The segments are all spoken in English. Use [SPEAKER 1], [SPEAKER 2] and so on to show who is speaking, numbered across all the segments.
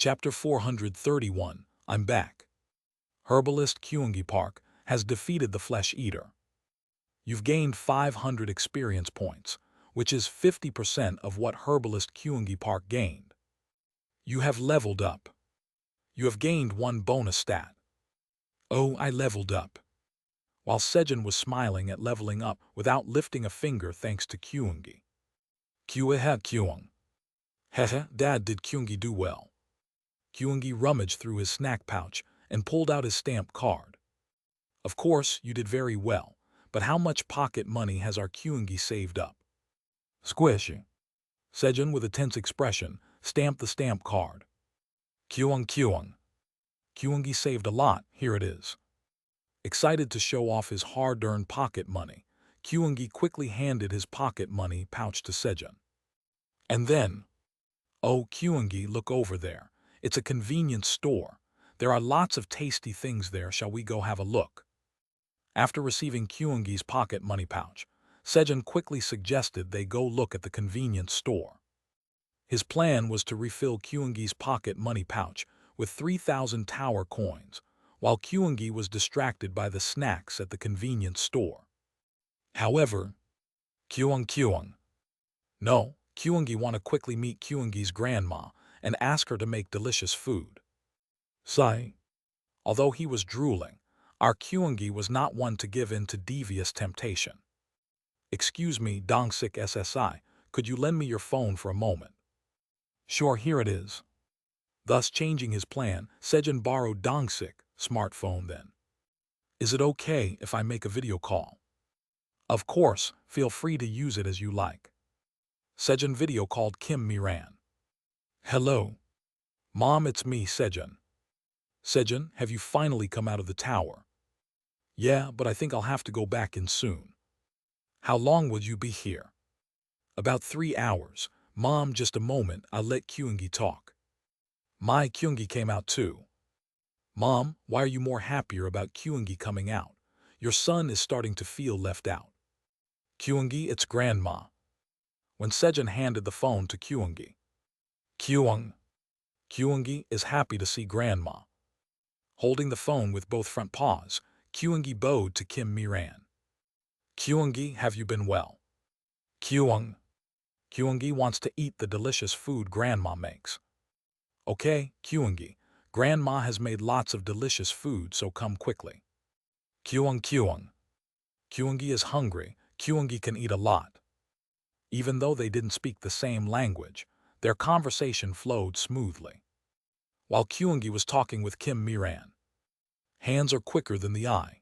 [SPEAKER 1] Chapter 431, I'm Back. Herbalist Kyungi Park has defeated the Flesh Eater. You've gained 500 experience points, which is 50% of what Herbalist Kyungi Park gained. You have leveled up. You have gained one bonus stat. Oh, I leveled up. While Sejun was smiling at leveling up without lifting a finger thanks to Kyungi. Kyuehe Kyung. Hehe, Dad, did Kyungi do well? Kyungi rummaged through his snack pouch and pulled out his stamp card. Of course, you did very well, but how much pocket money has our Kyungi saved up? Squishy. Sejun, with a tense expression, stamped the stamp card. Kyung. Kyungi saved a lot, here it is. Excited to show off his hard-earned pocket money, Kyungi quickly handed his pocket money pouch to Sejun. And then, oh, Kyungi, look over there. It's a convenience store. There are lots of tasty things there. Shall we go have a look? After receiving Kyungi's pocket money pouch, Sejun quickly suggested they go look at the convenience store. His plan was to refill Kyungi's pocket money pouch with 3,000 tower coins, while Kyungi was distracted by the snacks at the convenience store. However, Kyung. No, Kyungi want to quickly meet Kyungi's grandma and ask her to make delicious food. Sigh. Although he was drooling, our Kyungi was not one to give in to devious temptation. Excuse me, Dongsik SSI, could you lend me your phone for a moment? Sure, here it is. Thus changing his plan, Sejun borrowed Dongsik smartphone then. Is it okay if I make a video call? Of course, feel free to use it as you like. Sejun video called Kim Miran. Hello. Mom, it's me, Sejun. Sejun, have you finally come out of the tower? Yeah, but I think I'll have to go back in soon. How long will you be here? About 3 hours. Mom, just a moment, I'll let Kyungi talk. My Kyungi came out too. Mom, why are you more happier about Kyungi coming out? Your son is starting to feel left out. Kyungi, it's grandma. When Sejun handed the phone to Kyungi. Kyungi is happy to see grandma. Holding the phone with both front paws, Kyungi bowed to Kim Miran. Kyungi, have you been well? Kyungi wants to eat the delicious food grandma makes. Okay, Kyungi, grandma has made lots of delicious food, so come quickly. Kyungi is hungry. Kyungi can eat a lot. Even though they didn't speak the same language, their conversation flowed smoothly. While Kyungi was talking with Kim Miran. Hands are quicker than the eye.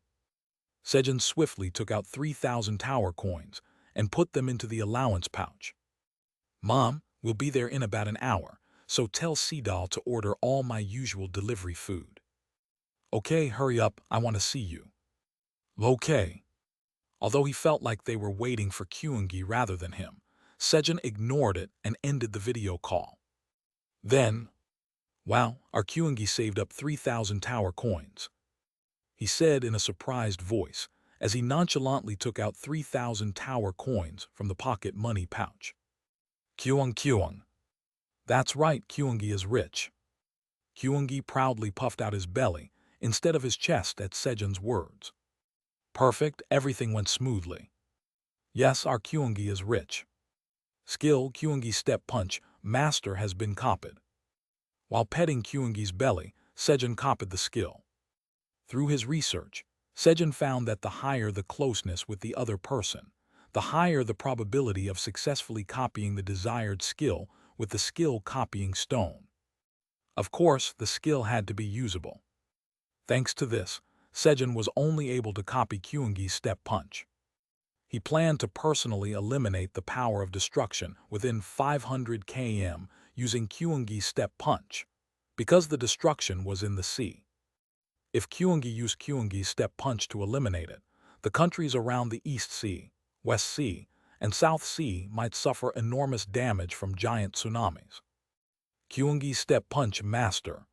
[SPEAKER 1] Sejun swiftly took out 3,000 tower coins and put them into the allowance pouch. Mom, we'll be there in about an hour, so tell Sidal to order all my usual delivery food. Okay, hurry up, I want to see you. Okay. Although he felt like they were waiting for Kyungi rather than him, Sejun ignored it and ended the video call. Then, wow, our Kyungi saved up 3,000 tower coins. He said in a surprised voice as he nonchalantly took out 3,000 tower coins from the pocket money pouch. Kyung. That's right, Kyungi is rich. Kyungi proudly puffed out his belly instead of his chest at Sejun's words. Perfect, everything went smoothly. Yes, our Kyungi is rich. Skill, Kyungi's step punch, master has been copied. While petting Kyungi's belly, Sejun copied the skill. Through his research, Sejun found that the higher the closeness with the other person, the higher the probability of successfully copying the desired skill with the skill copying stone. Of course, the skill had to be usable. Thanks to this, Sejun was only able to copy Kyungi's step punch. He planned to personally eliminate the power of destruction within 500 km using Kyungi's step punch, because the destruction was in the sea. If Kyungi used Kyungi's step punch to eliminate it, the countries around the East Sea, West Sea, and South Sea might suffer enormous damage from giant tsunamis. Kyungi's step punch master.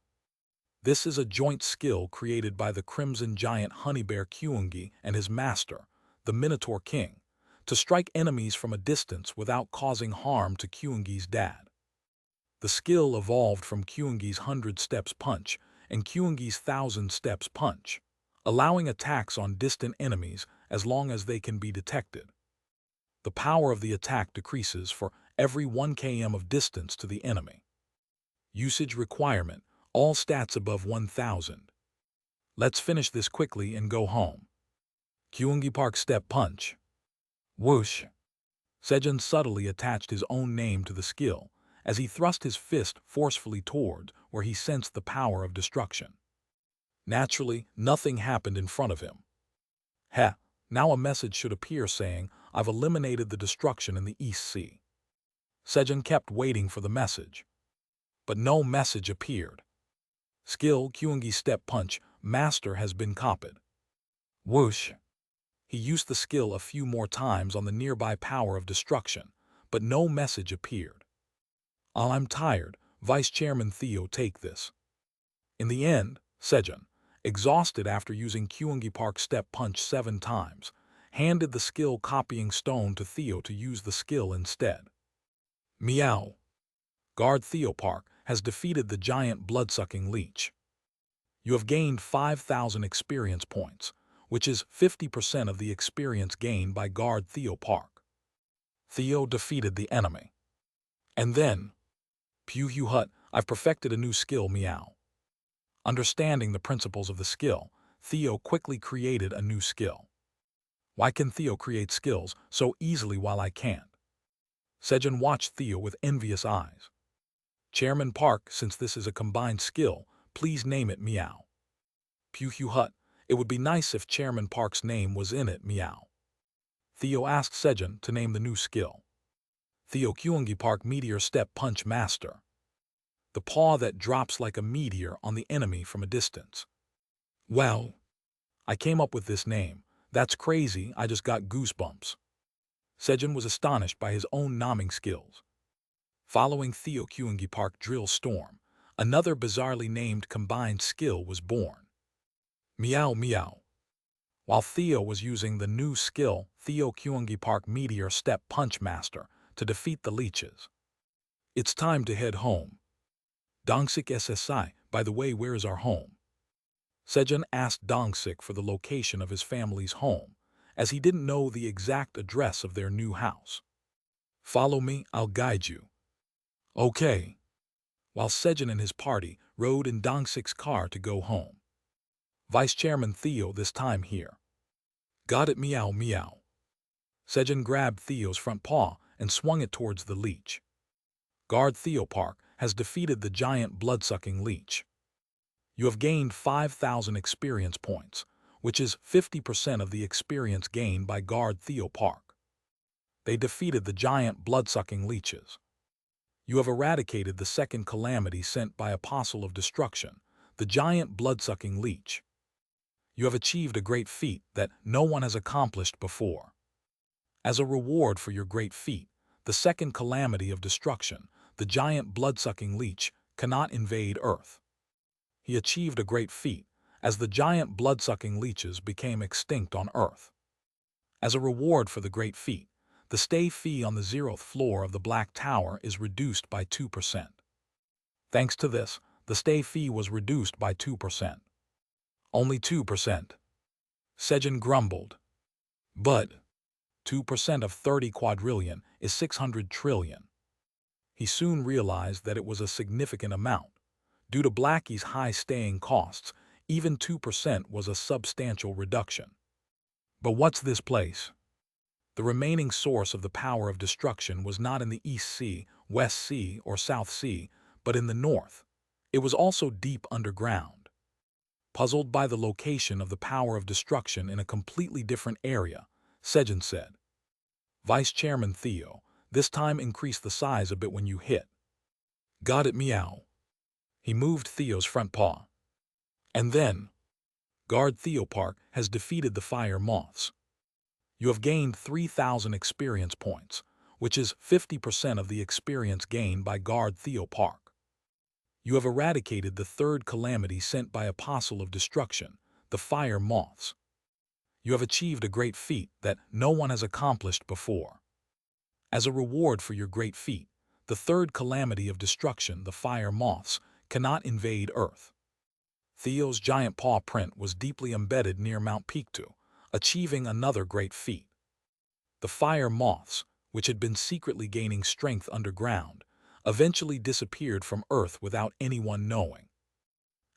[SPEAKER 1] This is a joint skill created by the crimson giant honey bear Kyungi and his master, the Minotaur King, to strike enemies from a distance without causing harm to Kyungi's dad. The skill evolved from Kyungi's 100 steps punch and Kyungi's 1,000 steps punch, allowing attacks on distant enemies as long as they can be detected. The power of the attack decreases for every 1 km of distance to the enemy. Usage requirement: all stats above 1,000. Let's finish this quickly and go home. Kyungi Park Step Punch. Whoosh! Sejun subtly attached his own name to the skill as he thrust his fist forcefully toward where he sensed the power of destruction. Naturally, nothing happened in front of him. Now a message should appear saying, "I've eliminated the destruction in the East Sea." Sejun kept waiting for the message, but no message appeared. Skill Kyungi Step Punch Master has been copied. Whoosh! He used the skill a few more times on the nearby power of destruction, but no message appeared. I'm tired, Vice Chairman Theo, take this. In the end, Sejun, exhausted after using Kyungi Park Step Punch 7 times, handed the skill copying stone to Theo to use the skill instead. Meow. Guard Theo Park has defeated the giant blood-sucking leech. You have gained 5,000 experience points, which is 50% of the experience gained by Guard Theo Park. Theo defeated the enemy. And then, Pew Hut, I've perfected a new skill, Meow. Understanding the principles of the skill, Theo quickly created a new skill. Why can Theo create skills so easily while I can't? Sejun watched Theo with envious eyes. Chairman Park, since this is a combined skill, please name it Meow. Pew Hut, it would be nice if Chairman Park's name was in it, Meow. Theo asked Sejun to name the new skill. Theo Kyungi Park Meteor Step Punch Master. The paw that drops like a meteor on the enemy from a distance. Well, I came up with this name. That's crazy, I just got goosebumps. Sejun was astonished by his own naming skills. Following Theo Kyungi Park Drill Storm, another bizarrely named combined skill was born. Meow Meow. While Theo was using the new skill, Theo Kyungi Park Meteor Step Punch Master, to defeat the leeches. It's time to head home. Dongsik SSI, by the way, where is our home? Sejun asked Dongsik for the location of his family's home, as he didn't know the exact address of their new house. Follow me, I'll guide you. Okay. While Sejun and his party rode in Dongsik's car to go home. Vice Chairman Theo this time here. Got it, Meow Meow. Sejun grabbed Theo's front paw and swung it towards the leech. Guard Theo Park has defeated the giant blood-sucking leech. You have gained 5,000 experience points, which is 50% of the experience gained by Guard Theo Park. They defeated the giant blood-sucking leeches. You have eradicated the second calamity sent by Apostle of Destruction, the giant blood-sucking leech. You have achieved a great feat that no one has accomplished before. As a reward for your great feat, the second calamity of destruction, the giant blood-sucking leech, cannot invade Earth. He achieved a great feat, as the giant blood-sucking leeches became extinct on Earth. As a reward for the great feat, the stay fee on the 0th floor of the Black Tower is reduced by 2%. Thanks to this, the stay fee was reduced by 2%. Only 2%. Sejun grumbled. But 2% of 30 quadrillion is 600 trillion. He soon realized that it was a significant amount. Due to Blackie's high staying costs, even 2% was a substantial reduction. But what's this place? The remaining source of the power of destruction was not in the East Sea, West Sea, or South Sea, but in the north. It was also deep underground. Puzzled by the location of the power of destruction in a completely different area, Sejun said, Vice Chairman Theo, this time increase the size a bit when you hit. Got it, Meow. He moved Theo's front paw. And then, Guard Theo Park has defeated the fire moths. You have gained 3,000 experience points, which is 50% of the experience gained by Guard Theo Park. You have eradicated the third calamity sent by Apostle of Destruction, the fire moths. You have achieved a great feat that no one has accomplished before. As a reward for your great feat, The third calamity of destruction, the fire moths, cannot invade Earth. Theo's giant paw print was deeply embedded near Mount Pictou, achieving another great feat. The fire moths, which had been secretly gaining strength underground, eventually disappeared from Earth without anyone knowing.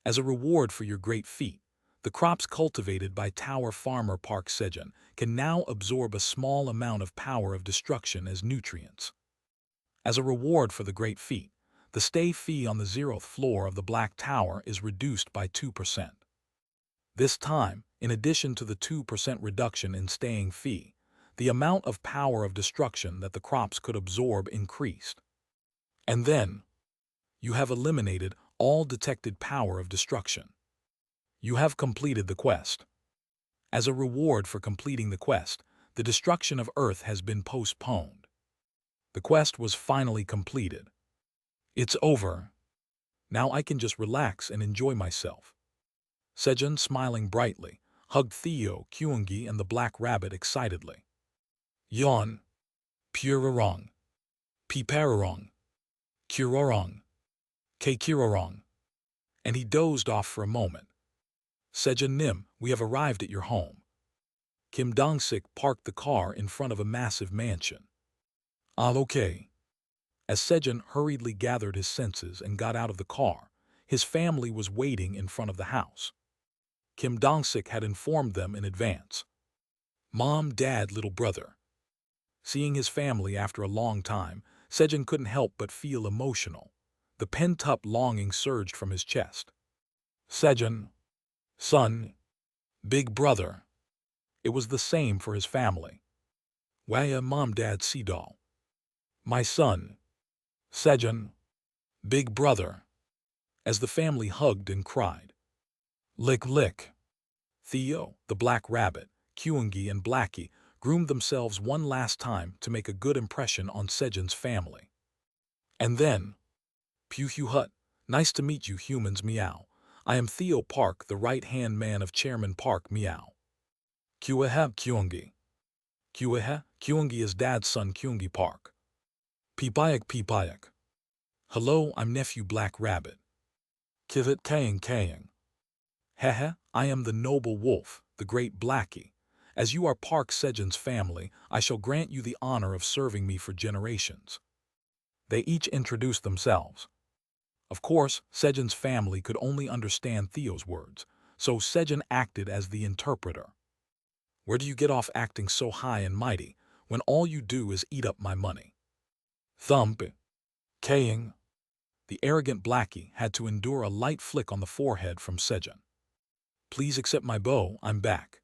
[SPEAKER 1] As a reward for your great feat, the crops cultivated by Tower Farmer Park Sejun can now absorb a small amount of power of destruction as nutrients. As a reward for the great feat, the stay fee on the 0th floor of the Black Tower is reduced by 2%. This time, in addition to the 2% reduction in staying fee, the amount of power of destruction that the crops could absorb increased. And then, you have eliminated all detected power of destruction. You have completed the quest. As a reward for completing the quest, the destruction of Earth has been postponed. The quest was finally completed. It's over. Now I can just relax and enjoy myself. Sejun, smiling brightly, hugged Theo, Kyungi, and the Black Rabbit excitedly. Yawn. Purorong. Piparorong. Kurorong. Kekirorong. And he dozed off for a moment. Sejun Nim, we have arrived at your home. Kim Dong-sik parked the car in front of a massive mansion. Ah, okay. As Sejun hurriedly gathered his senses and got out of the car, his family was waiting in front of the house. Kim Dong-sik had informed them in advance. Mom, Dad, little brother. Seeing his family after a long time, Sejun couldn't help but feel emotional. The pent-up longing surged from his chest. Sejun. Son. Big brother. It was the same for his family. Waya Mom, Dad, Sidal. My son. Sejun. Big brother. As the family hugged and cried. Lick, lick. Theo, the Black Rabbit, Kyungi, and Blackie groomed themselves one last time to make a good impression on Sejun's family. And then, Pew Hu Hut, nice to meet you humans, meow. I am Theo Park, the right-hand man of Chairman Park, meow. Kyuehe, Kyungi. Kyuehe, Kyungi is Dad's son, Kyungi Park. Pipayak, Pipayak. Hello, I'm nephew Black Rabbit. Kivit Kaying Kaying. Hehe, I am the noble wolf, the great Blackie. As you are Park Sejun's family, I shall grant you the honor of serving me for generations. They each introduced themselves. Of course, Sejun's family could only understand Theo's words, so Sejun acted as the interpreter. Where do you get off acting so high and mighty, when all you do is eat up my money? Thump. Kaying. The arrogant Blackie had to endure a light flick on the forehead from Sejun. Please accept my bow, I'm back.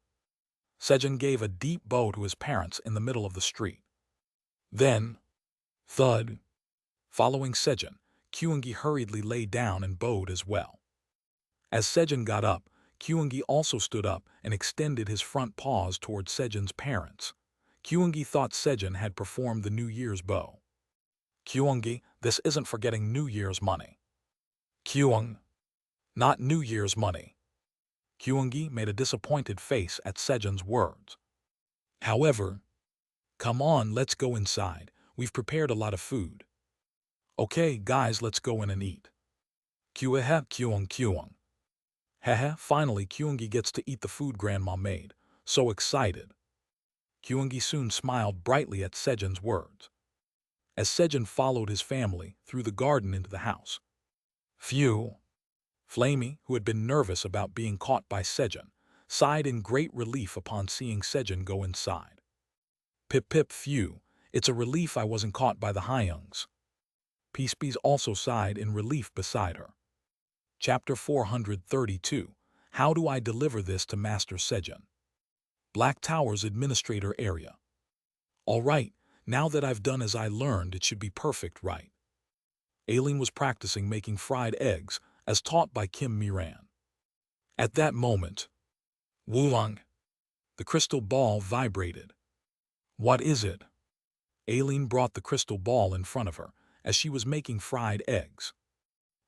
[SPEAKER 1] Sejun gave a deep bow to his parents in the middle of the street. Then, thud. Following Sejun, Kyungi hurriedly lay down and bowed as well. As Sejun got up, Kyungi also stood up and extended his front paws toward Sejun's parents. Kyungi thought Sejun had performed the New Year's bow. Kyungi, this isn't for getting New Year's money. Kyung. Not New Year's money. Kyungi made a disappointed face at Sejun's words. However, come on, let's go inside. We've prepared a lot of food. Okay, guys, let's go in and eat. Kyuehe, Kyung, Kyung. Hehe, finally Kyungi gets to eat the food Grandma made. So excited. Kyungi soon smiled brightly at Sejun's words. As Sejun followed his family through the garden into the house. Phew. Flamey, who had been nervous about being caught by Sejun, sighed in great relief upon seeing Sejun go inside. Pip pip phew, it's a relief I wasn't caught by the Hyungs. Peacebees also sighed in relief beside her. Chapter 432, How do I deliver this to Master Sejun? Black Tower's administrator area. All right, now that I've done as I learned, it should be perfect, right? Aileen was practicing making fried eggs, as taught by Kim Miran. At that moment, Wulong, the crystal ball vibrated. What is it? Aileen brought the crystal ball in front of her, as she was making fried eggs.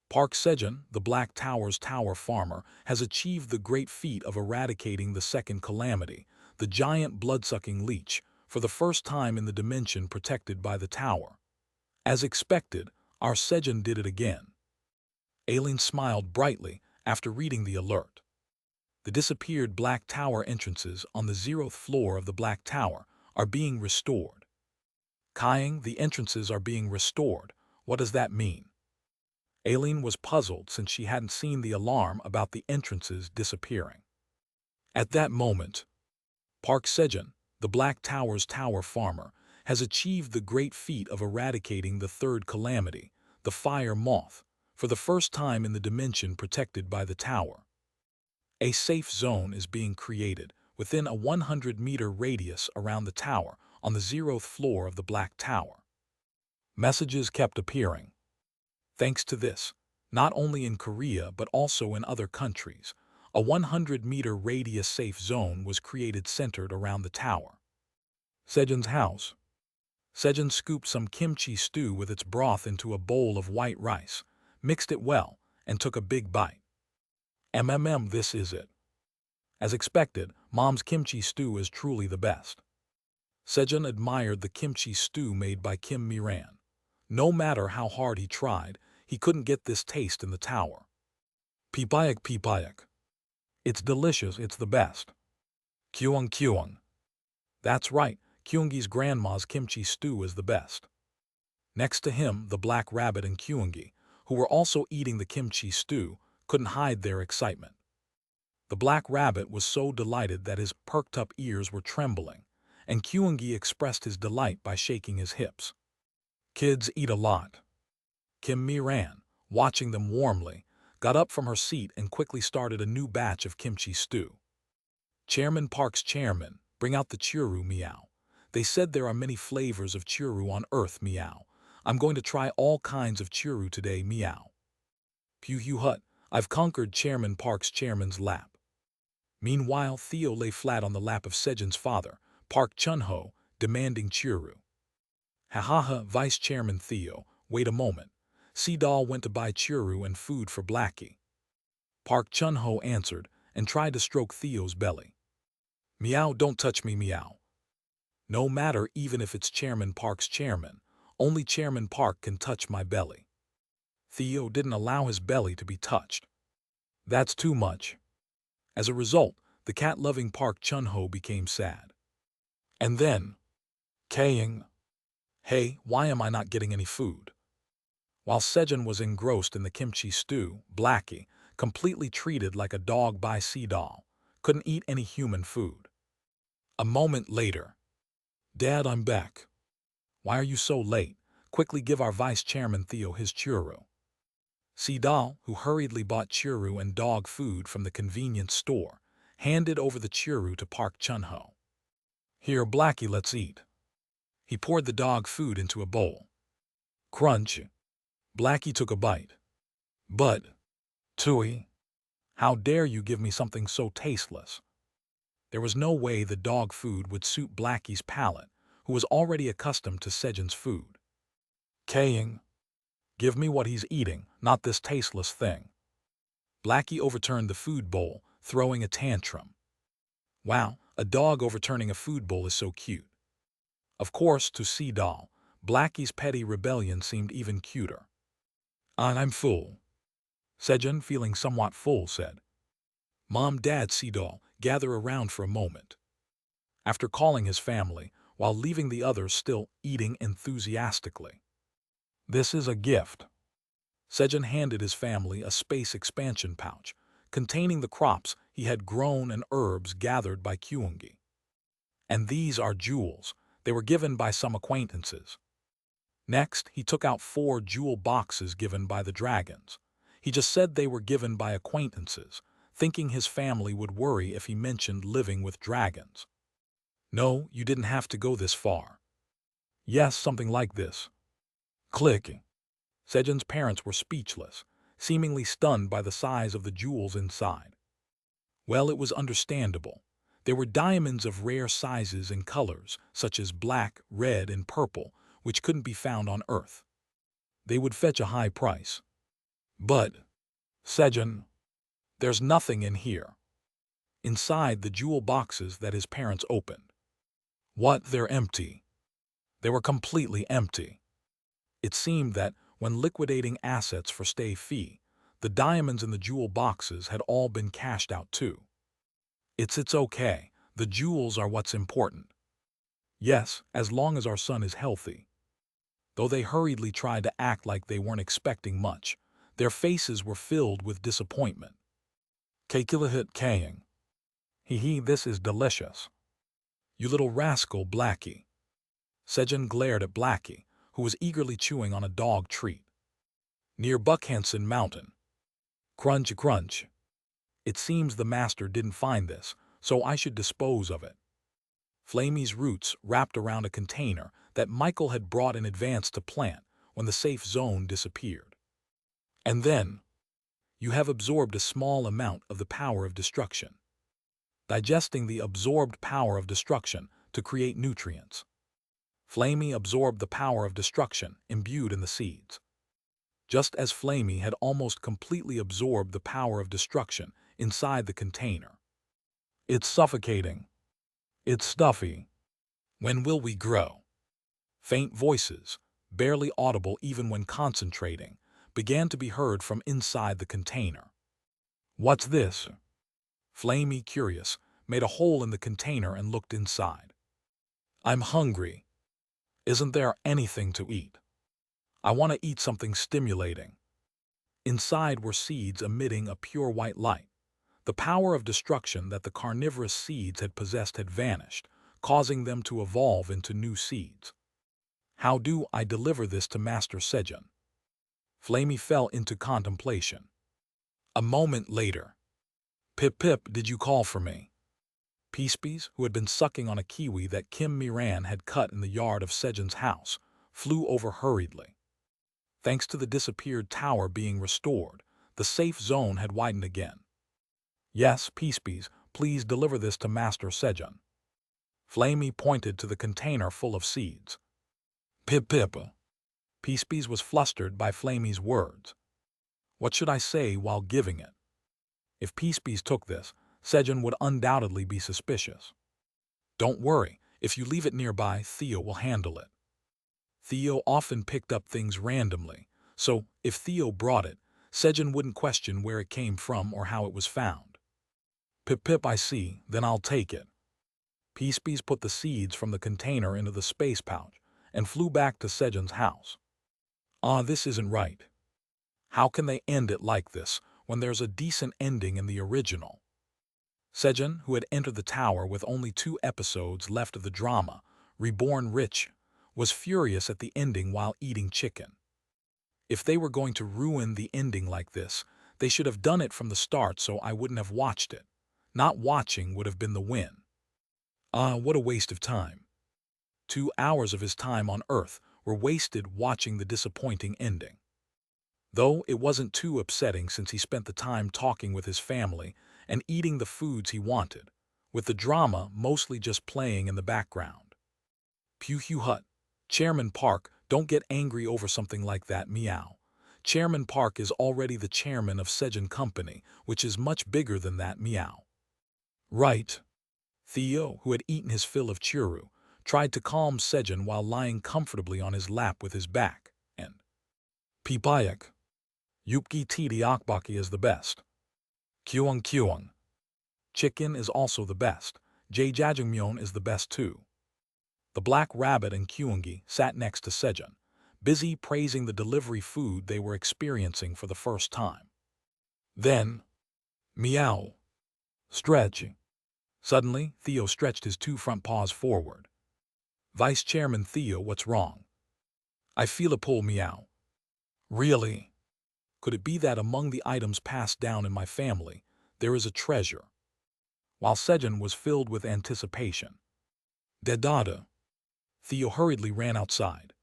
[SPEAKER 1] Park Sejun, the Black Tower's tower farmer, has achieved the great feat of eradicating the second calamity, the giant blood-sucking leech, for the first time in the dimension protected by the tower. As expected, our Sejun did it again. Aileen smiled brightly after reading the alert. The disappeared Black Tower entrances on the 0th floor of the Black Tower are being restored. Kying, the entrances are being restored. What does that mean? Aileen was puzzled since she hadn't seen the alarm about the entrances disappearing. At that moment, Park Sejun, the Black Tower's tower farmer, has achieved the great feat of eradicating the third calamity, the fire moth, for the first time in the dimension protected by the tower. A safe zone is being created within a 100-meter radius around the tower on the 0th floor of the Black Tower. Messages kept appearing. Thanks to this, not only in Korea but also in other countries, a 100-meter radius safe zone was created centered around the tower. Sejun's house. Sejun scooped some kimchi stew with its broth into a bowl of white rice, mixed it well, and took a big bite. This is it. As expected, Mom's kimchi stew is truly the best. Sejun admired the kimchi stew made by Kim Mi-ran. No matter how hard he tried, he couldn't get this taste in the tower. Pipayak pipayak. It's delicious, it's the best. Kyung kyung. That's right, Kyungi's grandma's kimchi stew is the best. Next to him, the Black Rabbit and Kyungi, who were also eating the kimchi stew, couldn't hide their excitement. The Black Rabbit was so delighted that his perked-up ears were trembling, and Kyungi expressed his delight by shaking his hips. Kids eat a lot. Kim Mi-ran, watching them warmly, got up from her seat and quickly started a new batch of kimchi stew. Chairman Park's chairman, bring out the churu, meow. They said there are many flavors of churu on Earth, meow. I'm going to try all kinds of churu today, meow. Pew hut, I've conquered Chairman Park's chairman's lap. Meanwhile, Theo lay flat on the lap of Sejun's father, Park Chun-ho, demanding churu. Ha, Vice Chairman Theo, wait a moment. Sedal went to buy churu and food for Blackie. Park Chun-ho answered and tried to stroke Theo's belly. Meow, don't touch me, meow. No matter, even if it's Chairman Park's chairman, only Chairman Park can touch my belly. Theo didn't allow his belly to be touched. That's too much. As a result, the cat-loving Park Chun-ho became sad. And then, Kaying, hey, why am I not getting any food? While Sejun was engrossed in the kimchi stew, Blackie, completely treated like a dog by Sedal, couldn't eat any human food. A moment later, Dad, I'm back. Why are you so late? Quickly give our Vice Chairman Theo his churu. Sedal, who hurriedly bought churu and dog food from the convenience store, handed over the churu to Park Chun-ho. Here, Blackie, let's eat. He poured the dog food into a bowl. Crunch. Blackie took a bite. But, Tui, how dare you give me something so tasteless? There was no way the dog food would suit Blackie's palate, who was already accustomed to Sejun's food. Kaying, give me what he's eating, not this tasteless thing. Blackie overturned the food bowl, throwing a tantrum. Wow, a dog overturning a food bowl is so cute. Of course, to Sedal, Blackie's petty rebellion seemed even cuter. I'm full. Sejun, feeling somewhat full, said. Mom, Dad, Sedal, gather around for a moment. After calling his family, while leaving the others still eating enthusiastically. This is a gift. Sejun handed his family a space expansion pouch, containing the crops he had grown and herbs gathered by Kyungi. And these are jewels. They were given by some acquaintances. Next, he took out 4 jewel boxes given by the dragons. He just said they were given by acquaintances, thinking his family would worry if he mentioned living with dragons. No, you didn't have to go this far. Yes, something like this. Click. Sejun's parents were speechless, seemingly stunned by the size of the jewels inside. Well, it was understandable. There were diamonds of rare sizes and colors, such as black, red, and purple, which couldn't be found on Earth. They would fetch a high price. But, Sejun, there's nothing in here. Inside the jewel boxes that his parents opened. What, they're empty. They were completely empty. It seemed that, when liquidating assets for stay fee, the diamonds in the jewel boxes had all been cashed out too. It's okay. The jewels are what's important. Yes, as long as our son is healthy. Though they hurriedly tried to act like they weren't expecting much, their faces were filled with disappointment. Kakilahit Kaying. Hee, this is delicious. You little rascal, Blackie. Sejun glared at Blackie, who was eagerly chewing on a dog treat. Near Buckhanson Mountain. Crunch, crunch. It seems the master didn't find this, so I should dispose of it. Flamey's roots wrapped around a container that Michael had brought in advance to plant when the safe zone disappeared. And then, you have absorbed a small amount of the power of destruction, digesting the absorbed power of destruction to create nutrients. Flamey absorbed the power of destruction imbued in the seeds, just as Flamey had almost completely absorbed the power of destruction inside the container. It's suffocating. It's stuffy. When will we grow? Faint voices, barely audible even when concentrating, began to be heard from inside the container. What's this? Flamey, curious, made a hole in the container and looked inside. I'm hungry. Isn't there anything to eat? I want to eat something stimulating. Inside were seeds emitting a pure white light. The power of destruction that the carnivorous seeds had possessed had vanished, causing them to evolve into new seeds. How do I deliver this to Master Sejun? Flamey fell into contemplation. A moment later. Pip, did you call for me? Peacebees, who had been sucking on a kiwi that Kim Miran had cut in the yard of Sejun's house, flew over hurriedly. Thanks to the disappeared tower being restored, the safe zone had widened again. Yes, Peacebees, please deliver this to Master Sejun. Flamey pointed to the container full of seeds. Pip. Peacebees was flustered by Flamey's words. What should I say while giving it? If Peacebees took this, Sejun would undoubtedly be suspicious. Don't worry, if you leave it nearby, Theo will handle it. Theo often picked up things randomly, so if Theo brought it, Sejun wouldn't question where it came from or how it was found. Pip, I see, then I'll take it. Peacebees put the seeds from the container into the space pouch and flew back to Sejun's house. This isn't right. How can they end it like this when there's a decent ending in the original? Sejun, who had entered the tower with only 2 episodes left of the drama, Reborn Rich, was furious at the ending while eating chicken. If they were going to ruin the ending like this, they should have done it from the start so I wouldn't have watched it. Not watching would have been the win. What a waste of time. 2 hours of his time on Earth were wasted watching the disappointing ending. Though it wasn't too upsetting since he spent the time talking with his family and eating the foods he wanted, with the drama mostly just playing in the background. Pew hut. Chairman Park, don't get angry over something like that, meow. Chairman Park is already the chairman of Sejun Company, which is much bigger than that, meow. Right. Theo, who had eaten his fill of churu, tried to calm Sejun while lying comfortably on his lap with his back, and Pipayak. Yupki Titi Akbaki is the best. Kyung. Chicken is also the best. Jajajangmyeon is the best too. The Black Rabbit and Kyungi sat next to Sejun, busy praising the delivery food they were experiencing for the first time. Then, meow. Stretch. Suddenly, Theo stretched his 2 front paws forward. Vice Chairman Theo, what's wrong? I feel a pull, meow. Really? Could it be that among the items passed down in my family, there is a treasure? While Sejun was filled with anticipation. Dedada. Theo hurriedly ran outside.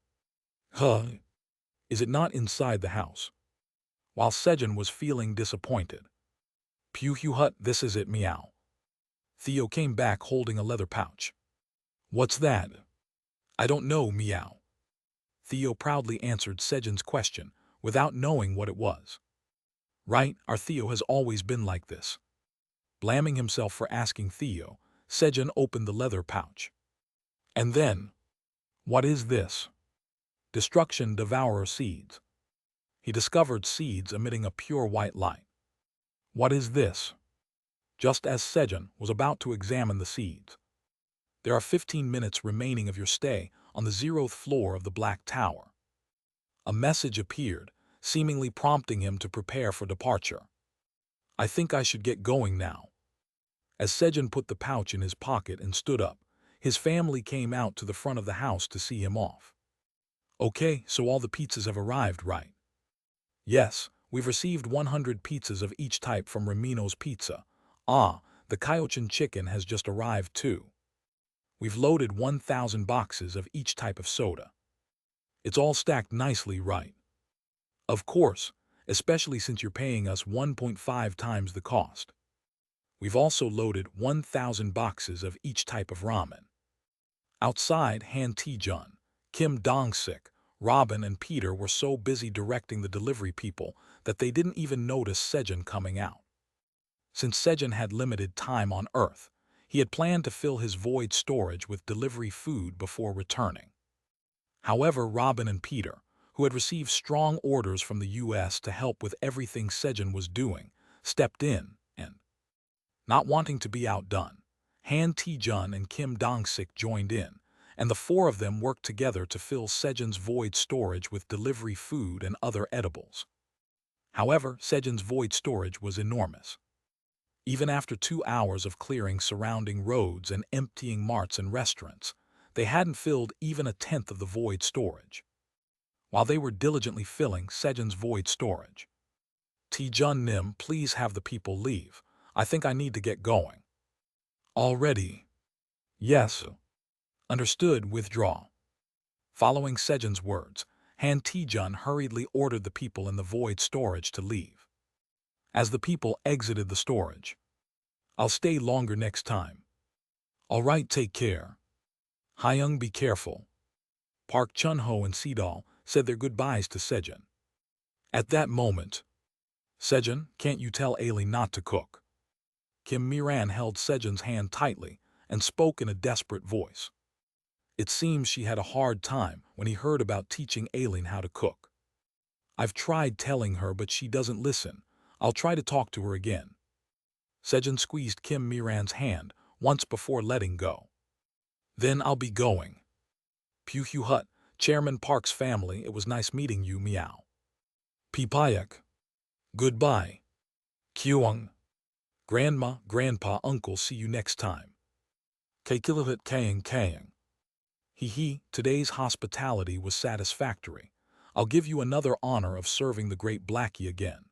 [SPEAKER 1] Is it not inside the house? While Sejun was feeling disappointed. Pew hut, this is it, meow. Theo came back holding a leather pouch. What's that? I don't know, meow. Theo proudly answered Sejun's question without knowing what it was. Right, our Theo has always been like this. Blaming himself for asking Theo, Sejun opened the leather pouch. And then, what is this? Destruction Devourer Seeds. He discovered seeds emitting a pure white light. What is this? Just as Sejun was about to examine the seeds. There are 15 minutes remaining of your stay on the 0th floor of the Black Tower. A message appeared, seemingly prompting him to prepare for departure. I think I should get going now. As Sejun put the pouch in his pocket and stood up, his family came out to the front of the house to see him off. Okay, so all the pizzas have arrived, right? Yes, we've received 100 pizzas of each type from Ramino's Pizza. Ah, the Cajochin chicken has just arrived too. We've loaded 1,000 boxes of each type of soda. It's all stacked nicely, right? Of course, especially since you're paying us 1.5 times the cost. We've also loaded 1,000 boxes of each type of ramen. Outside, Han Tae-jun, Kim Dong-sik, Robin and Peter were so busy directing the delivery people that they didn't even notice Sejun coming out. Since Sejun had limited time on Earth, he had planned to fill his void storage with delivery food before returning. However, Robin and Peter, who had received strong orders from the U.S. to help with everything Sejun was doing, stepped in and, not wanting to be outdone, Han Tae-jun and Kim Dong-sik joined in, and the four of them worked together to fill Sejun's void storage with delivery food and other edibles. However, Sejun's void storage was enormous. Even after 2 hours of clearing surrounding roads and emptying marts and restaurants, they hadn't filled even a tenth of the void storage. While they were diligently filling Sejun's void storage, Tae-jun Nim, please have the people leave. I think I need to get going. Already? Yes. Understood, withdraw. Following Sejun's words, Han Tae-jun hurriedly ordered the people in the void storage to leave. As the people exited the storage, I'll stay longer next time. All right, take care. Hyung, be careful. Park Chun-ho and Sedal said their goodbyes to Sejun. At that moment, Sejun, can't you tell Aileen not to cook? Kim Miran held Sejun's hand tightly and spoke in a desperate voice. It seems she had a hard time when he heard about teaching Aileen how to cook. I've tried telling her, but she doesn't listen. I'll try to talk to her again. Sejun squeezed Kim Miran's hand once before letting go. Then I'll be going. Pyu Hut, Chairman Park's family, it was nice meeting you, meow. Pipayak. Goodbye. Kyung. Grandma, Grandpa, Uncle, see you next time. Kakilahut Kayang Kayang. Hee, today's hospitality was satisfactory. I'll give you another honor of serving the great Blackie again.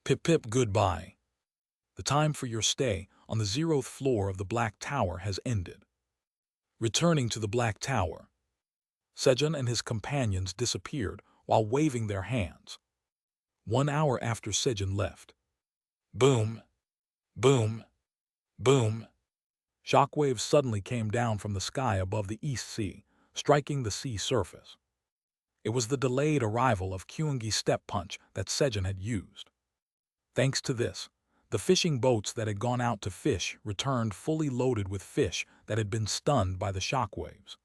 [SPEAKER 1] Pip Pip, goodbye. The time for your stay on the 0th floor of the Black Tower has ended. Returning to the Black Tower, Sejun and his companions disappeared while waving their hands. 1 hour after Sejun left. Boom, boom, boom. Shockwaves suddenly came down from the sky above the East Sea, striking the sea surface. It was the delayed arrival of Kyungi's step punch that Sejun had used. Thanks to this, the fishing boats that had gone out to fish returned fully loaded with fish that had been stunned by the shockwaves.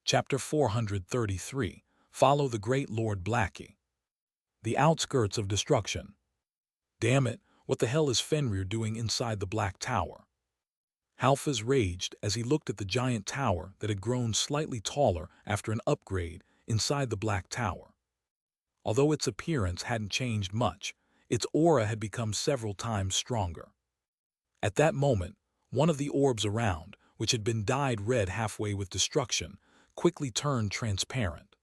[SPEAKER 1] Chapter 433. Follow the Great Lord Blackie. The outskirts of destruction. Damn it, what the hell is Fenrir doing inside the Black Tower? Halfaz raged as he looked at the giant tower that had grown slightly taller after an upgrade inside the Black Tower. Although its appearance hadn't changed much, its aura had become several times stronger. At that moment, one of the orbs around, which had been dyed red halfway with destruction, quickly turned transparent.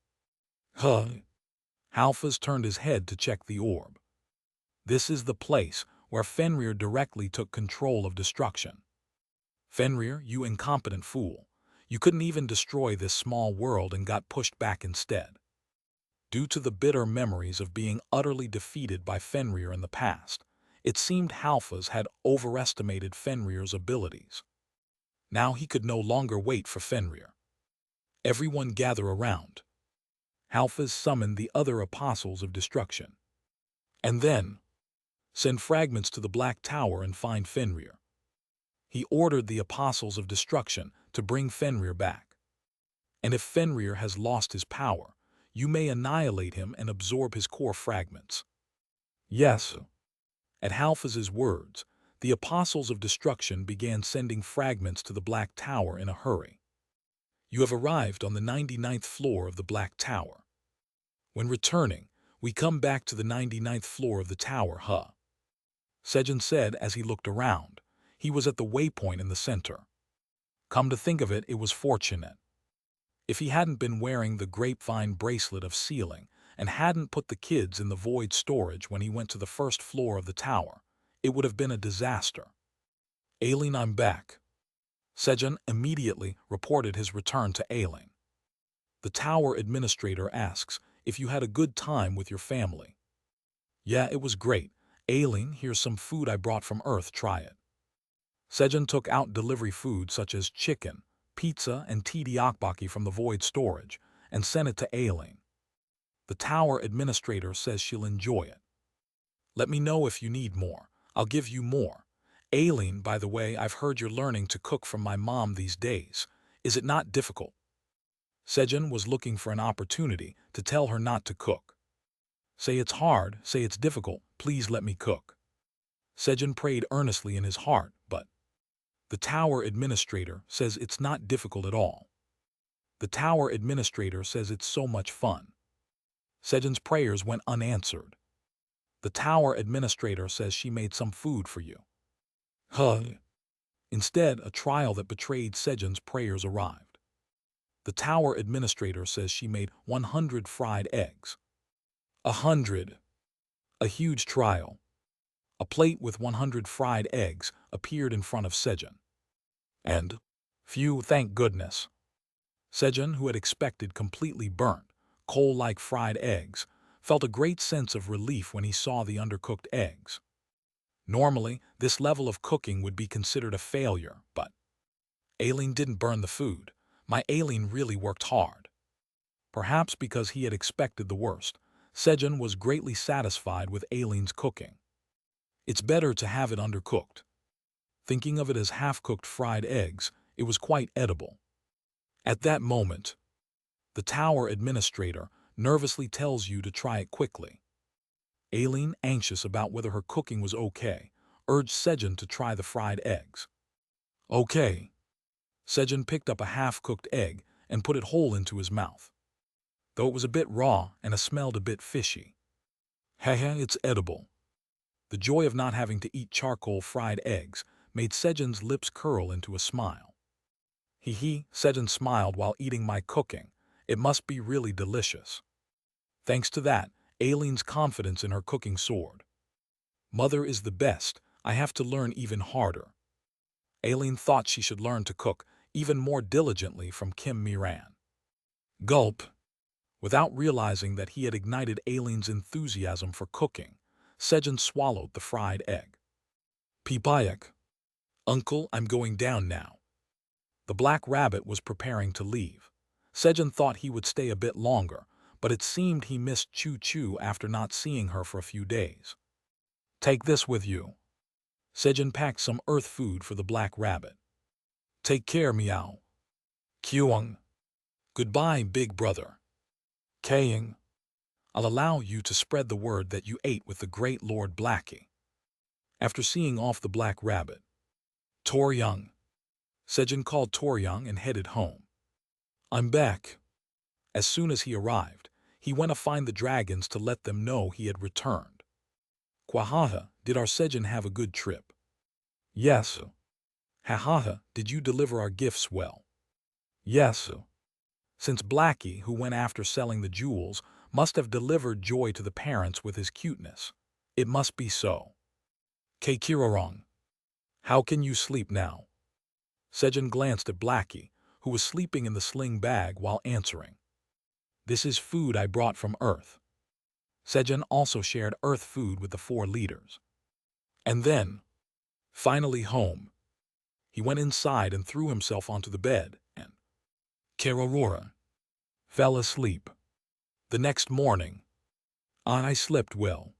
[SPEAKER 1] Huh? Halfaz turned his head to check the orb. This is the place where Fenrir directly took control of destruction. Fenrir, you incompetent fool. You couldn't even destroy this small world and got pushed back instead. Due to the bitter memories of being utterly defeated by Fenrir in the past, it seemed Halfaz had overestimated Fenrir's abilities. Now he could no longer wait for Fenrir. Everyone gather around. Halfaz summoned the other apostles of destruction. And then, send fragments to the Black Tower and find Fenrir. He ordered the apostles of destruction to bring Fenrir back. And if Fenrir has lost his power, You may annihilate him and absorb his core fragments. Yes. At Halfaz's words, the apostles of destruction began sending fragments to the Black Tower in a hurry. You have arrived on the 99th floor of the Black Tower. When returning, we come back to the 99th floor of the tower, huh? Sejun said as he looked around. He was at the waypoint in the center. Come to think of it, it was fortunate. If he hadn't been wearing the grapevine bracelet of sealing and hadn't put the kids in the void storage when he went to the first floor of the tower, it would have been a disaster. Aileen, I'm back. Sejun immediately reported his return to Aileen. The tower administrator asks if you had a good time with your family. Yeah, it was great. Aileen, here's some food I brought from Earth, try it. Sejun took out delivery food such as chicken, pizza, and tteokbokki from the void storage and sent it to Aileen. The tower administrator says she'll enjoy it. Let me know if you need more. I'll give you more. Aileen, by the way, I've heard you're learning to cook from my mom these days. Is it not difficult? Sejun was looking for an opportunity to tell her not to cook. Say it's hard, say it's difficult, please let me cook. Sejun prayed earnestly in his heart, but the tower administrator says it's not difficult at all. The tower administrator says it's so much fun. Sejun's prayers went unanswered. The tower administrator says she made some food for you. Huh. Instead, a trial that betrayed Sejun's prayers arrived. The tower administrator says she made 100 fried eggs. 100. A huge trial. A plate with 100 fried eggs appeared in front of Sejun. And, phew, thank goodness. Sejun, who had expected completely burnt, coal-like fried eggs, felt a great sense of relief when he saw the undercooked eggs. Normally, this level of cooking would be considered a failure, but Aileen didn't burn the food. My Aileen really worked hard. Perhaps because he had expected the worst, Sejun was greatly satisfied with Aileen's cooking. It's better to have it undercooked. Thinking of it as half-cooked fried eggs, it was quite edible. At that moment, the tower administrator nervously tells you to try it quickly. Aileen, anxious about whether her cooking was okay, urged Sejun to try the fried eggs. Okay. Sejun picked up a half-cooked egg and put it whole into his mouth. Though it was a bit raw and smelled a bit fishy. Haha, it's edible. The joy of not having to eat charcoal fried eggs made Sejun's lips curl into a smile. Hee, Sejun smiled while eating my cooking. It must be really delicious. Thanks to that, Aileen's confidence in her cooking soared. Mother is the best, I have to learn even harder. Aileen thought she should learn to cook even more diligently from Kim Miran. Gulp. Without realizing that he had ignited Aileen's enthusiasm for cooking, Sejun swallowed the fried egg. Pipayak. Uncle, I'm going down now. The black rabbit was preparing to leave. Sejun thought he would stay a bit longer, but it seemed he missed Choo Choo after not seeing her for a few days. Take this with you. Sejun packed some earth food for the black rabbit. Take care, meow. Kyung. Goodbye, big brother. Kaying. I'll allow you to spread the word that you ate with the great Lord Blackie. After seeing off the black rabbit, Tor-young. Sejun called Tor-young and headed home. I'm back. As soon as he arrived, he went to find the dragons to let them know he had returned. Kwahaha, did our Sejun have a good trip? Yes. Hahaha, did you deliver our gifts well? Yes. Since Blackie, who went after selling the jewels, must have delivered joy to the parents with his cuteness, it must be so. Keikirorong. How can you sleep now? Sejun glanced at Blackie, who was sleeping in the sling bag while answering. This is food I brought from Earth. Sejun also shared Earth food with the 4 leaders. And then, finally home, he went inside and threw himself onto the bed and Kerorora fell asleep. The next morning, I slept well.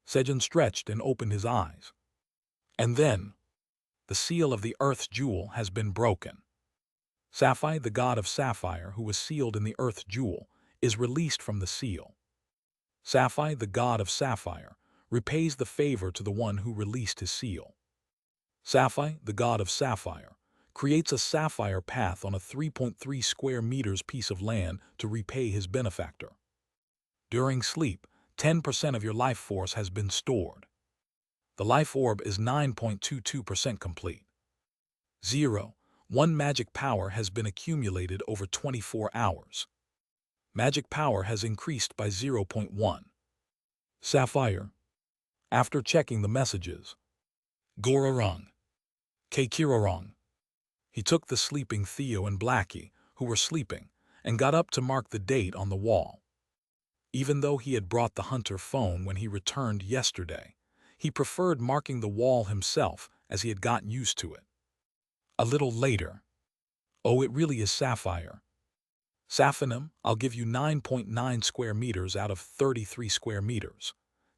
[SPEAKER 1] Sejun stretched and opened his eyes. And then, the seal of the Earth's jewel has been broken. Sapphire, the god of sapphire who was sealed in the Earth jewel, is released from the seal. Sapphire, the god of sapphire, repays the favor to the one who released his seal. Sapphire, the god of sapphire, creates a sapphire path on a 3.3 square meters piece of land to repay his benefactor. During sleep, 10% of your life force has been stored. The life orb is 9.22% complete. 0. 1 magic power has been accumulated over 24 hours. Magic power has increased by 0.1. Sapphire. After checking the messages. Gorarong. Keikirarong. He took the sleeping Theo and Blackie, who were sleeping, and got up to mark the date on the wall. Even though he had brought the hunter phone when he returned yesterday, he preferred marking the wall himself as he had gotten used to it. A little later. Oh, it really is Sapphire. Saphinum, I'll give you 9.9 square meters out of 33 square meters.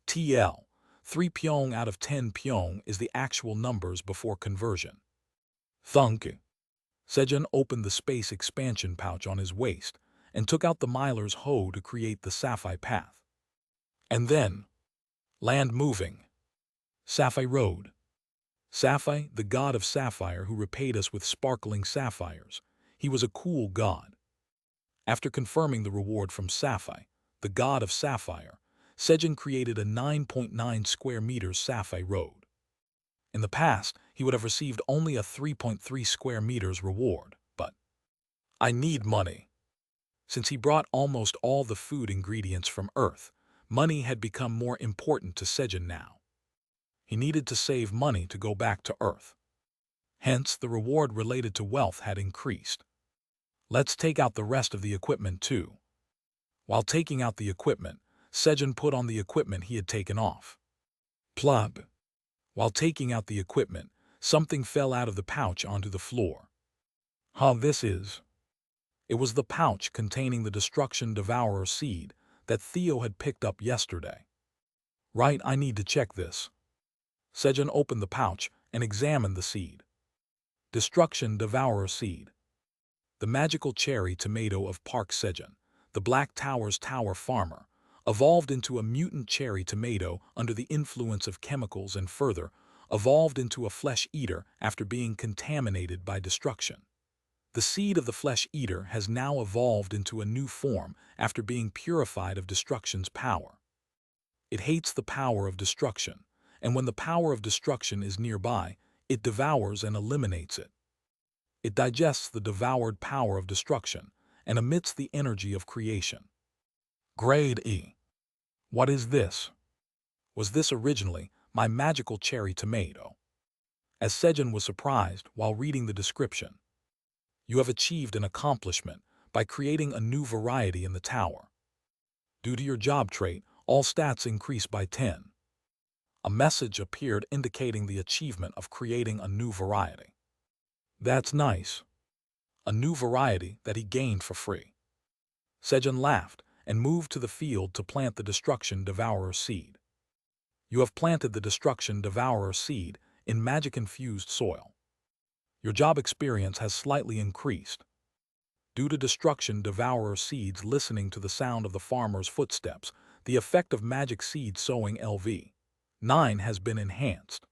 [SPEAKER 1] TL, 3 pyong out of 10 pyong is the actual numbers before conversion. Thunk. Sejun opened the space expansion pouch on his waist and took out the Myler's hoe to create the sapphire path. And then, land moving. Sapphire Road. Sapphire, the god of sapphire who repaid us with sparkling sapphires. He was a cool god. After confirming the reward from Sapphire, the god of sapphire, Sejun created a 9.9 square meters sapphire road. In the past, he would have received only a 3.3 square meters reward, but I need money. Since he brought almost all the food ingredients from Earth, money had become more important to Sejun now. He needed to save money to go back to Earth. Hence, the reward related to wealth had increased. Let's take out the rest of the equipment too. While taking out the equipment, Sejun put on the equipment he had taken off. Plub. While taking out the equipment, something fell out of the pouch onto the floor. This is. It was the pouch containing the Destruction Devourer seed that Theo had picked up yesterday. Right, I need to check this. Sejun opened the pouch and examined the seed. Destruction Devourer seed. The magical cherry tomato of Park Sejun, the Black Tower's tower farmer, evolved into a mutant cherry tomato under the influence of chemicals and further evolved into a flesh eater after being contaminated by destruction. The seed of the flesh eater has now evolved into a new form after being purified of destruction's power. It hates the power of destruction, and when the power of destruction is nearby, it devours and eliminates it. It digests the devoured power of destruction and emits the energy of creation. Grade E. What is this? Was this originally my magical cherry tomato? As Sejun was surprised while reading the description. You have achieved an accomplishment by creating a new variety in the tower. Due to your job trait, all stats increase by 10. A message appeared indicating the achievement of creating a new variety. That's nice. A new variety that he gained for free. Sejun laughed and moved to the field to plant the Destruction Devourer seed. You have planted the Destruction Devourer seed in magic-infused soil. Your job experience has slightly increased. Due to Destruction Devourer seeds listening to the sound of the farmer's footsteps, the effect of magic seed sowing LV9 has been enhanced.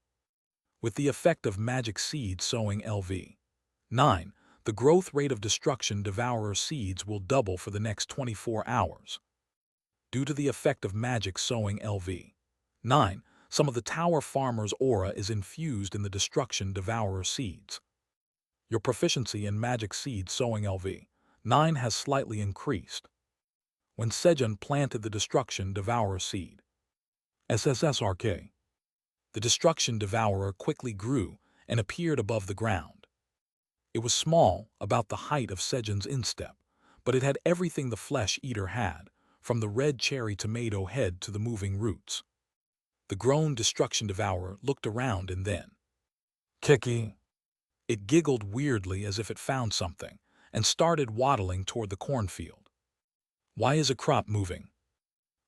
[SPEAKER 1] With the effect of magic seed sowing LV9, the growth rate of Destruction Devourer seeds will double for the next 24 hours. Due to the effect of magic sowing LV9, some of the tower farmer's aura is infused in the Destruction Devourer seeds. Your proficiency in magic seed sowing LV9 has slightly increased. When Sejun planted the Destruction Devourer seed. SSSRK. The Destruction Devourer quickly grew and appeared above the ground. It was small, about the height of Sejun's instep, but it had everything the flesh eater had, from the red cherry tomato head to the moving roots. The grown Destruction Devourer looked around and then. Kiki. It giggled weirdly as if it found something, and started waddling toward the cornfield. Why is a crop moving?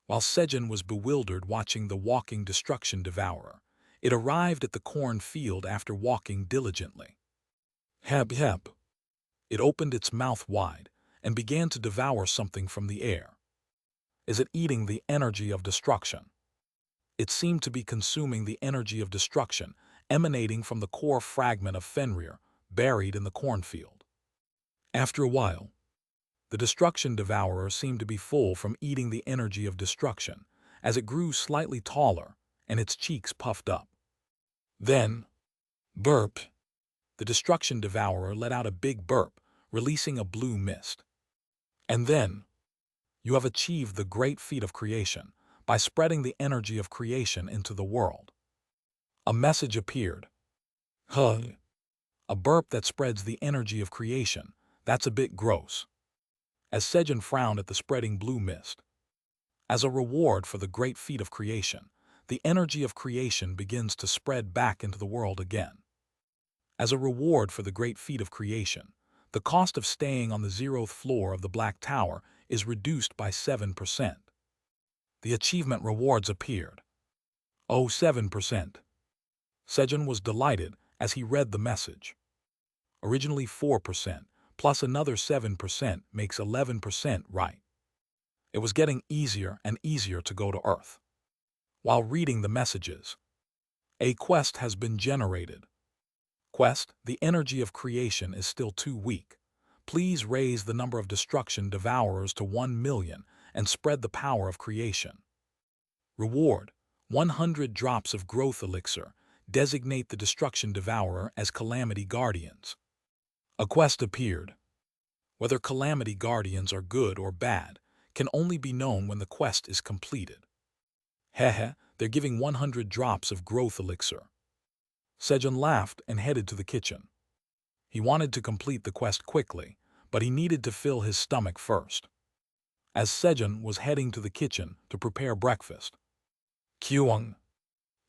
[SPEAKER 1] While Sejun was bewildered watching the walking Destruction Devourer, it arrived at the cornfield after walking diligently. Heb. It opened its mouth wide and began to devour something from the air. Is it eating the energy of destruction? It seemed to be consuming the energy of destruction emanating from the core fragment of Fenrir buried in the cornfield. After a while, the destruction devourer seemed to be full from eating the energy of destruction as it grew slightly taller and its cheeks puffed up. Then, burp! The destruction devourer let out a big burp, releasing a blue mist. And then, you have achieved the great feat of creation by spreading the energy of creation into the world. A message appeared. Huh. A burp that spreads the energy of creation. That's a bit gross. As Sejun frowned at the spreading blue mist. As a reward for the great feat of creation, the energy of creation begins to spread back into the world again. As a reward for the great feat of creation, the cost of staying on the 0th floor of the Black Tower is reduced by 7%. The achievement rewards appeared. Oh, 7%. Sejun was delighted as he read the message. Originally 4%, plus another 7% makes 11%, right? It was getting easier and easier to go to Earth. While reading the messages, a quest has been generated. Quest, the energy of creation is still too weak. Please raise the number of destruction devourers to 1 million and spread the power of creation. Reward, 100 drops of growth elixir. Designate the destruction devourer as calamity guardians. A quest appeared. Whether calamity guardians are good or bad can only be known when the quest is completed. Heh, they're giving 100 drops of growth elixir. Sejun laughed and headed to the kitchen. He wanted to complete the quest quickly, but he needed to fill his stomach first. As Sejun was heading to the kitchen to prepare breakfast. Kyung.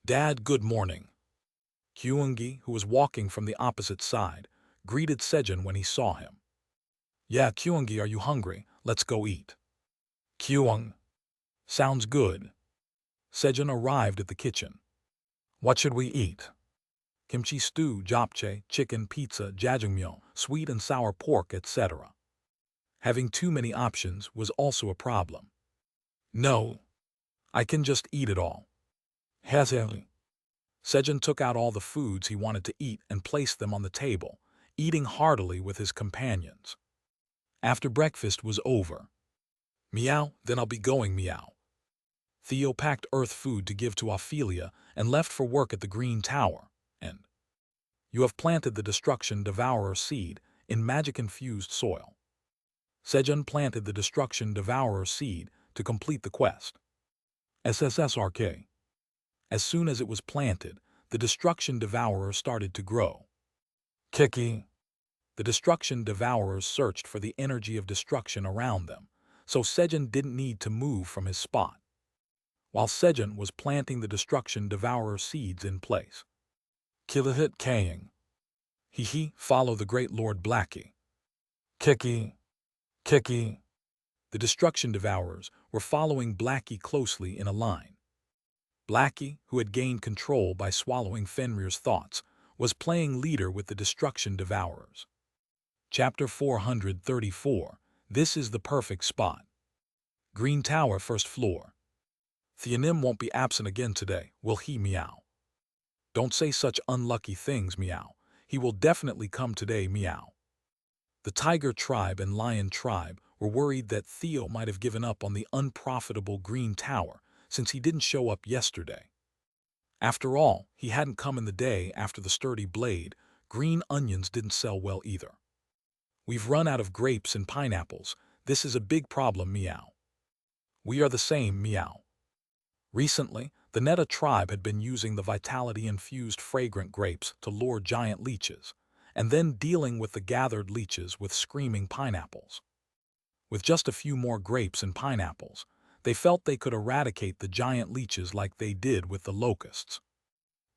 [SPEAKER 1] Dad, good morning. Kyungi, who was walking from the opposite side, greeted Sejun when he saw him. Yeah, Kyungi, are you hungry? Let's go eat. Kyung. Sounds good. Sejun arrived at the kitchen. What should we eat? Kimchi stew, japchae, chicken, pizza, jjajangmyeon, sweet and sour pork, etc. Having too many options was also a problem. No, I can just eat it all. Hezeli. Sejun took out all the foods he wanted to eat and placed them on the table, eating heartily with his companions. After breakfast was over. Meow, then I'll be going, meow. Theo packed earth food to give to Ophelia and left for work at the Green Tower, and you have planted the destruction devourer seed in magic-infused soil. Sejun planted the destruction devourer seed to complete the quest. SSSRK. As soon as it was planted, the destruction devourer started to grow. Kiki. The destruction devourers searched for the energy of destruction around them, so Sejun didn't need to move from his spot. While Sejun was planting the destruction devourer seeds in place. Kilahit Kaying. He follow the great Lord Blackie. Kiki. Kiki. The destruction devourers were following Blackie closely in a line. Blackie, who had gained control by swallowing Fenrir's thoughts, was playing leader with the destruction devourers. Chapter 434. This is the perfect spot. Green Tower, first floor. Theonim won't be absent again today, will he, meow? Don't say such unlucky things, meow. He will definitely come today, meow. The Tiger Tribe and Lion Tribe were worried that Theo might have given up on the unprofitable Green Tower since he didn't show up yesterday. After all, he hadn't come in the day after the sturdy blade. Green onions didn't sell well either. We've run out of grapes and pineapples. This is a big problem, meow. We are the same, meow. Recently, the Netta tribe had been using the vitality-infused fragrant grapes to lure giant leeches, and then dealing with the gathered leeches with screaming pineapples. With just a few more grapes and pineapples, they felt they could eradicate the giant leeches like they did with the locusts.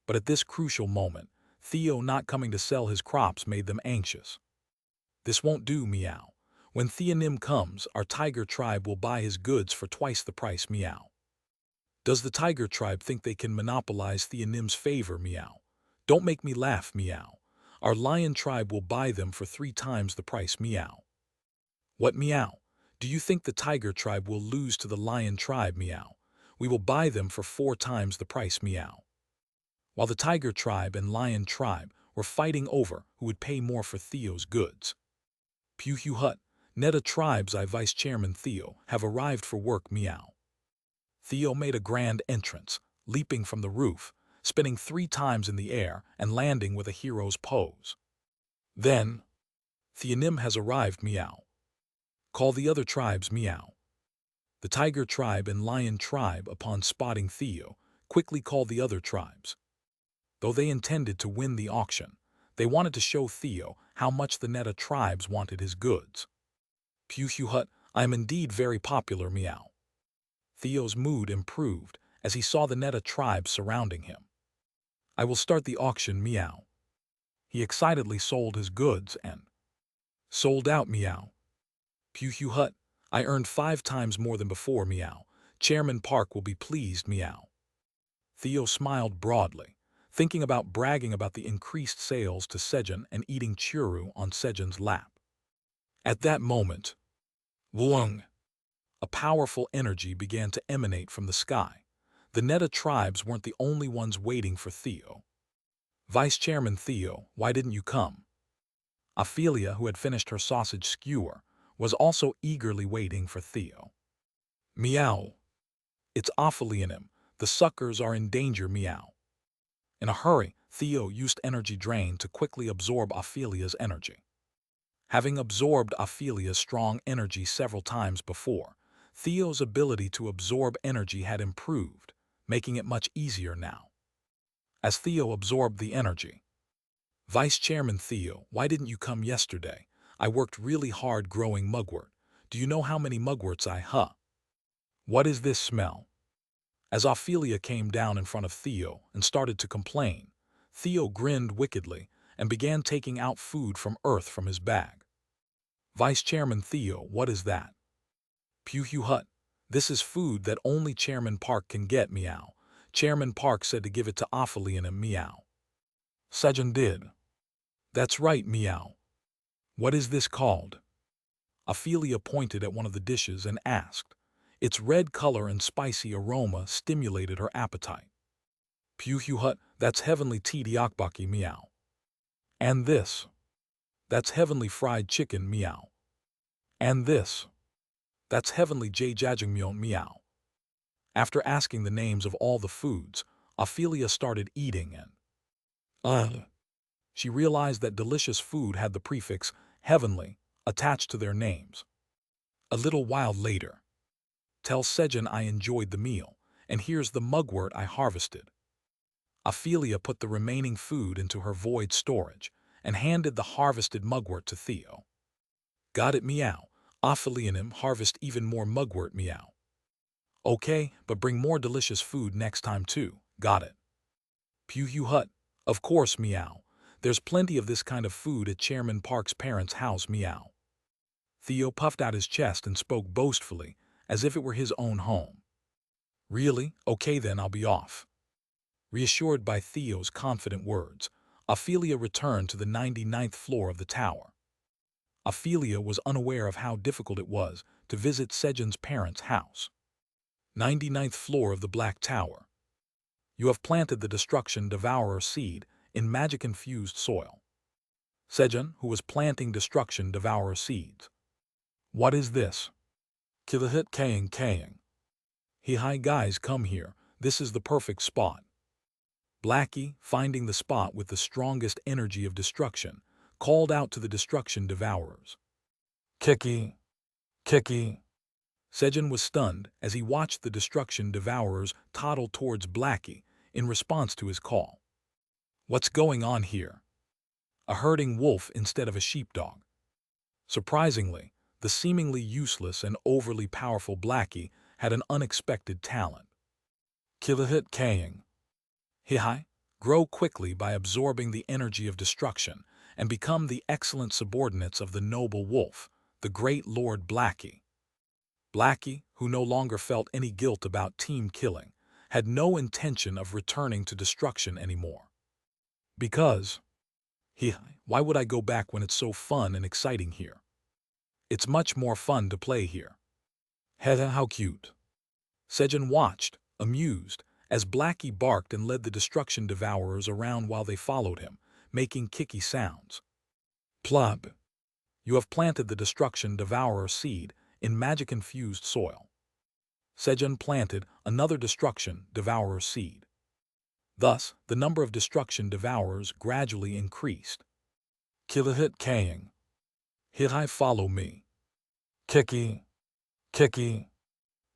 [SPEAKER 1] But at this crucial moment, Theo not coming to sell his crops made them anxious. This won't do, meow. When Theonim comes, our Tiger Tribe will buy his goods for twice the price, meow. Does the Tiger Tribe think they can monopolize Theonim's favor, meow? Don't make me laugh, meow. Our Lion Tribe will buy them for 3 times the price, meow. What, meow? Do you think the tiger tribe will lose to the lion tribe, meow? We will buy them for 4 times the price, meow. While the tiger tribe and lion tribe were fighting over who would pay more for Theo's goods. Pew Hu Hut, Neta tribe's vice chairman Theo have arrived for work, meow. Theo made a grand entrance, leaping from the roof, spinning 3 times in the air and landing with a hero's pose. Then, Theonim has arrived, meow. Call the other tribes, meow. The tiger tribe and lion tribe, upon spotting Theo, quickly called the other tribes. Though they intended to win the auction, they wanted to show Theo how much the Neta tribes wanted his goods. Pew Hu Hut, I am indeed very popular, meow. Theo's mood improved as he saw the Neta tribes surrounding him. I will start the auction, meow. He excitedly sold his goods and sold out, meow. Pew Hu Hut, I earned 5 times more than before, meow. Chairman Park will be pleased, meow. Theo smiled broadly, thinking about bragging about the increased sales to Sejun and eating churu on Sejun's lap. At that moment, Wung! A powerful energy began to emanate from the sky. The Neta tribes weren't the only ones waiting for Theo. Vice Chairman Theo, why didn't you come? Ophelia, who had finished her sausage skewer, was also eagerly waiting for Theo. Meow. It's awfully in him. The suckers are in danger, meow. In a hurry, Theo used energy drain to quickly absorb Ophelia's energy. Having absorbed Ophelia's strong energy several times before, Theo's ability to absorb energy had improved, making it much easier now. As Theo absorbed the energy, Vice Chairman Theo, why didn't you come yesterday? I worked really hard growing mugwort. Do you know how many mugworts I What is this smell? As Ophelia came down in front of Theo and started to complain, Theo grinned wickedly and began taking out food from earth from his bag. Vice Chairman Theo, what is that? Pew Hu Hut, this is food that only Chairman Park can get, meow. Chairman Park said to give it to Ophelia and meow. Sejun did. That's right, meow. What is this called? Ophelia pointed at one of the dishes and asked. Its red color and spicy aroma stimulated her appetite. Pew Hu Hut, that's heavenly tidiakbaki, meow. And this? That's heavenly fried chicken, meow. And this? That's heavenly jjajangmyeon, meow. After asking the names of all the foods, Ophelia started eating and she realized that delicious food had the prefix heavenly attached to their names. A little while later, tell Sejun I enjoyed the meal, and here's the mugwort I harvested. Ophelia put the remaining food into her void storage and handed the harvested mugwort to Theo. Got it, meow. Ophelia and him harvest even more mugwort, meow. Okay, but bring more delicious food next time too. Got it. Pew Hu Hut, of course, meow. There's plenty of this kind of food at Chairman Park's parents' house, meow. Theo puffed out his chest and spoke boastfully, as if it were his own home. Really? Okay then, I'll be off. Reassured by Theo's confident words, Ophelia returned to the 99th floor of the tower. Ophelia was unaware of how difficult it was to visit Sejun's parents' house. 99th floor of the Black Tower. You have planted the Destruction Devourer seed in magic-infused soil. Sejun, who was planting Destruction Devourer seeds. What is this? Kilahit Kaying. Hi guys, come here. This is the perfect spot. Blackie, finding the spot with the strongest energy of destruction, called out to the Destruction Devourers. Kiki. Sejun was stunned as he watched the Destruction Devourers toddle towards Blackie in response to his call. What's going on here? A herding wolf instead of a sheepdog. Surprisingly, the seemingly useless and overly powerful Blackie had an unexpected talent. Kilahit Kaying. Hi, grow quickly by absorbing the energy of destruction and become the excellent subordinates of the noble wolf, the great Lord Blackie. Blackie, who no longer felt any guilt about team killing, had no intention of returning to destruction anymore. Because, why would I go back when it's so fun and exciting here? It's much more fun to play here. Heta, how cute. Sejun watched, amused, as Blackie barked and led the destruction devourers around while they followed him, making kicky sounds. Plub. You have planted the destruction devourer seed in magic-infused soil. Sejun planted another destruction devourer seed. Thus, the number of destruction devourers gradually increased. Kilahit Kaying. Hitai, follow me. Kiki. Kiki.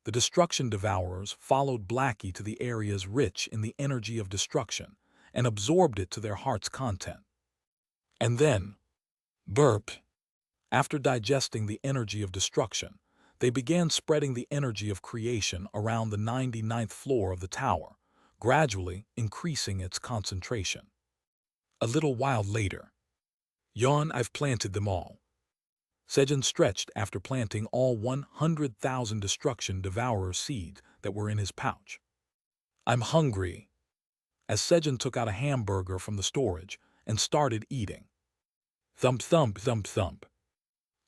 [SPEAKER 1] The destruction devourers followed Blackie to the areas rich in the energy of destruction and absorbed it to their heart's content. And then, burp. After digesting the energy of destruction, they began spreading the energy of creation around the 99th floor of the tower, gradually increasing its concentration. A little while later, Yawn, I've planted them all. Sejun stretched after planting all 100,000 destruction devourer seeds that were in his pouch. I'm hungry. As Sejun took out a hamburger from the storage and started eating. Thump, thump, thump, thump.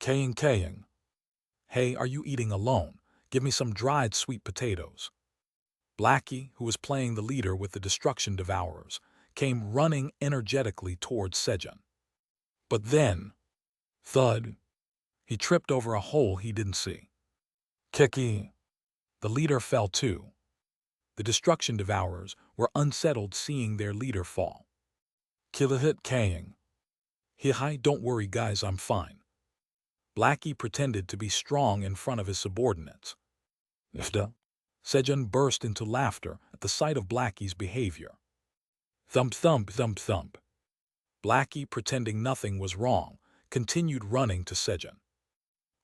[SPEAKER 1] Kaying, kaying. Hey, are you eating alone? Give me some dried sweet potatoes. Blackie, who was playing the leader with the destruction devourers, came running energetically towards Sejun. But then, thud, he tripped over a hole he didn't see. Kiki. The leader fell too. The destruction devourers were unsettled seeing their leader fall. Kilahit Kaying. Hi, don't worry guys, I'm fine. Blackie pretended to be strong in front of his subordinates. Ifda. Sejun burst into laughter at the sight of Blackie's behavior. Thump, thump, thump, thump. Blackie, pretending nothing was wrong, continued running to Sejun.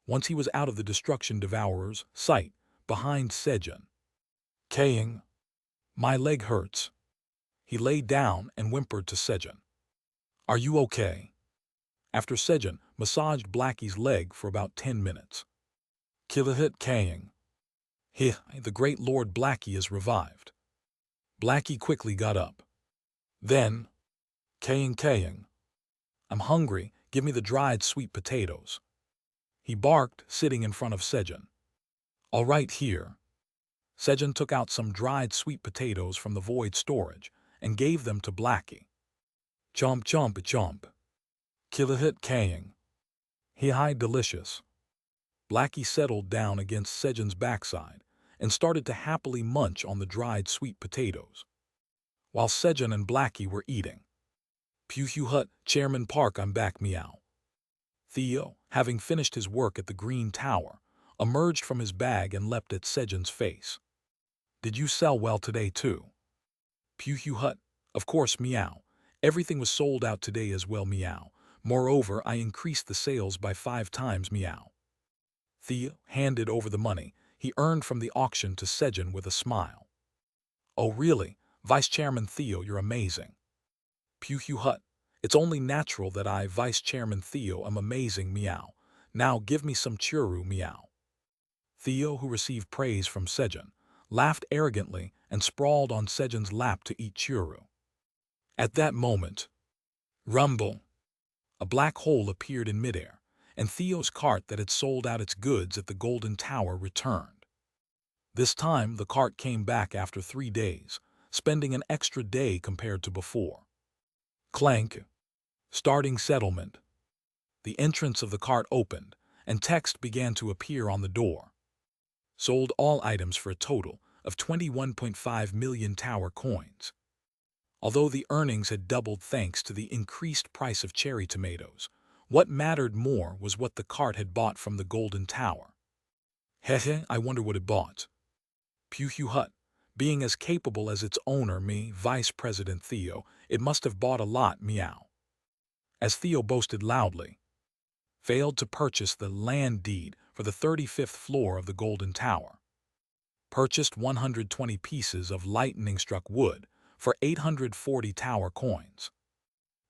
[SPEAKER 1] Once he was out of the destruction devourer's sight, behind Sejun. Kaying. My leg hurts. He lay down and whimpered to Sejun. Are you okay? After Sejun massaged Blackie's leg for about 10 minutes. Kilahit Kaying. The great Lord Blackie is revived. Blackie quickly got up. Then, Kaying, kaying. I'm hungry, give me the dried sweet potatoes. He barked, sitting in front of Sejun. All right, here. Sejun took out some dried sweet potatoes from the void storage and gave them to Blackie. Chomp, chomp, chomp. Kilahit Kaying. Hi, delicious. Blackie settled down against Sejun's backside and started to happily munch on the dried sweet potatoes. While Sejun and Blackie were eating. Pew hut, Chairman Park, I'm back, meow. Theo, having finished his work at the Green Tower, emerged from his bag and leapt at Sejun's face. Did you sell well today too? Pew hut, of course, meow. Everything was sold out today as well, meow. Moreover, I increased the sales by 5 times, meow. Theo handed over the money he earned from the auction to Sejun with a smile. Oh really, Vice Chairman Theo, you're amazing. Pew hut, it's only natural that I, Vice Chairman Theo, am amazing, meow. Now give me some churu, meow. Theo, who received praise from Sejun, laughed arrogantly and sprawled on Sejun's lap to eat churu. At that moment, rumble! A black hole appeared in midair, and Theo's cart that had sold out its goods at the Golden Tower returned. This time the cart came back after 3 days, spending an extra day compared to before. Clank. Starting settlement. The entrance of the cart opened, and text began to appear on the door. Sold all items for a total of 21.5 million tower coins. Although the earnings had doubled thanks to the increased price of cherry tomatoes, what mattered more was what the cart had bought from the Golden Tower. Hehe, I wonder what it bought. Pew hut. Being as capable as its owner, me, Vice President Theo, it must have bought a lot, meow. As Theo boasted loudly. Failed to purchase the land deed for the 35th floor of the Golden Tower. Purchased 120 pieces of lightning-struck wood for 840 tower coins.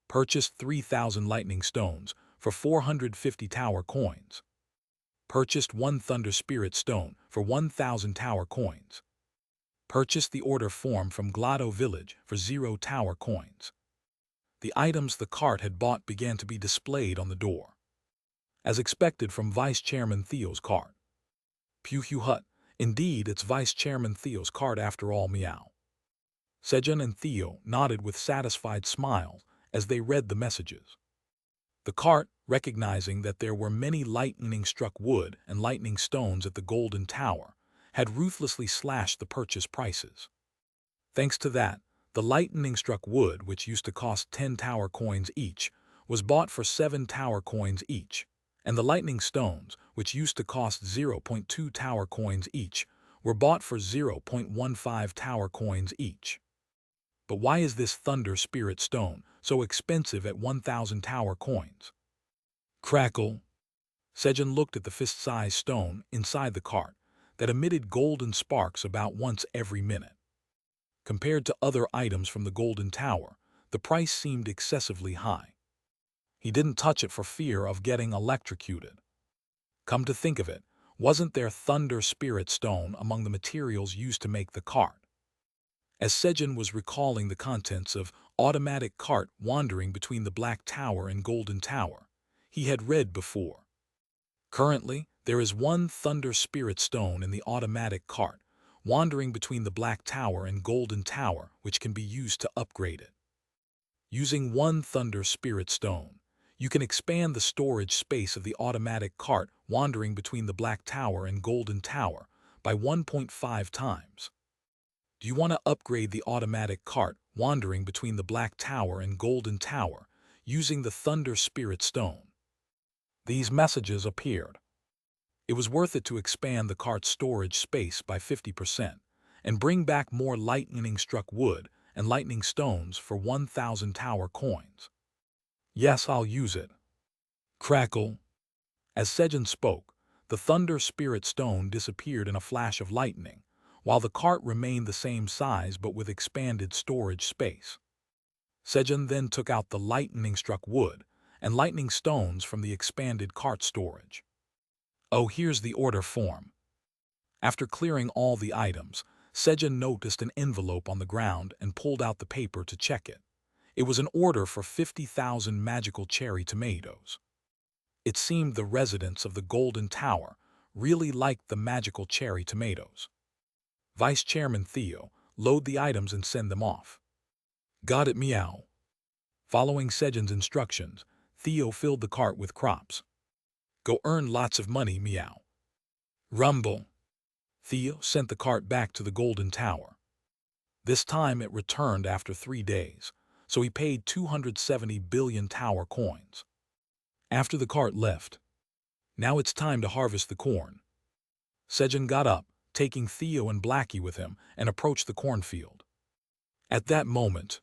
[SPEAKER 1] Purchased 3,000 lightning stones for 450 tower coins. Purchased 1 thunder spirit stone for 1,000 tower coins. Purchased the order form from Glotto Village for 0 tower coins. The items the cart had bought began to be displayed on the door. as expected from Vice Chairman Theo's cart. Pew Hu Hut, indeed it's Vice Chairman Theo's cart after all, meow. Sejun and Theo nodded with satisfied smiles as they read the messages. The cart, recognizing that there were many lightning-struck wood and lightning stones at the Golden Tower, had ruthlessly slashed the purchase prices. Thanks to that, the lightning-struck wood, which used to cost 10 tower coins each, was bought for 7 tower coins each, and the lightning stones, which used to cost 0.2 tower coins each, were bought for 0.15 tower coins each. But why is this Thunder Spirit Stone so expensive at 1,000 tower coins? Crackle. Sejun looked at the fist-sized stone inside the cart that emitted golden sparks about once every minute. Compared to other items from the Golden Tower, the price seemed excessively high. He didn't touch it for fear of getting electrocuted. Come to think of it, wasn't there Thunder Spirit Stone among the materials used to make the cart? As Sejun was recalling the contents of Automatic Cart wandering between the Black Tower and Golden Tower, he had read before. Currently, there is one Thunder Spirit Stone in the Automatic Cart, wandering between the Black Tower and Golden Tower, which can be used to upgrade it. Using one Thunder Spirit Stone, you can expand the storage space of the Automatic Cart wandering between the Black Tower and Golden Tower by 1.5 times. Do you want to upgrade the Automatic Cart wandering between the Black Tower and Golden Tower using the Thunder Spirit Stone? These messages appeared. It was worth it to expand the cart's storage space by 50% and bring back more lightning-struck wood and lightning stones for 1,000 tower coins. Yes, I'll use it. Crackle. As Sejun spoke, the Thunder Spirit Stone disappeared in a flash of lightning, while the cart remained the same size but with expanded storage space. Sejun then took out the lightning-struck wood and lightning stones from the expanded cart storage. Oh, here's the order form. After clearing all the items, Sejun noticed an envelope on the ground and pulled out the paper to check it. It was an order for 50,000 magical cherry tomatoes. It seemed the residents of the Golden Tower really liked the magical cherry tomatoes. Vice Chairman Theo, load the items and send them off. Got it, meow. Following Sejun's instructions, Theo filled the cart with crops. Go earn lots of money, meow. Rumble. Theo sent the cart back to the Golden Tower. This time it returned after 3 days, so he paid 270 billion tower coins. After the cart left, now it's time to harvest the corn. Sejun got up, taking Theo and Blackie with him, and approached the cornfield. At that moment,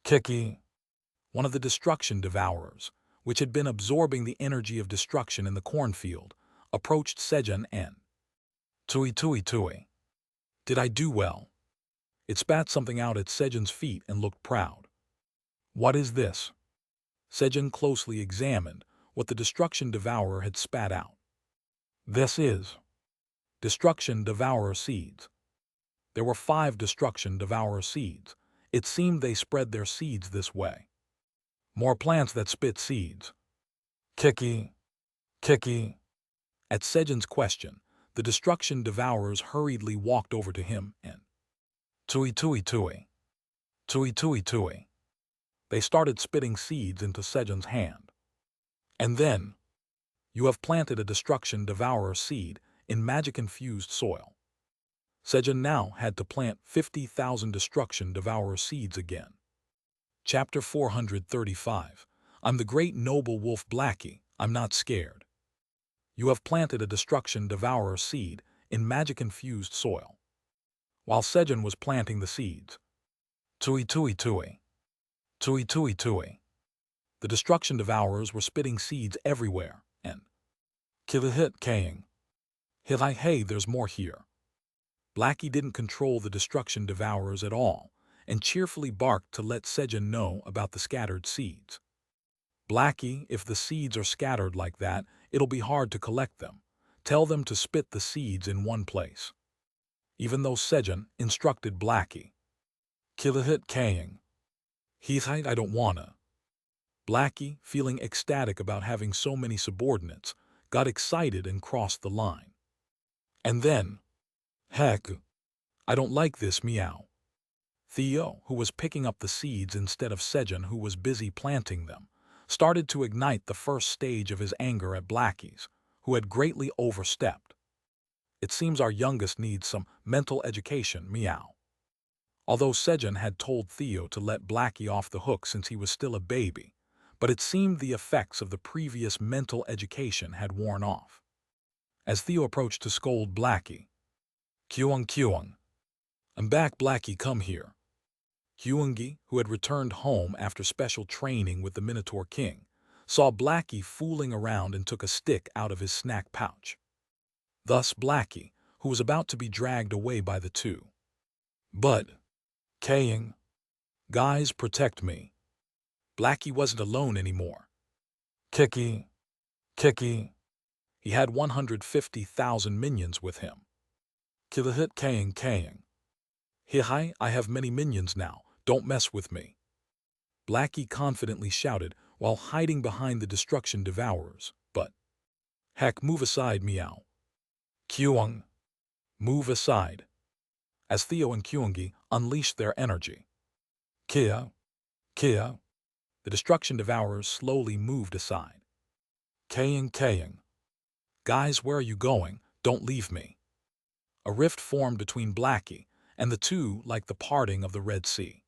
[SPEAKER 1] Kiki, one of the destruction devourers, which had been absorbing the energy of destruction in the cornfield, approached Sejun and Tui Tui Tui. Did I do well? It spat something out at Sejun's feet and looked proud. What is this? Sejun closely examined what the destruction devourer had spat out. This is Destruction Devourer Seeds. There were 5 Destruction Devourer seeds. It seemed they spread their seeds this way. More plants that spit seeds. Kiki. Kiki. At Sejun's question, the Destruction Devourers hurriedly walked over to him and Tui Tui Tui. Tui Tui Tui. They started spitting seeds into Sejun's hand. And then, you have planted a Destruction Devourer seed in magic-infused soil. Sejun now had to plant 50,000 Destruction Devourer seeds again. Chapter 435. I'm the great noble wolf Blackie, I'm not scared. You have planted a Destruction Devourer seed in magic-infused soil. While Sejun was planting the seeds, Tui Tui Tui. Tui Tui Tui. The Destruction Devourers were spitting seeds everywhere, and Kilahit Kaying. Hilai hey, there's more here. Blackie didn't control the Destruction Devourers at all, and cheerfully barked to let Sejun know about the scattered seeds. Blackie, if the seeds are scattered like that, it'll be hard to collect them. Tell them to spit the seeds in one place. Even though Sejun instructed Blackie. Kilahit Kaying. He's I don't wanna. Blackie, feeling ecstatic about having so many subordinates, got excited and crossed the line. And then, heck, I don't like this, meow. Theo, who was picking up the seeds instead of Sejun, who was busy planting them, started to ignite the first stage of his anger at Blackies, who had greatly overstepped. It seems our youngest needs some mental education, meow. Although Sejun had told Theo to let Blackie off the hook since he was still a baby, but it seemed the effects of the previous mental education had worn off. As Theo approached to scold Blackie, Kyung, I'm back, Blackie, come here. Kyungi, who had returned home after special training with the Minotaur King, saw Blackie fooling around and took a stick out of his snack pouch. Thus Blackie, who was about to be dragged away by the two. But, Kyung, guys, protect me. Blackie wasn't alone anymore. Kiki. He had 150,000 minions with him. Kilahit Kyung. Hi, I have many minions now, don't mess with me. Blackie confidently shouted while hiding behind the destruction devourers, but, heck, move aside, meow. Kyung, move aside. As Theo and Kyungi unleashed their energy. Kia, the destruction devourers slowly moved aside. Kyung. Guys, where are you going? Don't leave me. A rift formed between Blackie and the two like the parting of the Red Sea.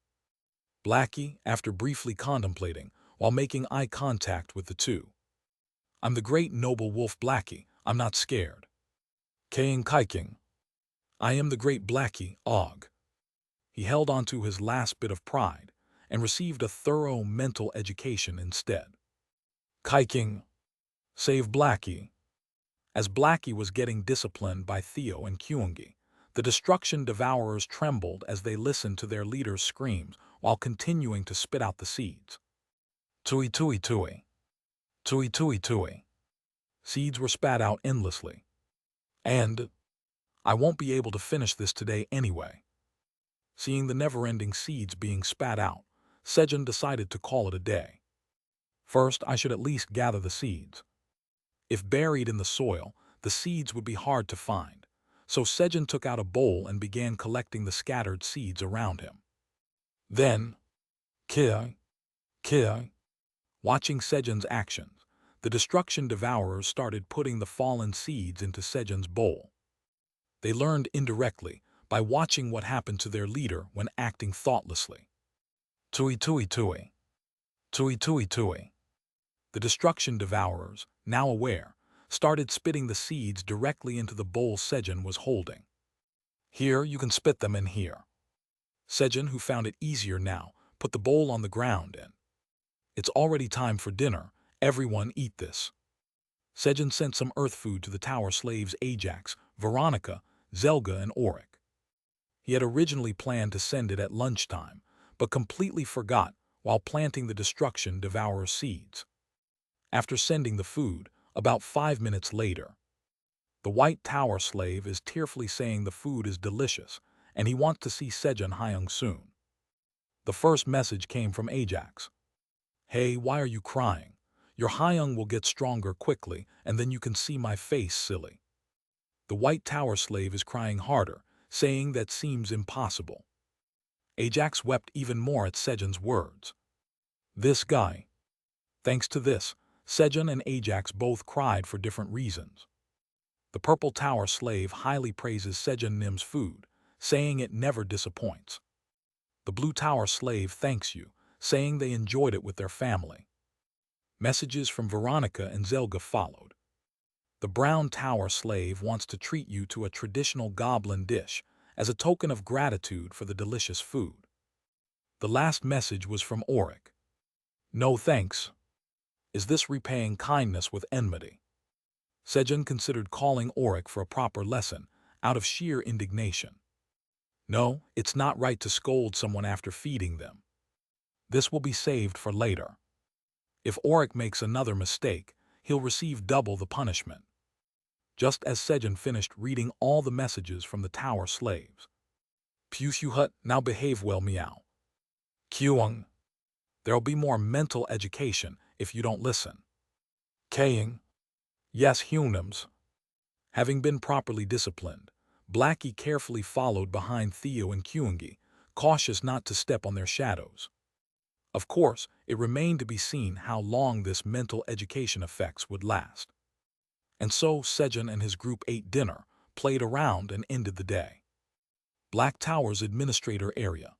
[SPEAKER 1] Blackie, after briefly contemplating, while making eye contact with the two. I'm the great noble wolf Blackie, I'm not scared. Kyung. I am the great Blackie, Og. He held on to his last bit of pride and received a thorough mental education instead. Kyung, save Blackie. As Blackie was getting disciplined by Theo and Kyungi, the destruction devourers trembled as they listened to their leader's screams while continuing to spit out the seeds. Tui. Seeds were spat out endlessly. And I won't be able to finish this today anyway. Seeing the never-ending seeds being spat out, Sejun decided to call it a day. First, I should at least gather the seeds. If buried in the soil, the seeds would be hard to find, so Sejun took out a bowl and began collecting the scattered seeds around him. Then, Kia. Watching Sejun's actions, the destruction devourers started putting the fallen seeds into Sejun's bowl. They learned indirectly by watching what happened to their leader when acting thoughtlessly. Tui. The destruction devourers, now aware, started spitting the seeds directly into the bowl Sejun was holding. Here, you can spit them in here. Sejun, who found it easier now, put the bowl on the ground and, it's already time for dinner, everyone eat this. Sejun sent some earth food to the tower slaves Ajax, Veronica, Zelga, and Auric. He had originally planned to send it at lunchtime, but completely forgot while planting the destruction devourer seeds. After sending the food, about 5 minutes later, the white tower slave is tearfully saying the food is delicious and he wants to see Sejun Hyung soon. The first message came from Ajax. Hey, why are you crying? Your Hyung will get stronger quickly and then you can see my face, silly. The white tower slave is crying harder, saying that seems impossible. Ajax wept even more at Sejun's words. This guy. Thanks to this, Sejun and Ajax both cried for different reasons. The purple tower slave highly praises Sejun Nim's food, saying it never disappoints. The blue tower slave thanks you, saying they enjoyed it with their family. Messages from Veronica and Zelga followed. The brown tower slave wants to treat you to a traditional goblin dish as a token of gratitude for the delicious food. The last message was from Auric. No thanks. Is this repaying kindness with enmity? Sejun considered calling Auric for a proper lesson out of sheer indignation. No, it's not right to scold someone after feeding them. This will be saved for later. If Auric makes another mistake, he'll receive double the punishment. Just as Sejun finished reading all the messages from the tower slaves. Pushu Hut, now behave well, meow. Kyung. There'll be more mental education if you don't listen. Kaying. Yes, humans. Having been properly disciplined, Blackie carefully followed behind Theo and Kyungi, cautious not to step on their shadows. Of course, it remained to be seen how long this mental education effects would last. And so Sejun and his group ate dinner, played around, and ended the day. Black Tower's administrator area.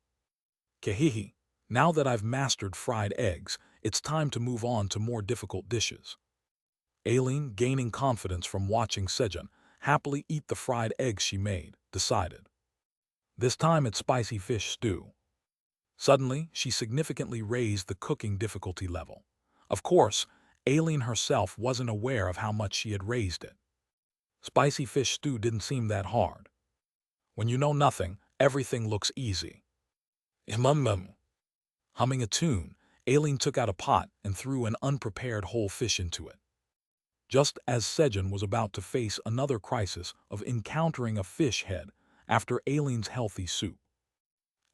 [SPEAKER 1] Kehihi, now that I've mastered fried eggs, it's time to move on to more difficult dishes. Aileen, gaining confidence from watching Sejun happily eat the fried eggs she made, decided. This time it's spicy fish stew. Suddenly, she significantly raised the cooking difficulty level. Of course, Aileen herself wasn't aware of how much she had raised it. Spicy fish stew didn't seem that hard. When you know nothing, everything looks easy. Mum. Humming a tune, Aileen took out a pot and threw an unprepared whole fish into it. Just as Sejun was about to face another crisis of encountering a fish head after Aileen's healthy soup.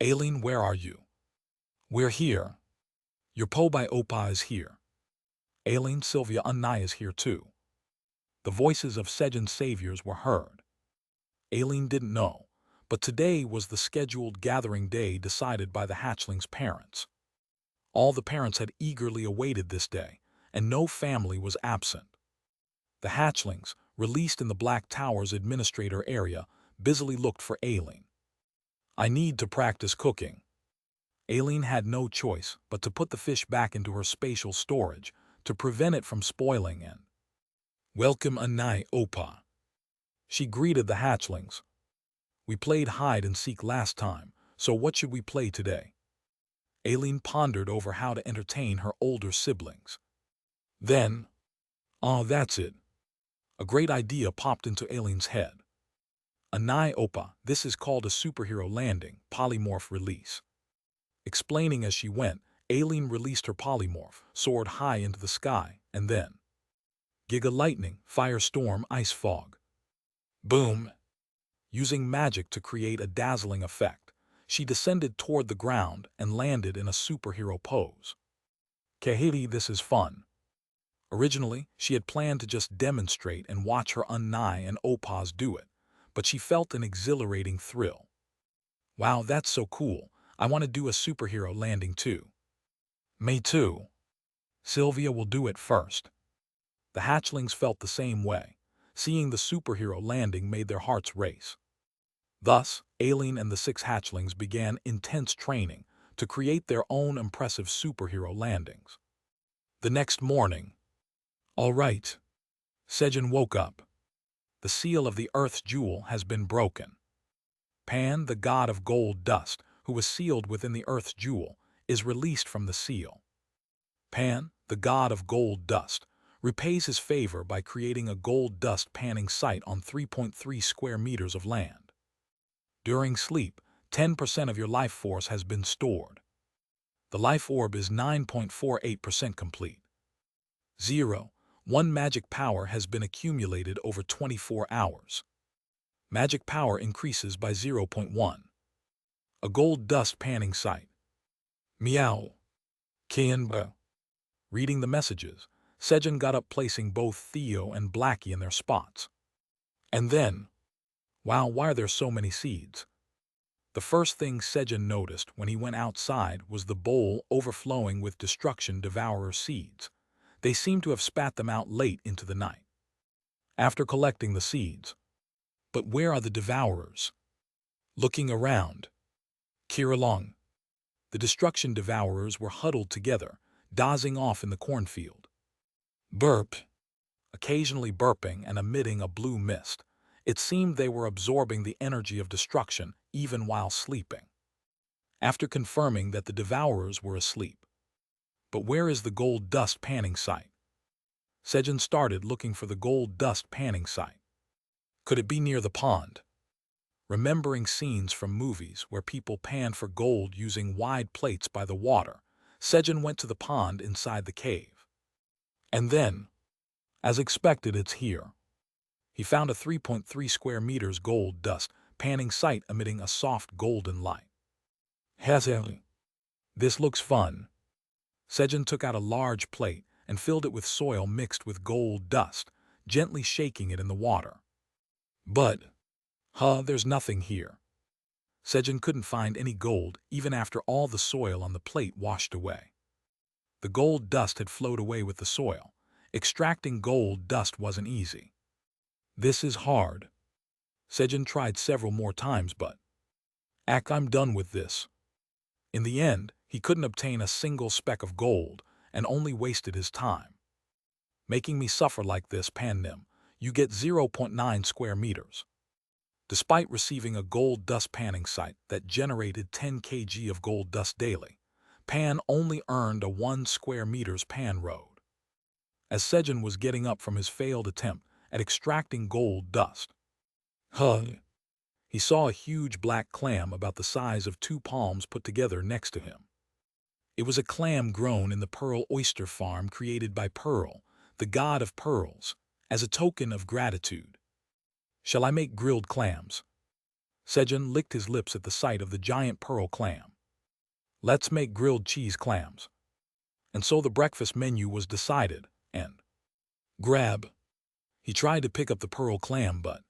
[SPEAKER 1] Aileen, where are you? We're here. Your Po-bai Opa is here. Aileen, Sylvia Unnai is here too. The voices of Sejun's saviors were heard. Aileen didn't know, but today was the scheduled gathering day decided by the hatchlings' parents. All the parents had eagerly awaited this day, and no family was absent. The hatchlings, released in the Black Tower's administrator area, busily looked for Aileen. I need to practice cooking. Aileen had no choice but to put the fish back into her spatial storage to prevent it from spoiling and welcome Anai Opa. She greeted the hatchlings. We played hide and seek last time, so what should we play today? Aileen pondered over how to entertain her older siblings. Then, that's it. A great idea popped into Aileen's head. Anai Opa, this is called a superhero landing, polymorph release. Explaining as she went, Aileen released her polymorph, soared high into the sky, and then Giga lightning, firestorm, ice fog. Boom! Using magic to create a dazzling effect, she descended toward the ground and landed in a superhero pose. Kahiri, this is fun. Originally, she had planned to just demonstrate and watch her Unnai and Opas do it, but she felt an exhilarating thrill. Wow, that's so cool. I want to do a superhero landing too. Me too. Sylvia will do it first. The hatchlings felt the same way. Seeing the superhero landing made their hearts race. Thus, Aileen and the 6 hatchlings began intense training to create their own impressive superhero landings. The next morning. All right. Sejun woke up. The seal of the Earth's jewel has been broken. Pan, the god of gold dust, who was sealed within the Earth's jewel, is released from the seal. Pan, the god of gold dust, repays his favor by creating a gold dust panning site on 3.3 square meters of land. During sleep, 10% of your life force has been stored. The life orb is 9.48% complete. 1 magic power has been accumulated over 24 hours. Magic power increases by 0.1. A gold dust panning site. Meow. Kianba. Reading the messages, Sejun got up, placing both Theo and Blackie in their spots. And then, wow, why are there so many seeds? The first thing Sejun noticed when he went outside was the bowl overflowing with destruction devourer seeds. They seemed to have spat them out late into the night. After collecting the seeds. But where are the devourers? Looking around. Kiralong. The destruction devourers were huddled together, dozing off in the cornfield. Burp. Occasionally burping and emitting a blue mist. It seemed they were absorbing the energy of destruction even while sleeping. After confirming that the devourers were asleep. But where is the gold dust panning site? Sejun started looking for the gold dust panning site. Could it be near the pond? Remembering scenes from movies where people panned for gold using wide plates by the water, Sejun went to the pond inside the cave. And then, as expected, it's here. He found a 3.3 square meters gold dust panning site emitting a soft golden light. This looks fun. Sejun took out a large plate and filled it with soil mixed with gold dust, gently shaking it in the water. But, there's nothing here. Sejun couldn't find any gold even after all the soil on the plate washed away. The gold dust had flowed away with the soil. Extracting gold dust wasn't easy. This is hard. Sejun tried several more times, but I'm done with this. In the end, he couldn't obtain a single speck of gold and only wasted his time. Making me suffer like this, Pan Nim. You get 0.9 square meters. Despite receiving a gold dust panning site that generated 10 kg of gold dust daily, Pan only earned a 1 square meters pan road. As Sejun was getting up from his failed attempt at extracting gold dust, he saw a huge black clam about the size of 2 palms put together next to him. It was a clam grown in the Pearl Oyster Farm created by Pearl, the god of pearls, as a token of gratitude. Shall I make grilled clams? Sejun licked his lips at the sight of the giant pearl clam. Let's make grilled cheese clams. And so the breakfast menu was decided, and grab. He tried to pick up the pearl clam, but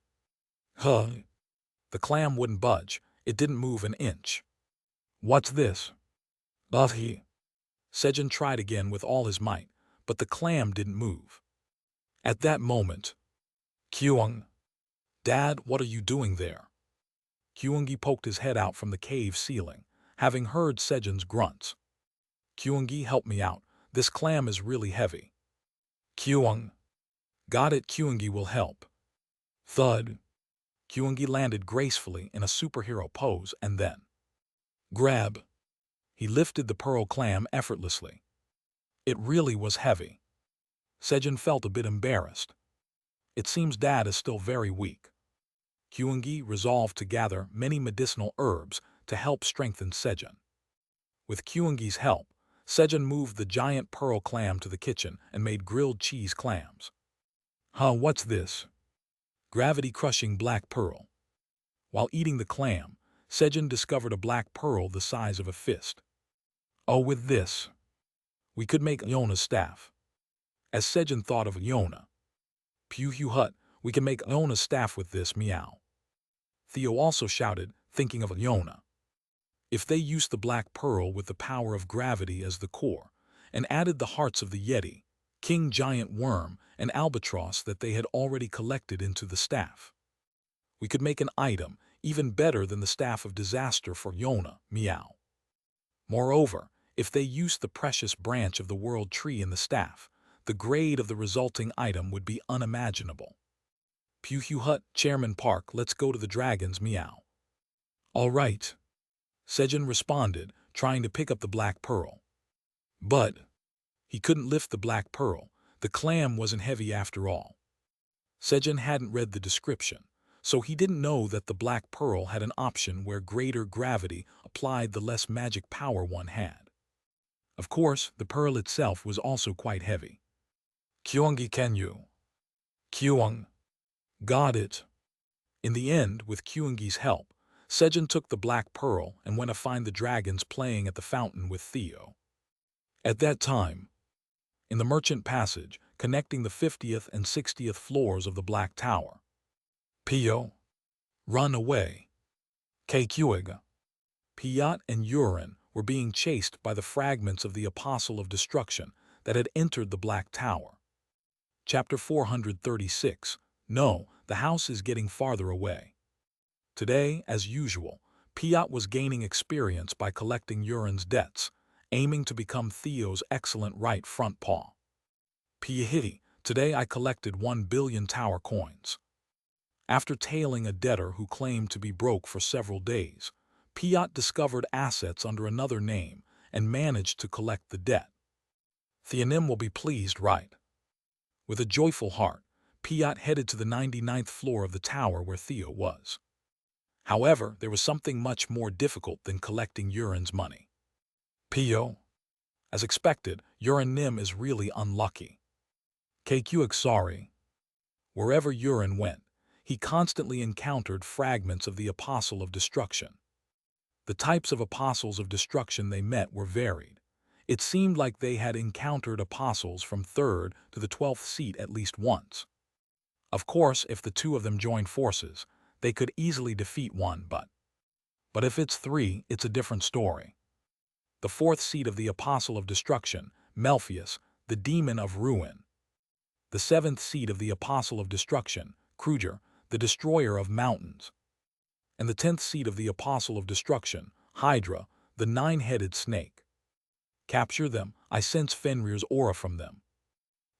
[SPEAKER 1] the clam wouldn't budge. It didn't move an inch. What's this? Sejun tried again with all his might, but the clam didn't move. At that moment, Kyung, Dad, what are you doing there? Kyungi poked his head out from the cave ceiling, having heard Sejun's grunts. Kyungi, help me out. This clam is really heavy. Kyung. Got it, Kyungi will help. Thud. Kyungi landed gracefully in a superhero pose and then grab. He lifted the pearl clam effortlessly. It really was heavy. Sejun felt a bit embarrassed. It seems Dad is still very weak. Kyungi resolved to gather many medicinal herbs to help strengthen Sejun. With Kyungi's help, Sejun moved the giant pearl clam to the kitchen and made grilled cheese clams. What's this? Gravity-crushing black pearl. While eating the clam, Sejun discovered a black pearl the size of a fist. Oh, with this, we could make Yona's staff. As Sejun thought of Yona, Pew Hut, we can make Yona's staff with this, meow. Theo also shouted, thinking of Yona. If they used the black pearl with the power of gravity as the core, and added the hearts of the Yeti, King Giant Worm, and Albatross that they had already collected into the staff, we could make an item even better than the staff of disaster for Yona, meow. Moreover, if they used the precious branch of the world tree in the staff, the grade of the resulting item would be unimaginable. Pew Hut, Chairman Park, let's go to the dragons, meow. All right. Sejun responded, trying to pick up the black pearl. But he couldn't lift the black pearl. The clam wasn't heavy after all. Sejun hadn't read the description, so he didn't know that the black pearl had an option where greater gravity applied the less magic power one had. Of course, the pearl itself was also quite heavy. Kyungi, can you? Kyung. Got it. In the end, with Kyungi's help, Sejun took the black pearl and went to find the dragons playing at the fountain with Theo. At that time, in the merchant passage connecting the 50th and 60th floors of the Black Tower, Pio, run away. Kyuiga. Piat and Urin were being chased by the fragments of the Apostle of Destruction that had entered the Black Tower. Chapter 436. No, the house is getting farther away. Today, as usual, Piat was gaining experience by collecting Urin's debts, aiming to become Theo's excellent right front paw. Piahiti, today I collected 1 billion tower coins. After tailing a debtor who claimed to be broke for several days, Piat discovered assets under another name and managed to collect the debt. Theonim will be pleased, right? With a joyful heart, Piat headed to the 99th floor of the tower where Theo was. However, there was something much more difficult than collecting Urin's money. Pio. As expected, Urin Nim is really unlucky. KQX sorry. Wherever Urin went, he constantly encountered fragments of the Apostle of Destruction. The types of Apostles of Destruction they met were varied. It seemed like they had encountered apostles from 3rd to the 12th seat at least once. Of course, if the two of them joined forces, they could easily defeat one, but if it's 3, it's a different story. The 4th seat of the Apostle of Destruction, Melpheus, the demon of ruin. The 7th seat of the Apostle of Destruction, Kruger, the destroyer of mountains. And the 10th seat of the Apostle of Destruction, Hydra, the 9-headed snake. Capture them. I sense Fenrir's aura from them.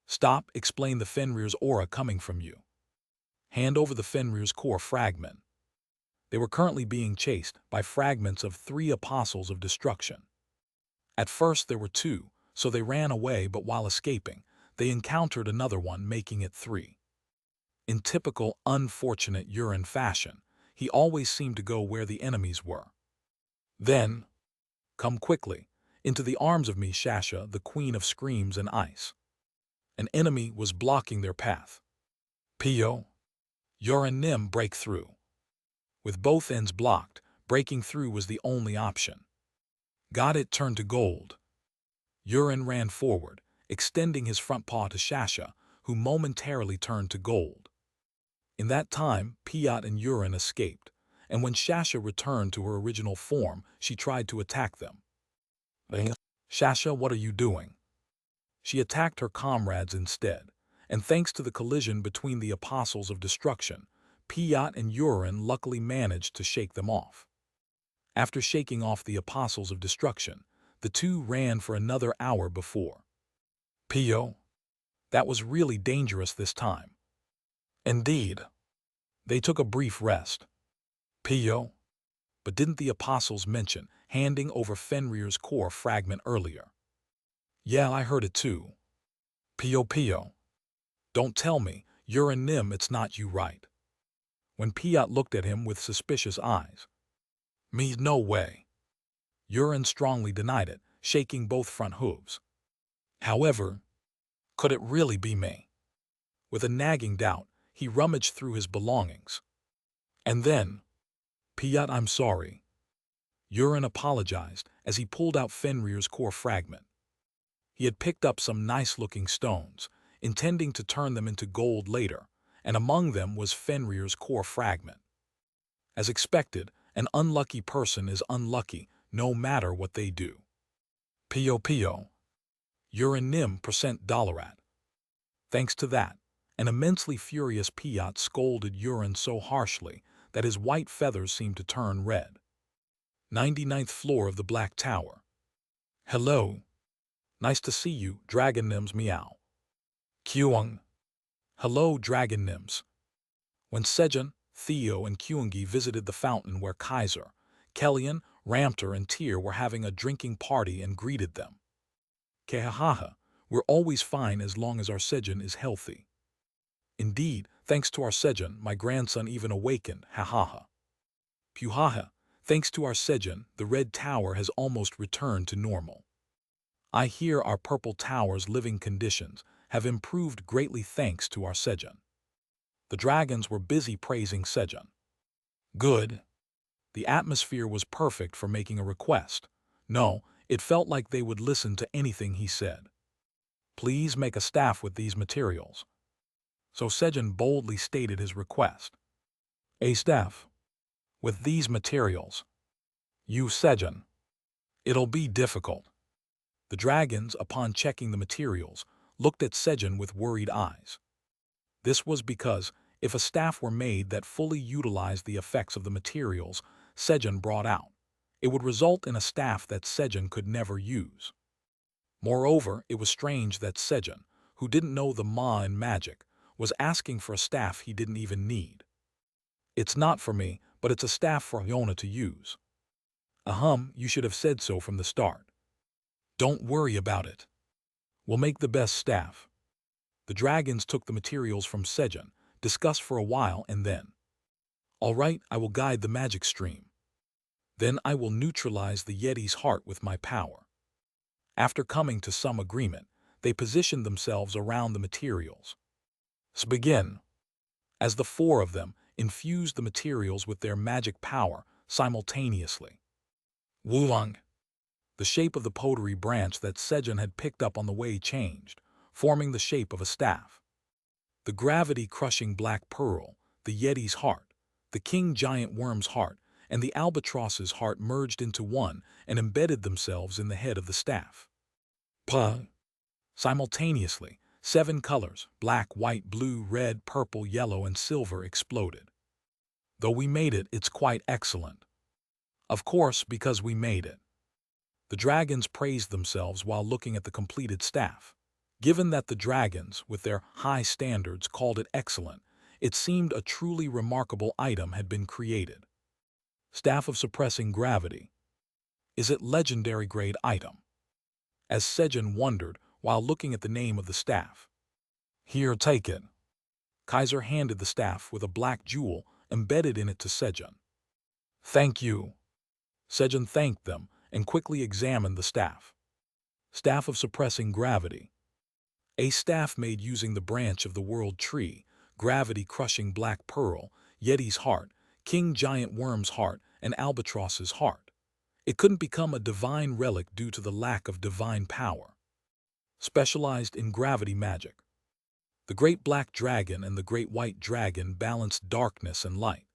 [SPEAKER 1] Stop, explain the Fenrir's aura coming from you. Hand over the Fenrir's core fragment. They were currently being chased by fragments of 3 apostles of destruction. At first there were 2, so they ran away, but while escaping, they encountered another one, making it 3. In typical unfortunate Urin fashion, he always seemed to go where the enemies were. Then, come quickly, into the arms of me, Shasha, the queen of screams and ice. An enemy was blocking their path. Pio, Urin Nim, break through. With both ends blocked, breaking through was the only option. Got it, turned to gold. Urin ran forward, extending his front paw to Shasha, who momentarily turned to gold. In that time, Piot and Urin escaped, and when Shasha returned to her original form, she tried to attack them. Shasha, what are you doing? She attacked her comrades instead, and thanks to the collision between the Apostles of Destruction, Piot and Urin luckily managed to shake them off. After shaking off the Apostles of Destruction, the two ran for another hour before. Pio, that was really dangerous this time. Indeed. They took a brief rest. Pio, but didn't the Apostles mention handing over Fenrir's core fragment earlier? Yeah, I heard it too. Pio. Don't tell me, you're a Nim, it's not you, right? When Piot looked at him with suspicious eyes. Me, no way. Urin strongly denied it, shaking both front hooves. However, could it really be me? With a nagging doubt, he rummaged through his belongings. And then, Piot, I'm sorry. Urin apologized as he pulled out Fenrir's core fragment. He had picked up some nice-looking stones, intending to turn them into gold later, and among them was Fenrir's core fragment. As expected, an unlucky person is unlucky no matter what they do. Pio. Urin Nim $Dollarat. Thanks to that, an immensely furious Piot scolded Urin so harshly that his white feathers seemed to turn red. 99th floor of the Black Tower. Hello. Nice to see you, Dragon Nims, meow. Kyung. Hello, Dragon Nims. When Sejun, Theo, and Kyungi visited the fountain where Kaiser, Kellyan, Ramter, and Tyr were having a drinking party and greeted them. Kehahaha, we're always fine as long as our Sejun is healthy. Indeed, thanks to our Sejun, my grandson even awakened, hahaha. Puhaha, thanks to our Sejun, the Red Tower has almost returned to normal. I hear our Purple Tower's living conditions have improved greatly thanks to our Sejun. The dragons were busy praising Sejun. Good. The atmosphere was perfect for making a request. No, it felt like they would listen to anything he said. Please make a staff with these materials. So Sejun boldly stated his request. A staff. With these materials. You, Sejun. It'll be difficult. The dragons, upon checking the materials, looked at Sejun with worried eyes. This was because, if a staff were made that fully utilized the effects of the materials Sejun brought out, it would result in a staff that Sejun could never use. Moreover, it was strange that Sejun, who didn't know the Ma in magic, was asking for a staff he didn't even need. It's not for me, but it's a staff for Yona to use. You should have said so from the start. Don't worry about it. We'll make the best staff. The dragons took the materials from Sejun, discussed for a while, and then, all right, I will guide the magic stream. Then I will neutralize the Yeti's heart with my power. After coming to some agreement, they positioned themselves around the materials. Begin. As the 4 of them infused the materials with their magic power simultaneously. Wulong. The shape of the pottery branch that Sejun had picked up on the way changed, forming the shape of a staff. The gravity-crushing black pearl, the Yeti's heart, the king giant worm's heart, and the albatross's heart merged into one and embedded themselves in the head of the staff. Puh! Simultaneously, 7 colors, black, white, blue, red, purple, yellow, and silver, exploded. Though we made it, it's quite excellent. Of course, because we made it. The dragons praised themselves while looking at the completed staff. Given that the dragons, with their high standards, called it excellent, it seemed a truly remarkable item had been created. Staff of Suppressing Gravity. Is it legendary grade item? As Sejun wondered while looking at the name of the staff. Here, take it. Kaiser handed the staff with a black jewel embedded in it to Sejun. Thank you. Sejun thanked them and quickly examined the staff. Staff of Suppressing Gravity. A staff made using the branch of the world tree, gravity-crushing black pearl, Yeti's heart, king giant worm's heart, and albatross's heart. It couldn't become a divine relic due to the lack of divine power. Specialized in gravity magic. The great black dragon and the great white dragon balanced darkness and light.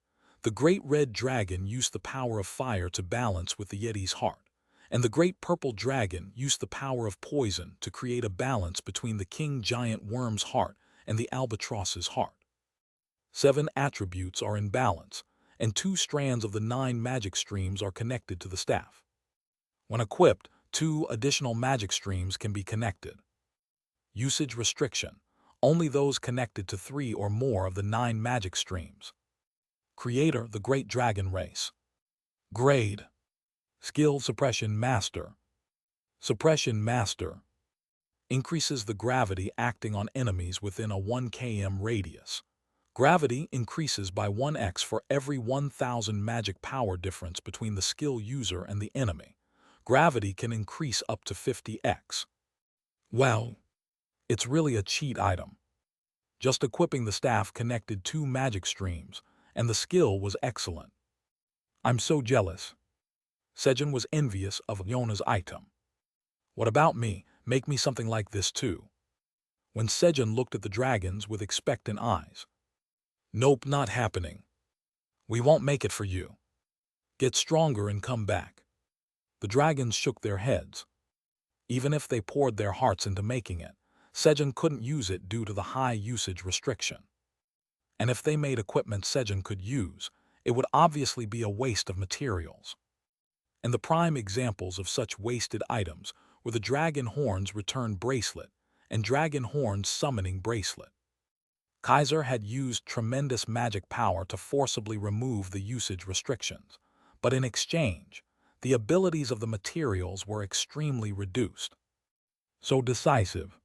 [SPEAKER 1] The great red dragon used the power of fire to balance with the Yeti's heart, and the great purple dragon used the power of poison to create a balance between the king giant worm's heart and the albatross's heart. 7 attributes are in balance, and 2 strands of the 9 magic streams are connected to the staff. When equipped, 2 additional magic streams can be connected. Usage restriction. Only those connected to 3 or more of the 9 magic streams. Creator, the Great Dragon Race. Grade. Skill Suppression Master. Suppression Master. Increases the gravity acting on enemies within a 1 km radius. Gravity increases by 1x for every 1,000 magic power difference between the skill user and the enemy. Gravity can increase up to 50x. Well, it's really a cheat item. Just equipping the staff connected 2 magic streams, and the skill was excellent. I'm so jealous. Sejun was envious of Yona's item. What about me? Make me something like this too. When Sejun looked at the dragons with expectant eyes. Nope, not happening. We won't make it for you. Get stronger and come back. The dragons shook their heads. Even if they poured their hearts into making it, Sejun couldn't use it due to the high usage restriction. And if they made equipment Sejun could use, it would obviously be a waste of materials. And the prime examples of such wasted items were the Dragon Horn's Return Bracelet and Dragon Horn's Summoning Bracelet. Kaiser had used tremendous magic power to forcibly remove the usage restrictions, but in exchange, the abilities of the materials were extremely reduced. So decisive.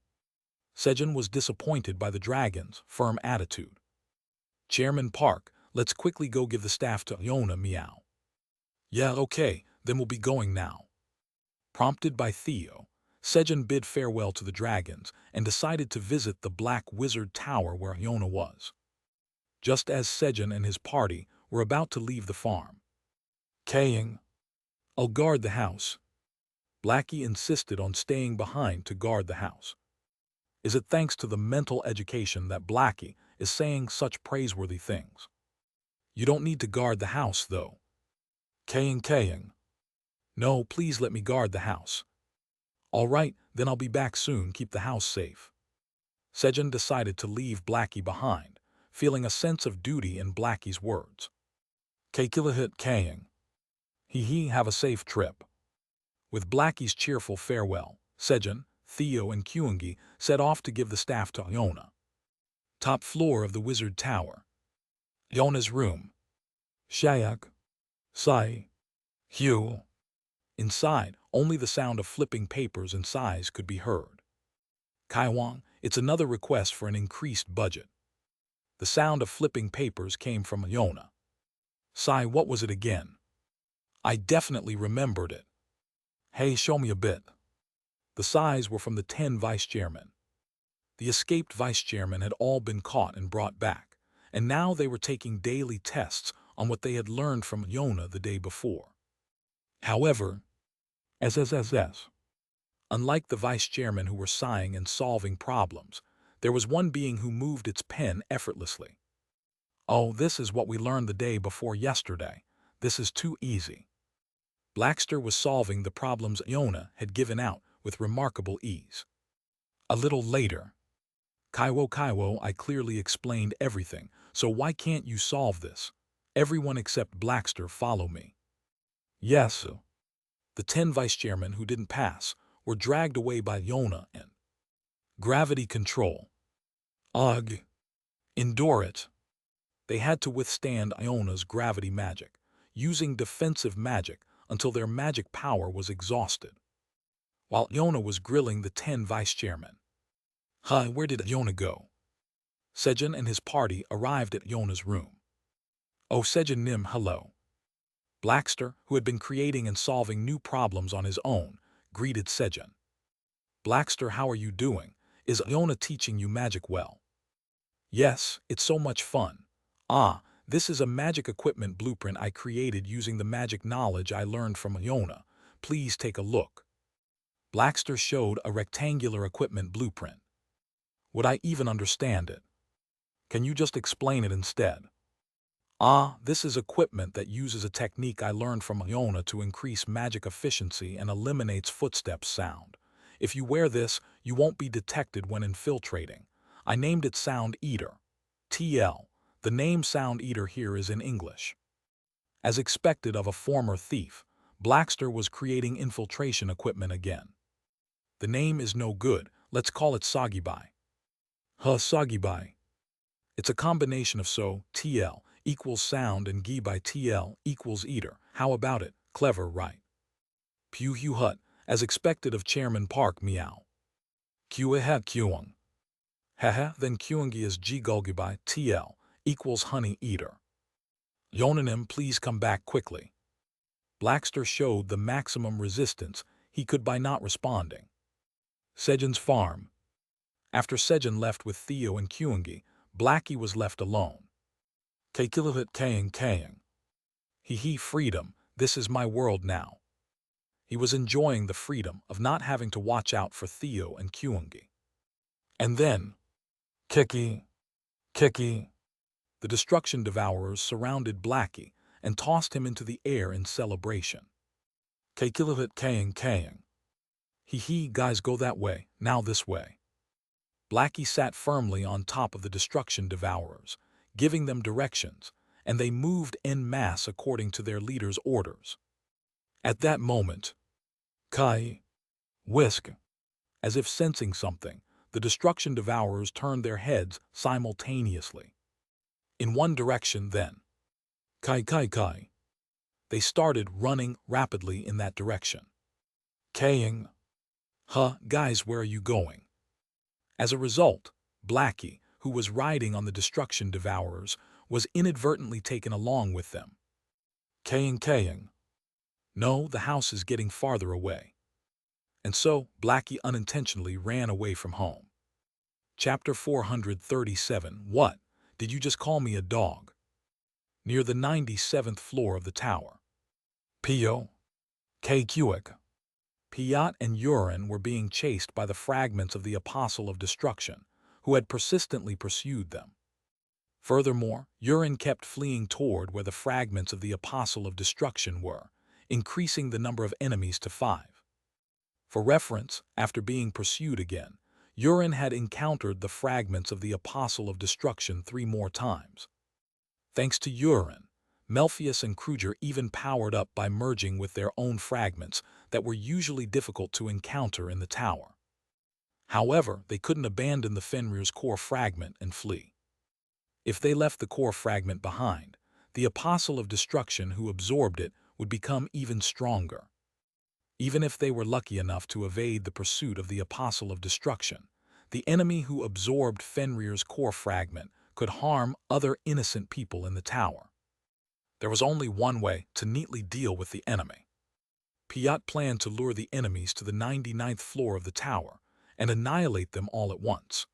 [SPEAKER 1] Sejun was disappointed by the dragon's firm attitude. Chairman Park, let's quickly go give the staff to Yona. Meow. Yeah, okay, then we'll be going now. Prompted by Theo, Sejun bid farewell to the dragons and decided to visit the Black Wizard Tower where Yona was. Just as Sejun and his party were about to leave the farm. Kaying, I'll guard the house. Blackie insisted on staying behind to guard the house. Is it thanks to the mental education that Blackie is saying such praiseworthy things? You don't need to guard the house, though. Kaying. No, please let me guard the house. All right, then I'll be back soon. Keep the house safe. Sejun decided to leave Blackie behind, feeling a sense of duty in Blackie's words. Kaying. Have a safe trip. With Blackie's cheerful farewell, Sejun, Theo, and Kyungi set off to give the staff to Yona. Top floor of the Wizard Tower. Yona's room. Shayak. Sai. Hugh. Inside, only the sound of flipping papers and sighs could be heard. Kaiwang, it's another request for an increased budget. The sound of flipping papers came from Yona. Sai, what was it again? I definitely remembered it. Hey, show me a bit. The sighs were from the 10 vice-chairmen. The escaped vice-chairmen had all been caught and brought back, and now they were taking daily tests on what they had learned from Yona the day before. However, SSSS. Unlike the vice chairmen who were sighing and solving problems, there was one being who moved its pen effortlessly. Oh, this is what we learned the day before yesterday. This is too easy. Blackster was solving the problems Iona had given out with remarkable ease. A little later, Kaiwo, I clearly explained everything, so why can't you solve this? Everyone except Blackster follow me. Yes. The 10 vice chairmen who didn't pass were dragged away by Iona and gravity control. Ugh. Endure it. They had to withstand Iona's gravity magic, using defensive magic until their magic power was exhausted. While Iona was grilling the 10 vice chairmen. Hi, where did Iona go? Sejun and his party arrived at Iona's room. Oh, Sejun Nim, hello. Blackster, who had been creating and solving new problems on his own, greeted Sejun. Blackster, how are you doing? Is Iona teaching you magic well? Yes, it's so much fun. Ah, this is a magic equipment blueprint I created using the magic knowledge I learned from Iona. Please take a look. Blackster showed a rectangular equipment blueprint. Would I even understand it? Can you just explain it instead? Ah, this is equipment that uses a technique I learned from Iona to increase magic efficiency and eliminates footsteps sound. If you wear this, you won't be detected when infiltrating. I named it Sound Eater. TL. The name Sound Eater here is in English. As expected of a former thief, Blackster was creating infiltration equipment again. The name is no good, let's call it Sagibai. Sagibai. It's a combination of TL equals sound and gi by TL equals eater. How about it? Clever, right? Pew Hu Hut, as expected of Chairman Park Meow. Kueha Kuang. Haha, then Kuangi is G Gulgi by TL equals honey eater. Yonanim, please come back quickly. Blackster showed the maximum resistance he could by not responding. Sejun's farm. After Sejun left with Theo and Kuangi, Blackie was left alone. Kekilahit Kayang. He freedom, this is my world now. He was enjoying the freedom of not having to watch out for Theo and Kuangi. And then, Kiki. The destruction devourers surrounded Blackie and tossed him into the air in celebration. Kekilahit Kayang. He, guys, go that way, now this way. Blackie sat firmly on top of the destruction devourers, giving them directions, and they moved en masse according to their leader's orders. At that moment, Kai, whisk. As if sensing something, the destruction devourers turned their heads simultaneously. In one direction then. Kai. They started running rapidly in that direction. Kaying. Guys, where are you going? As a result, Blackie, who was riding on the destruction devourers, was inadvertently taken along with them. Kaying. No, the house is getting farther away. And so, Blackie unintentionally ran away from home. Chapter 437. What? Did you just call me a dog? Near the 97th floor of the tower. Pio. Kuik. Piat and Urin were being chased by the fragments of the Apostle of Destruction, who had persistently pursued them. Furthermore, Urin kept fleeing toward where the fragments of the Apostle of Destruction were, increasing the number of enemies to 5. For reference, after being pursued again, Urin had encountered the fragments of the Apostle of Destruction 3 more times. Thanks to Urin, Melpheus and Kruger even powered up by merging with their own fragments that were usually difficult to encounter in the tower. However, they couldn't abandon the Fenrir's core fragment and flee. If they left the core fragment behind, the Apostle of Destruction who absorbed it would become even stronger. Even if they were lucky enough to evade the pursuit of the Apostle of Destruction, the enemy who absorbed Fenrir's core fragment could harm other innocent people in the tower. There was only one way to neatly deal with the enemy. Piat planned to lure the enemies to the 99th floor of the tower and annihilate them all at once.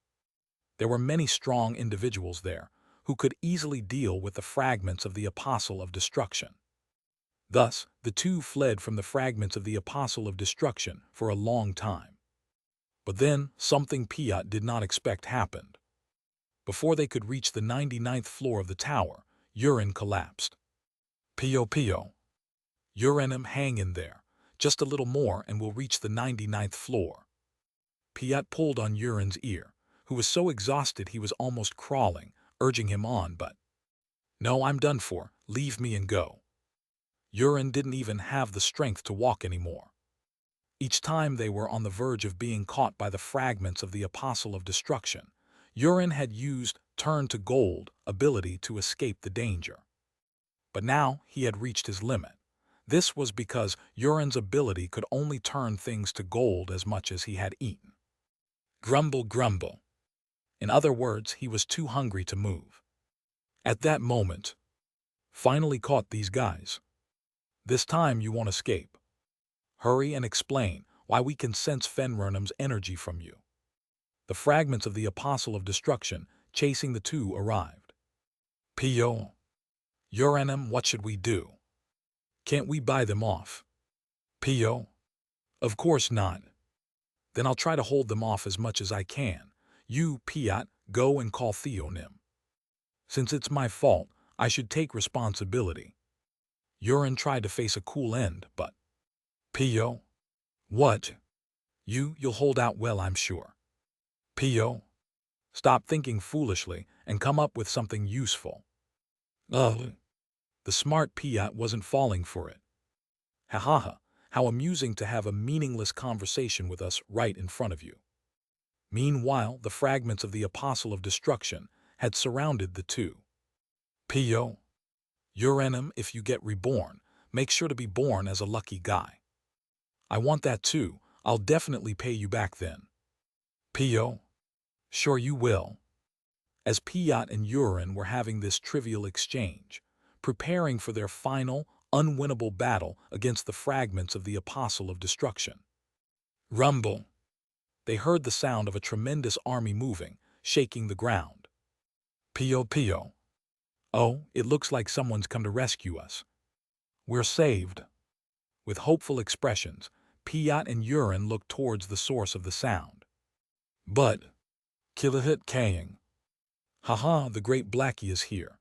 [SPEAKER 1] There were many strong individuals there who could easily deal with the fragments of the Apostle of Destruction. Thus, the two fled from the fragments of the Apostle of Destruction for a long time. But then, something Piat did not expect happened. Before they could reach the 99th floor of the tower, Urin collapsed. Pio Pio. Uranum, hang in there. Just a little more and we'll reach the 99th floor. Piat pulled on Urin's ear, who was so exhausted he was almost crawling, urging him on, but, "No, I'm done for. Leave me and go." Urin didn't even have the strength to walk anymore. Each time they were on the verge of being caught by the fragments of the Apostle of Destruction, Urin had used Turn to Gold ability to escape the danger. But now he had reached his limit. This was because Urin's ability could only turn things to gold as much as he had eaten. Grumble, grumble. In other words, he was too hungry to move. At that moment, finally caught these guys. This time you won't escape. Hurry and explain why we can sense Fenrirnum's energy from you. The fragments of the Apostle of Destruction chasing the two arrived. Pio. Uranum, what should we do? Can't we buy them off? Pio. Of course not. Then I'll try to hold them off as much as I can. You, Piat, go and call Theonim. Since it's my fault, I should take responsibility. Urin tried to face a cool end, but... Pio. What? You'll hold out well, I'm sure. Pio. Stop thinking foolishly and come up with something useful. Ugh. The smart Piat wasn't falling for it. Ha ha ha, how amusing to have a meaningless conversation with us right in front of you. Meanwhile, the fragments of the Apostle of Destruction had surrounded the two. Pio. Uranum, if you get reborn, make sure to be born as a lucky guy. I want that too. I'll definitely pay you back then. Pio. Sure you will. As Piat and Urin were having this trivial exchange, preparing for their final, unwinnable battle against the fragments of the Apostle of Destruction. Rumble. They heard the sound of a tremendous army moving, shaking the ground. Pio Pio. Oh, it looks like someone's come to rescue us. We're saved. With hopeful expressions, Piat and Urin looked towards the source of the sound. But, Kilahit Kaying. Haha, the great Blackie is here.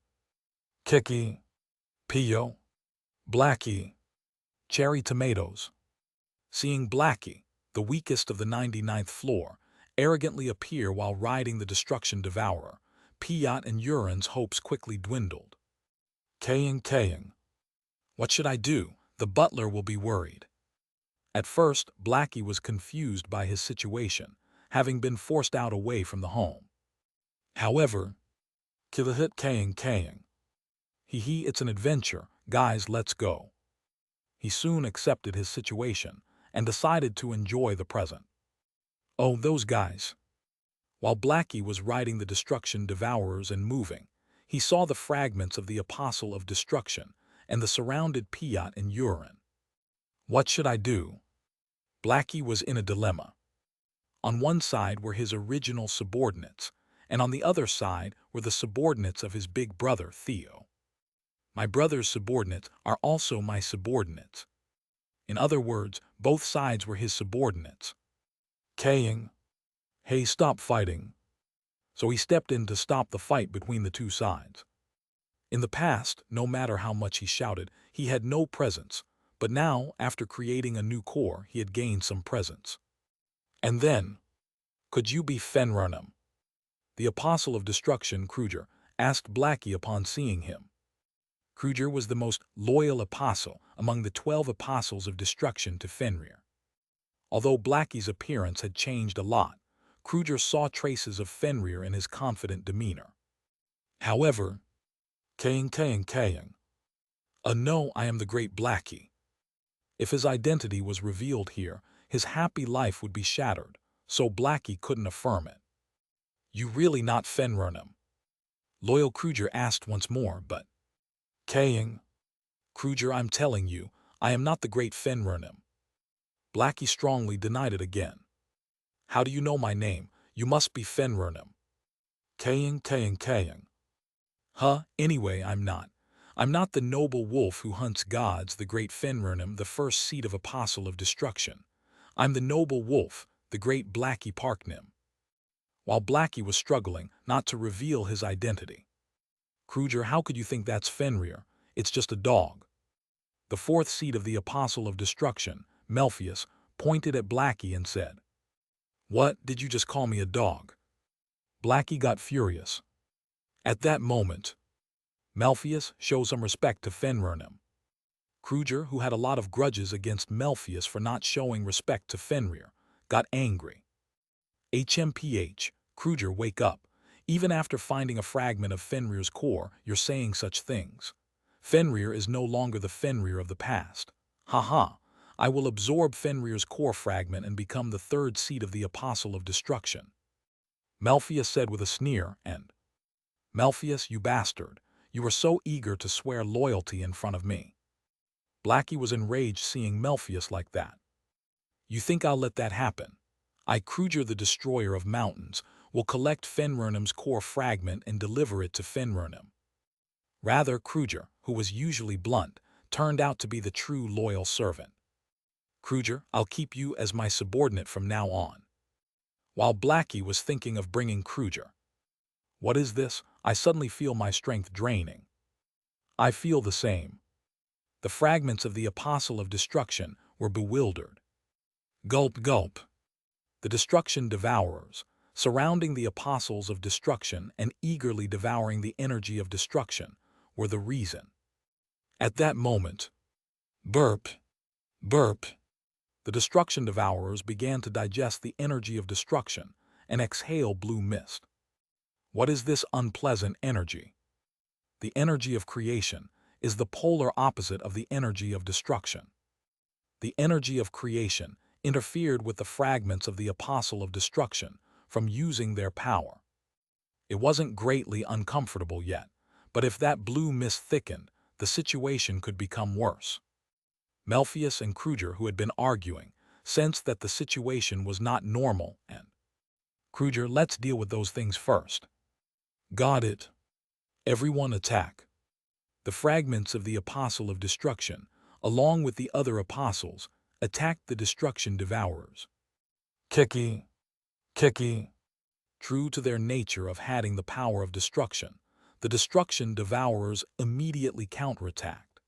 [SPEAKER 1] Kiki. Pio. Blackie. Cherry tomatoes. Seeing Blackie, the weakest of the 99th floor, arrogantly appear while riding the Destruction Devourer, Piat and Urin's hopes quickly dwindled. Kaying. What should I do? The butler will be worried. At first, Blackie was confused by his situation, having been forced out away from the home. However, Kilahit Kaying. Hee, it's an adventure. Guys, let's go. He soon accepted his situation and decided to enjoy the present. Oh, those guys. While Blackie was riding the Destruction Devourers and moving, he saw the fragments of the Apostle of Destruction and the surrounded Piat and Urin. What should I do? Blackie was in a dilemma. On one side were his original subordinates, and on the other side were the subordinates of his big brother, Theo. My brother's subordinates are also my subordinates. In other words, both sides were his subordinates. Kaying. Hey, stop fighting. So he stepped in to stop the fight between the two sides. In the past, no matter how much he shouted, he had no presence, but now, after creating a new core, he had gained some presence. And then, could you be Fenrirnum? The Apostle of Destruction, Kruger, asked Blackie upon seeing him. Kruger was the most loyal apostle among the 12 apostles of destruction to Fenrir. Although Blackie's appearance had changed a lot, Kruger saw traces of Fenrir in his confident demeanor. However, Kaying. No, I am the great Blackie. If his identity was revealed here, his happy life would be shattered, so Blackie couldn't affirm it. You really not Fenrirnum? Loyal Kruger asked once more, but... Kaying. Kruger, I'm telling you, I am not the great Fenrirnum. Blackie strongly denied it again. How do you know my name? You must be Fenrirnum. Kaying. Huh, anyway, I'm not. I'm not the noble wolf who hunts gods, the great Fenrirnim, the first seed of apostle of destruction. I'm the noble wolf, the great Blackie Parknim. While Blackie was struggling not to reveal his identity. Kruger, how could you think that's Fenrir? It's just a dog. The fourth seed of the apostle of destruction, Melpheus, pointed at Blackie and said, "What, did you just call me a dog?" Blackie got furious. At that moment, Melpheus showed some respect to Fenrirnim. Kruger, who had a lot of grudges against Melpheus for not showing respect to Fenrir, got angry. HMPH, Kruger, wake up. Even after finding a fragment of Fenrir's core, you're saying such things. Fenrir is no longer the Fenrir of the past. Haha, I will absorb Fenrir's core fragment and become the third seed of the apostle of destruction. Melpheus said with a sneer, and, "Melpheus, you bastard, you were so eager to swear loyalty in front of me." Blackie was enraged seeing Melpheus like that. "You think I'll let that happen? I, Kruger the Destroyer of Mountains, will collect Fenrirnim's core fragment and deliver it to Fenrirnim." Rather, Kruger, who was usually blunt, turned out to be the true loyal servant. "Kruger, I'll keep you as my subordinate from now on." While Blackie was thinking of bringing Kruger. "What is this? I suddenly feel my strength draining." "I feel the same." The fragments of the apostle of destruction were bewildered. Gulp, gulp. The destruction devourers, surrounding the apostles of destruction and eagerly devouring the energy of destruction, were the reason. At that moment, burp, burp, the destruction devourers began to digest the energy of destruction and exhale blue mist. What is this unpleasant energy? The energy of creation is the polar opposite of the energy of destruction. The energy of creation interfered with the fragments of the apostle of destruction from using their power. It wasn't greatly uncomfortable yet, but if that blue mist thickened, the situation could become worse. Melpheus and Kruger, who had been arguing, sensed that the situation was not normal and, "Kruger, let's deal with those things first." "Got it." Everyone attack. The fragments of the apostle of destruction, along with the other apostles, attacked the destruction devourers. Kiki, kiki. True to their nature of having the power of destruction, the destruction devourers immediately counterattacked.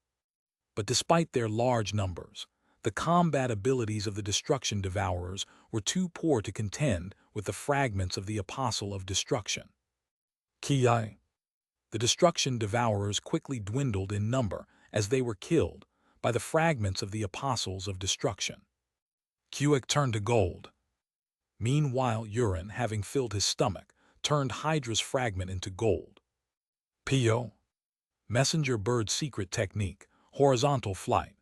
[SPEAKER 1] But despite their large numbers, the combat abilities of the destruction devourers were too poor to contend with the fragments of the apostle of destruction. Ki. The destruction devourers quickly dwindled in number as they were killed by the fragments of the apostles of destruction. Kuik turned to gold. Meanwhile, Urine, having filled his stomach, turned Hydra's fragment into gold. Pio. Messenger bird secret technique, horizontal flight.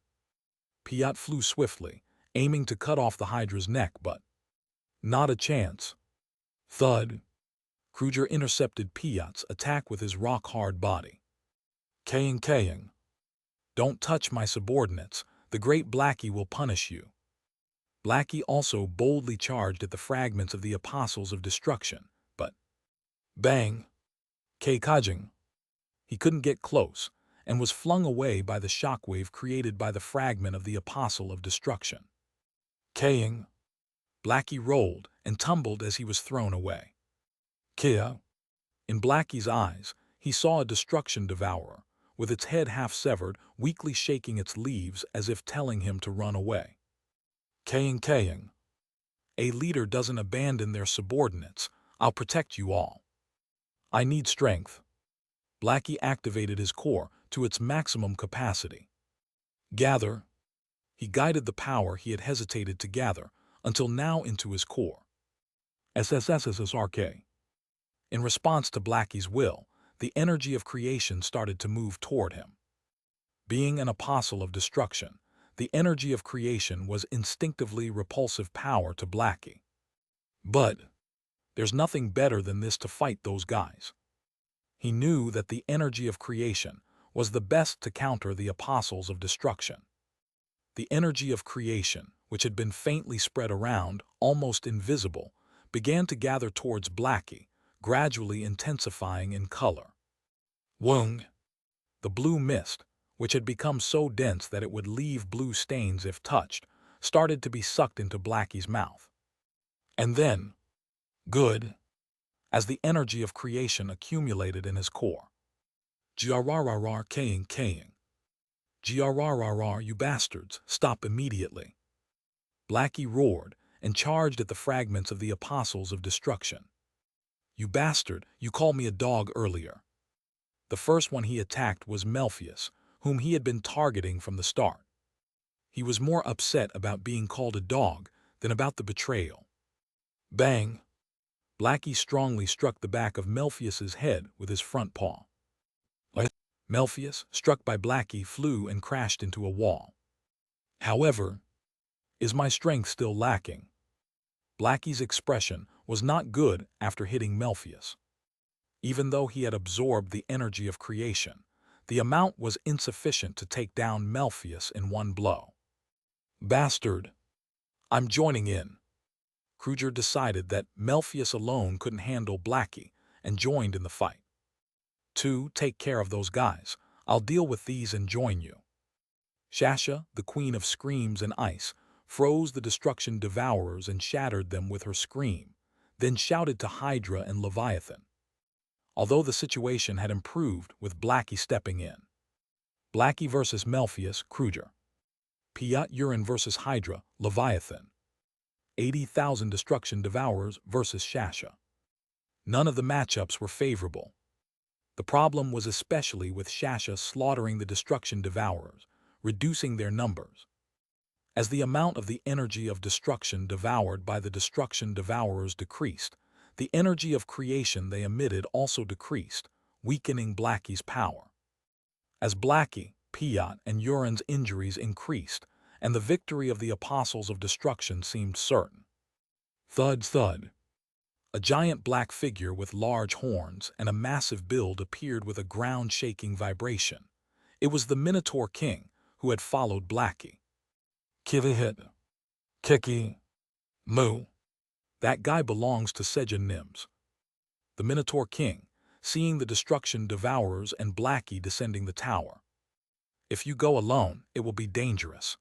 [SPEAKER 1] Piat flew swiftly, aiming to cut off the Hydra's neck, but not a chance. Thud. Kruger intercepted Piat's attack with his rock-hard body. Kaying. Don't touch my subordinates, the great Blackie will punish you. Blackie also boldly charged at the fragments of the apostles of destruction, but bang! Kajing. He couldn't get close and was flung away by the shockwave created by the fragment of the apostle of destruction. Kaying. Blackie rolled and tumbled as he was thrown away. Kia. In Blackie's eyes, he saw a destruction devourer, with its head half severed, weakly shaking its leaves as if telling him to run away. Kaying. A leader doesn't abandon their subordinates. I'll protect you all. I need strength. Blackie activated his core to its maximum capacity. Gather. He guided the power he had hesitated to gather until now into his core. SSSSRK. In response to Blackie's will, the energy of creation started to move toward him. Being an apostle of destruction, the energy of creation was instinctively repulsive power to Blackie. But there's nothing better than this to fight those guys. He knew that the energy of creation was the best to counter the apostles of destruction. The energy of creation, which had been faintly spread around, almost invisible, began to gather towards Blackie, gradually intensifying in color. Wung. The blue mist, which had become so dense that it would leave blue stains if touched, started to be sucked into Blackie's mouth. And then, good, as the energy of creation accumulated in his core. Grrrr, kaying. Grrrr, you bastards, stop immediately. Blackie roared and charged at the fragments of the apostles of destruction. You bastard, you called me a dog earlier. The first one he attacked was Melpheus, whom he had been targeting from the start. He was more upset about being called a dog than about the betrayal. Bang! Blackie strongly struck the back of Melpheus's head with his front paw. Melpheus, struck by Blackie, flew and crashed into a wall. However, is my strength still lacking? Blackie's expression was not good after hitting Melpheus. Even though he had absorbed the energy of creation, the amount was insufficient to take down Melpheus in one blow. Bastard! I'm joining in. Kruger decided that Melpheus alone couldn't handle Blackie and joined in the fight. 2. Take care of those guys. I'll deal with these and join you. Shasha, the queen of screams and ice, froze the destruction devourers and shattered them with her scream, then shouted to Hydra and Leviathan. Although the situation had improved with Blackie stepping in. Blackie versus Melpheus, Kruger. Piat Urine versus Hydra, Leviathan. 80,000 destruction devourers versus Shasha. None of the matchups were favorable. The problem was especially with Shasha slaughtering the destruction devourers, reducing their numbers. As the amount of the energy of destruction devoured by the destruction devourers decreased, the energy of creation they emitted also decreased, weakening Blackie's power. As Blackie, Piat, and Urine's injuries increased, and the victory of the apostles of destruction seemed certain. Thud, thud. A giant black figure with large horns and a massive build appeared with a ground-shaking vibration. It was the Minotaur King, who had followed Blackie. Kivihit. Kiki. Moo. That guy belongs to Sejun Nims. The Minotaur King, seeing the destruction devourers and Blackie descending the tower. If you go alone, it will be dangerous.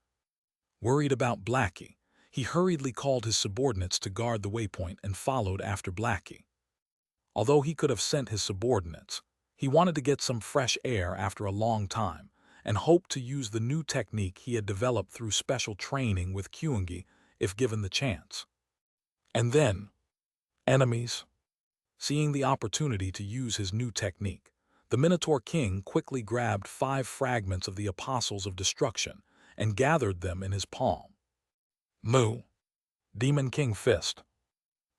[SPEAKER 1] Worried about Blackie, he hurriedly called his subordinates to guard the waypoint and followed after Blackie. Although he could have sent his subordinates, he wanted to get some fresh air after a long time and hoped to use the new technique he had developed through special training with Kyungi if given the chance. And then, enemies. Seeing the opportunity to use his new technique, the Minotaur King quickly grabbed 5 fragments of the Apostles of Destruction and gathered them in his palm. Moo. Demon King Fist.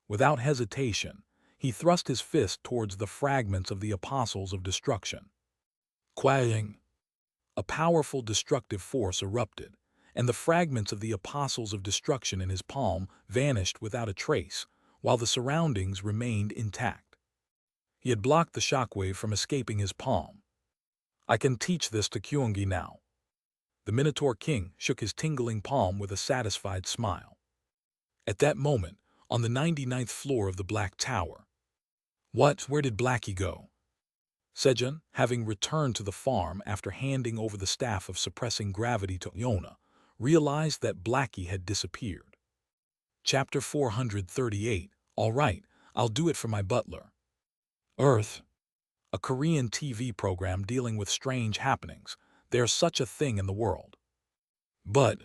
[SPEAKER 1] Without hesitation, he thrust his fist towards the fragments of the Apostles of Destruction. Quaying. A powerful destructive force erupted, and the fragments of the Apostles of Destruction in his palm vanished without a trace, while the surroundings remained intact. He had blocked the shockwave from escaping his palm. I can teach this to Kyungi now. The Minotaur King shook his tingling palm with a satisfied smile. At that moment, on the 99th floor of the Black Tower. Where did Blackie go? Sejun, having returned to the farm after handing over the staff of suppressing gravity to Yona, realized that Blackie had disappeared. Chapter 438. All right, I'll do it for my butler. Earth. A Korean TV program dealing with strange happenings. There's such a thing in the world. But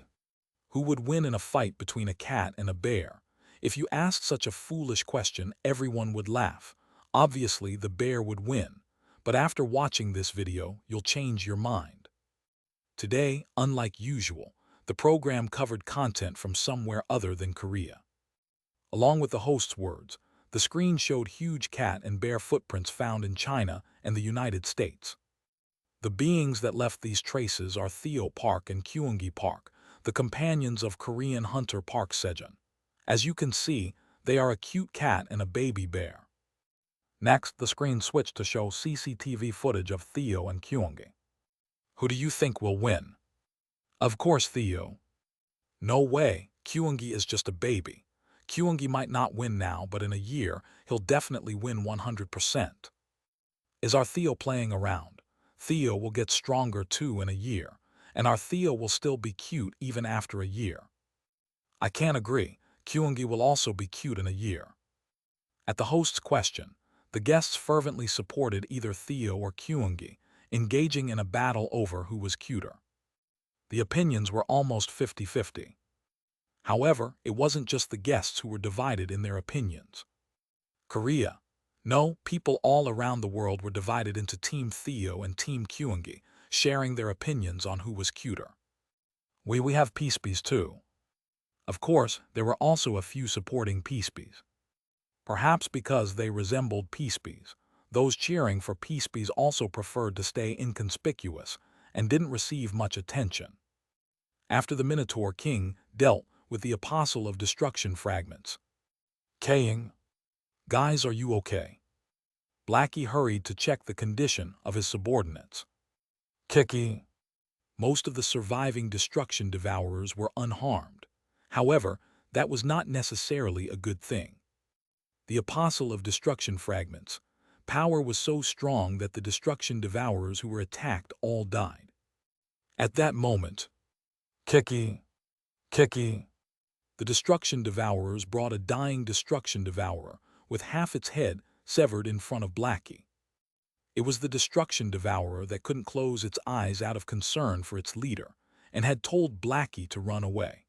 [SPEAKER 1] who would win in a fight between a cat and a bear? If you asked such a foolish question, everyone would laugh. Obviously, the bear would win. But after watching this video, you'll change your mind. Today, unlike usual, the program covered content from somewhere other than Korea. Along with the host's words, the screen showed huge cat and bear footprints found in China and the United States. The beings that left these traces are Theo Park and Kyungi Park, the companions of Korean hunter Park Sejun. As you can see, they are a cute cat and a baby bear. Next, the screen switched to show CCTV footage of Theo and Kyungi. Who do you think will win? Of course Theo. No way, Kyungi is just a baby. Kyungi might not win now, but in a year, he'll definitely win 100%. Is our Theo playing around? Theo will get stronger too in a year, and our Theo will still be cute even after a year. I can't agree. Kyungi will also be cute in a year. At the host's question, the guests fervently supported either Theo or Kyungi, engaging in a battle over who was cuter. The opinions were almost 50-50. However, it wasn't just the guests who were divided in their opinions. Korea. No, people all around the world were divided into Team Theo and Team Kyungi, sharing their opinions on who was cuter. We have Peacebees too. Of course, there were also a few supporting Peacebees. Perhaps because they resembled Peacebees, those cheering for Peacebees also preferred to stay inconspicuous and didn't receive much attention. After the Minotaur King dealt with the Apostle of Destruction fragments. Kaying. Guys, are you okay? Blackie hurried to check the condition of his subordinates. Kiki. Most of the surviving Destruction Devourers were unharmed. However, that was not necessarily a good thing. The Apostle of Destruction fragments. Power was so strong that the Destruction Devourers who were attacked all died. At that moment, Kiki. The Destruction Devourers brought a dying Destruction Devourer with half its head severed in front of Blackie. It was the Destruction Devourer that couldn't close its eyes out of concern for its leader and had told Blackie to run away.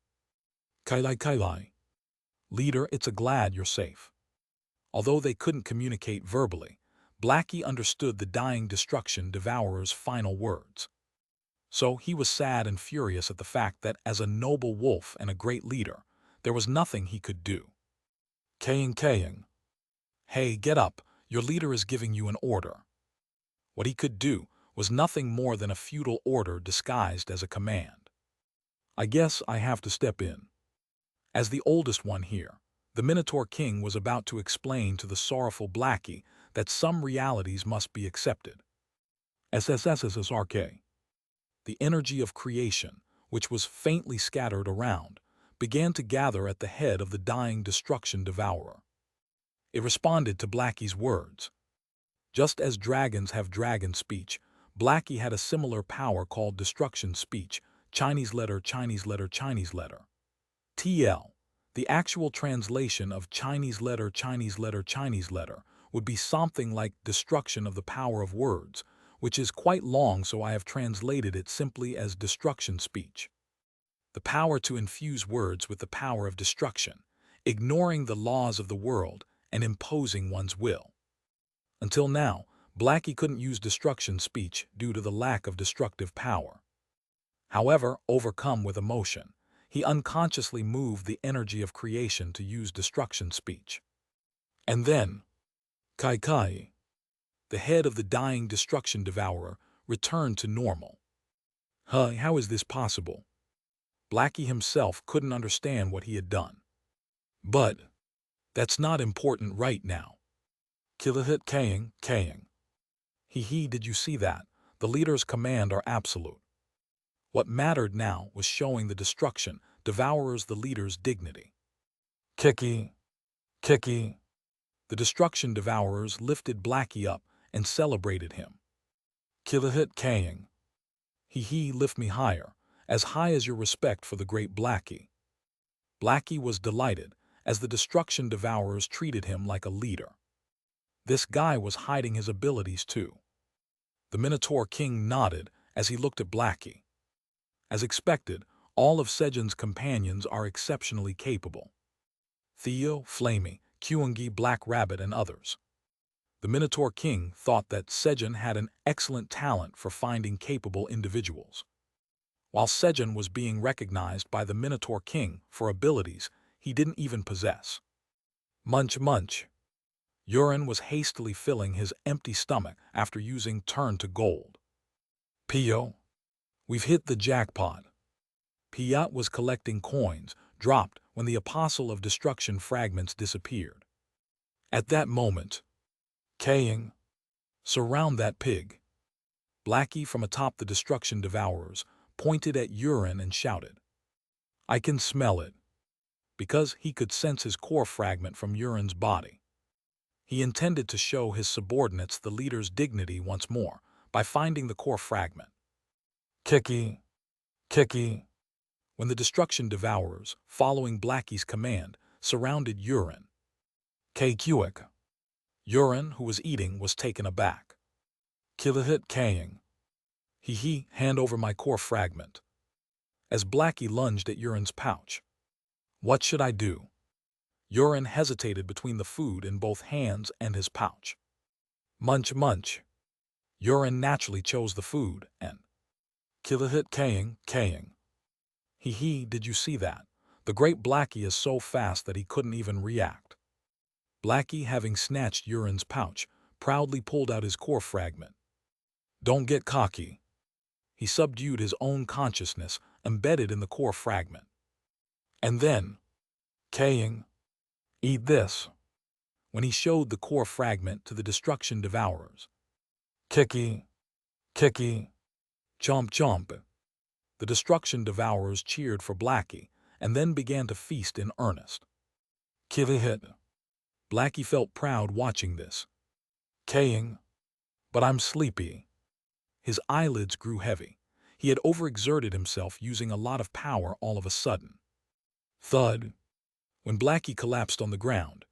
[SPEAKER 1] Kailai. Leader, it's a glad you're safe. Although they couldn't communicate verbally, Blackie understood the dying Destruction Devourer's final words. So he was sad and furious at the fact that as a noble wolf and a great leader, there was nothing he could do. Kaying. Hey, get up, your leader is giving you an order. What he could do was nothing more than a feudal order disguised as a command. I guess I have to step in. As the oldest one here, the Minotaur King was about to explain to the sorrowful Blackie that some realities must be accepted. SSSSRK. The energy of creation, which was faintly scattered around, began to gather at the head of the dying Destruction Devourer. It responded to Blackie's words. Just as dragons have dragon speech, Blackie had a similar power called destruction speech, Chinese letter. TL. The actual translation of Chinese letter would be something like destruction of the power of words, which is quite long, so I have translated it simply as destruction speech. The power to infuse words with the power of destruction, ignoring the laws of the world and imposing one's will. Until now, Blackie couldn't use destruction speech due to the lack of destructive power. However, overcome with emotion, he unconsciously moved the energy of creation to use destruction speech. And then, Kai, the head of the dying Destruction Devourer, returned to normal. How is this possible? Blackie himself couldn't understand what he had done. But that's not important right now. Kilahit Kaying. Did you see that? The leader's command are absolute. What mattered now was showing the Destruction Devourers the leader's dignity. Kiki. The Destruction Devourers lifted Blackie up and celebrated him. Kilahit Kaying. Lift me higher, as high as your respect for the great Blackie. Blackie was delighted, as the Destruction Devourers treated him like a leader. This guy was hiding his abilities too. The Minotaur King nodded as he looked at Blackie. As expected, all of Sejun's companions are exceptionally capable. Theo, Flamey, Kyungi, Black Rabbit, and others. The Minotaur King thought that Sejun had an excellent talent for finding capable individuals. While Sejun was being recognized by the Minotaur King for abilities he didn't even possess. Munch. Urine was hastily filling his empty stomach after using Turn to Gold. Pio. We've hit the jackpot. Piat was collecting coins, dropped when the Apostle of Destruction fragments disappeared. At that moment, Kaying. Surround that pig. Blackie from atop the Destruction Devourers pointed at Urine and shouted. I can smell it. Because he could sense his core fragment from Urine's body. He intended to show his subordinates the leader's dignity once more by finding the core fragment. Kiki, Kiki. When the destruction devourers, following Blackie's command, surrounded Urine. Kuik. Urine, who was eating, was taken aback. Kilahit Kaying. He, hand over my core fragment. As Blackie lunged at Urine's pouch. What should I do? Urine hesitated between the food in both hands and his pouch. Munch, munch. Urine naturally chose the food, and Kilahit Kaying. Did you see that? The great Blackie is so fast that he couldn't even react. Blackie, having snatched Urine's pouch, proudly pulled out his core fragment. Don't get cocky. He subdued his own consciousness, embedded in the core fragment. And then, Kaying, eat this. When he showed the core fragment to the destruction devourers. Kiki, Kiki, chomp chomp. The destruction devourers cheered for Blackie, and then began to feast in earnest. Kilahit. Blackie felt proud watching this. Kaying, but I'm sleepy. His eyelids grew heavy. He had overexerted himself using a lot of power all of a sudden. Thud. When Blackie collapsed on the ground.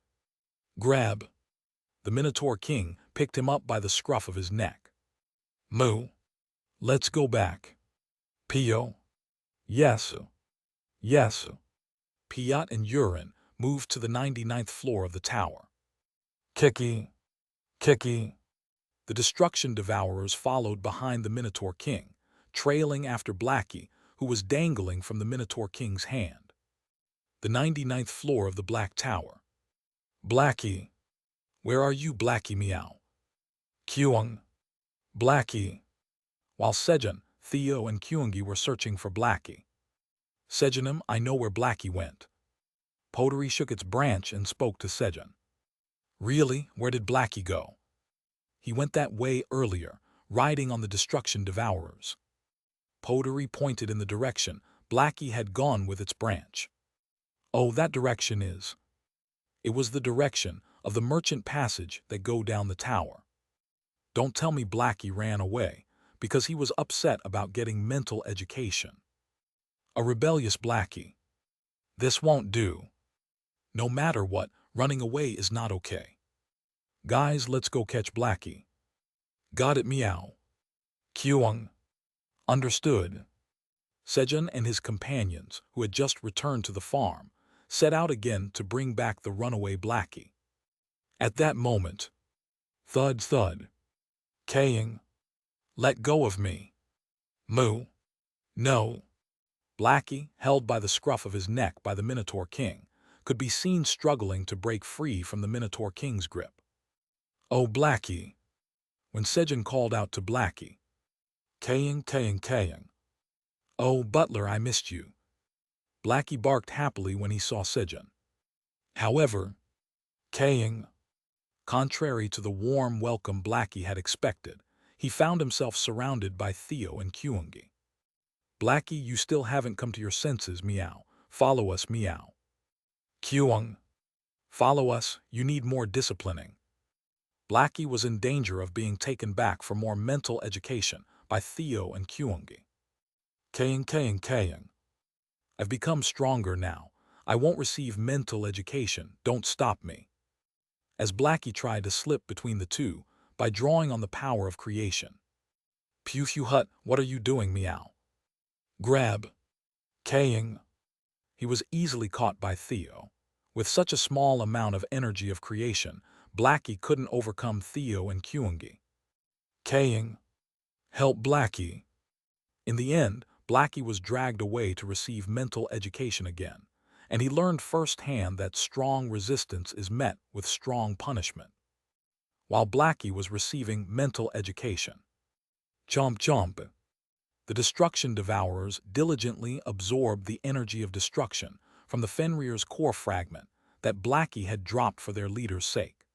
[SPEAKER 1] Grab. The Minotaur King picked him up by the scruff of his neck. Moo. Let's go back. Pio. Yes. Yes. Piot and Urine moved to the 99th floor of the tower. Kiki. Kiki. The destruction devourers followed behind the Minotaur King, trailing after Blackie, who was dangling from the Minotaur King's hand. The 99th floor of the Black Tower. Blackie. Where are you, Blackie? Meow. Kyung. Blackie. While Sejun, Theo, and Kyungi were searching for Blackie. Sejunum, I know where Blackie went. Pottery shook its branch and spoke to Sejun. Really? Where did Blackie go? He went that way earlier, riding on the destruction devourers. Pottery pointed in the direction Blackie had gone with its branch. Oh, that direction is. It was the direction of the merchant passage that go down the tower. Don't tell me Blackie ran away because he was upset about getting mental education. A rebellious Blackie. This won't do. No matter what, running away is not okay. Guys, let's go catch Blackie. Got it, meow. Kyung. Understood. Sejun and his companions, who had just returned to the farm, set out again to bring back the runaway Blackie. At that moment, thud thud. Kaying. Let go of me. Moo. No. Blackie, held by the scruff of his neck by the Minotaur King, could be seen struggling to break free from the Minotaur King's grip. Oh, Blackie. When Sejun called out to Blackie. Kaying. Oh, butler, I missed you. Blackie barked happily when he saw Sejun. However, Kaying. Contrary to the warm welcome Blackie had expected, he found himself surrounded by Theo and Kyungi. Blackie, you still haven't come to your senses, meow. Follow us, meow. Kyung. Follow us, you need more disciplining. Blackie was in danger of being taken back for more mental education by Theo and Kyungi. Kaying. I've become stronger now. I won't receive mental education, don't stop me. As Blackie tried to slip between the two by drawing on the power of creation. Pew hut, what are you doing, meow? Grab. Kaying. He was easily caught by Theo. With such a small amount of energy of creation, Blackie couldn't overcome Theo and Kyungi. Kaying. Help Blackie. In the end, Blackie was dragged away to receive mental education again, and he learned firsthand that strong resistance is met with strong punishment. While Blackie was receiving mental education. Chomp chomp. The destruction devourers diligently absorbed the energy of destruction from the Fenrir's core fragment that Blackie had dropped for their leader's sake.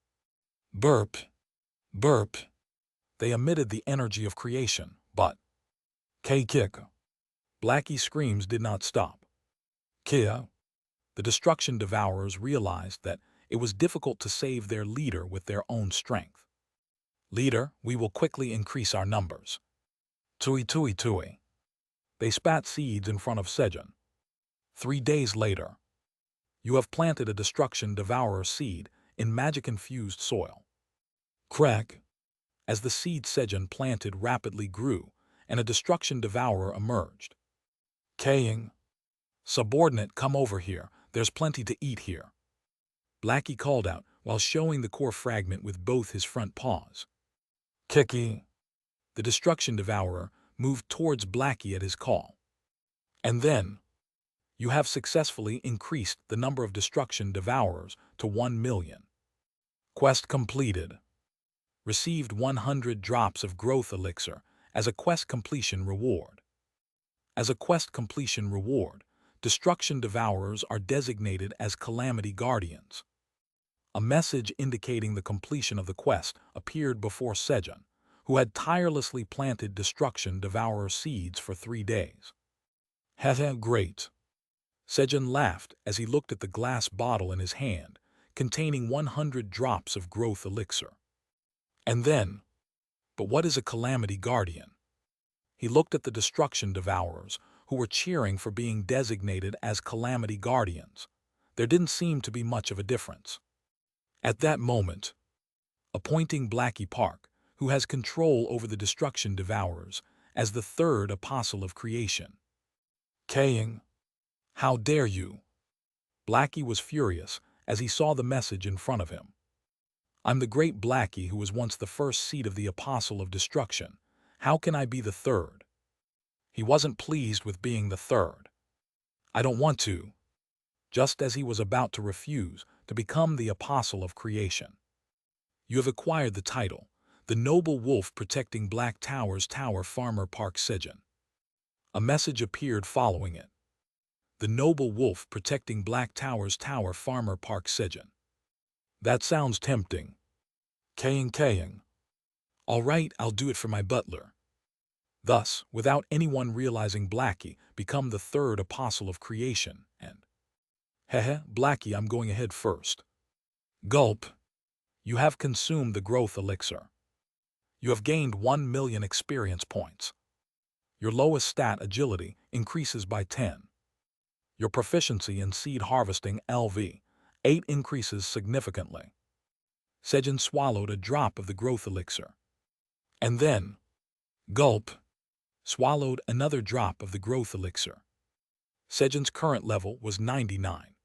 [SPEAKER 1] Burp. Burp. They emitted the energy of creation, but K-kick. Blackie's screams did not stop. Kia. The destruction devourers realized that it was difficult to save their leader with their own strength. Leader, we will quickly increase our numbers. Tui tui tui. They spat seeds in front of Sejun. 3 days later, you have planted a destruction devourer seed in magic-infused soil. Crack. As the seed Sejun planted rapidly grew, and a destruction devourer emerged. Kaying. Subordinate, come over here. There's plenty to eat here. Blackie called out while showing the core fragment with both his front paws. Kiki. The destruction devourer moved towards Blackie at his call. And then, you have successfully increased the number of destruction devourers to 1 million. Quest completed. Received 100 drops of growth elixir as a quest completion reward. As a quest completion reward, destruction devourers are designated as calamity guardians. A message indicating the completion of the quest appeared before Sejun, who had tirelessly planted destruction devourer seeds for 3 days. Heh, great. Sejun laughed as he looked at the glass bottle in his hand, containing 100 drops of growth elixir. And then, but what is a calamity guardian? He looked at the destruction devourers, who were cheering for being designated as calamity guardians. There didn't seem to be much of a difference. At that moment, appointing Blackie Park, who has control over the destruction devourers, as the third apostle of creation. Kaying. How dare you? Blackie was furious as he saw the message in front of him. I'm the great Blackie who was once the first seed of the apostle of destruction. How can I be the third? He wasn't pleased with being the third. I don't want to. Just as he was about to refuse to become the apostle of creation. You have acquired the title, the noble wolf protecting Black Tower's Tower Farmer Park Sejun. A message appeared following it. The noble wolf protecting Black Tower's Tower Farmer Park Sejun. That sounds tempting. Kaying. All right, I'll do it for my butler. Thus, without anyone realizing, Blackie become the third apostle of creation, and Blackie, I'm going ahead first. Gulp. You have consumed the growth elixir. You have gained 1 million experience points. Your lowest stat, agility, increases by 10. Your proficiency in seed harvesting, LV, 8, increases significantly. Sejun swallowed a drop of the growth elixir. And then, gulp, swallowed another drop of the growth elixir. Sejun's current level was 99.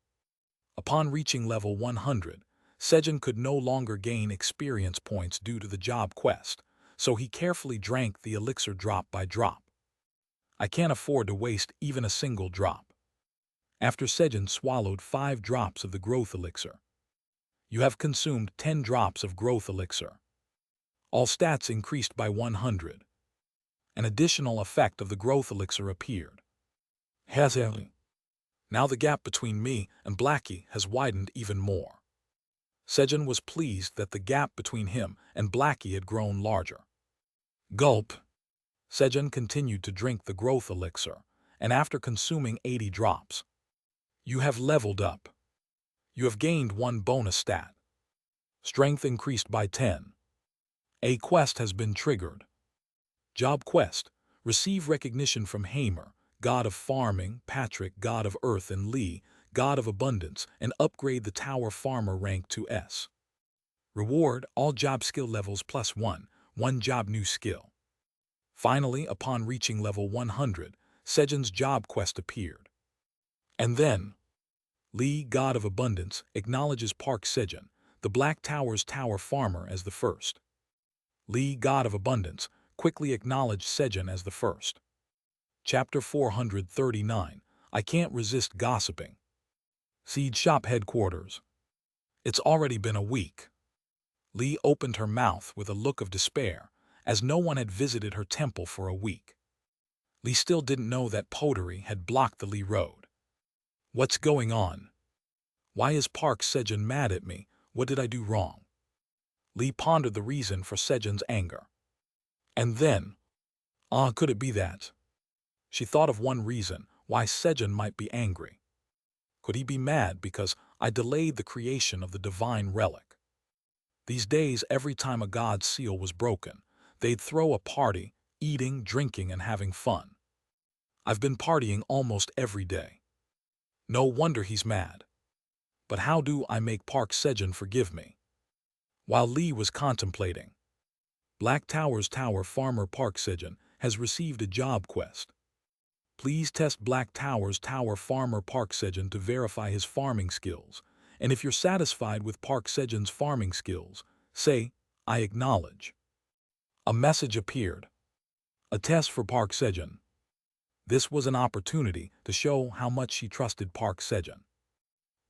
[SPEAKER 1] Upon reaching level 100, Sejun could no longer gain experience points due to the job quest, so he carefully drank the elixir drop by drop. I can't afford to waste even a single drop. After Sejun swallowed 5 drops of the growth elixir, you have consumed 10 drops of growth elixir. All stats increased by 100. An additional effect of the growth elixir appeared. Now the gap between me and Blackie has widened even more. Sejun was pleased that the gap between him and Blackie had grown larger. Gulp. Sejun continued to drink the growth elixir, and after consuming 80 drops, you have leveled up. You have gained 1 bonus stat. Strength increased by 10. A quest has been triggered. Job quest. Receive recognition from Hamer, god of farming, Patrick, god of earth, and Lee, god of abundance, and upgrade the tower farmer rank to S. Reward, all job skill levels +1, 1 job new skill. Finally, upon reaching level 100, Sejun's job quest appeared. And then, Lee, god of abundance, acknowledges Park Sejun, the Black Tower's tower farmer, as the first. Lee, god of abundance, quickly acknowledged Sejun as the first. Chapter 439, I Can't Resist Gossiping. Seed Shop Headquarters. It's already been a week. Lee opened her mouth with a look of despair, as no one had visited her temple for a week. Lee still didn't know that Pottery had blocked the Lee Road. What's going on? Why is Park Sejun mad at me? What did I do wrong? Lee pondered the reason for Sejun's anger. And then, could it be that? She thought of one reason why Sejun might be angry. Could he be mad because I delayed the creation of the divine relic? These days, every time a god's seal was broken, they'd throw a party, eating, drinking, and having fun. I've been partying almost every day. No wonder he's mad. But how do I make Park Sejun forgive me? While Lee was contemplating, Black Tower's tower farmer Park Sejun has received a job quest. Please test Black Tower's tower farmer Park Sejun to verify his farming skills, and if you're satisfied with Park Sejun's farming skills, say, I acknowledge. A message appeared. A test for Park Sejun. This was an opportunity to show how much she trusted Park Sejun.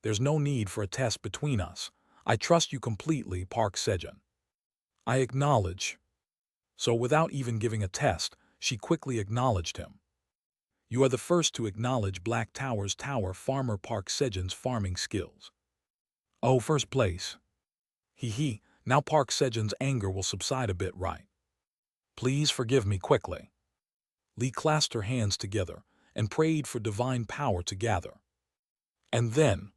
[SPEAKER 1] There's no need for a test between us. I trust you completely, Park Sejun. I acknowledge. So without even giving a test, she quickly acknowledged him. You are the first to acknowledge Black Tower's tower farmer Park Sejun's farming skills. Oh, first place. Hee, now Park Sejun's anger will subside a bit, right? Please forgive me quickly. Lee clasped her hands together and prayed for divine power to gather. And then,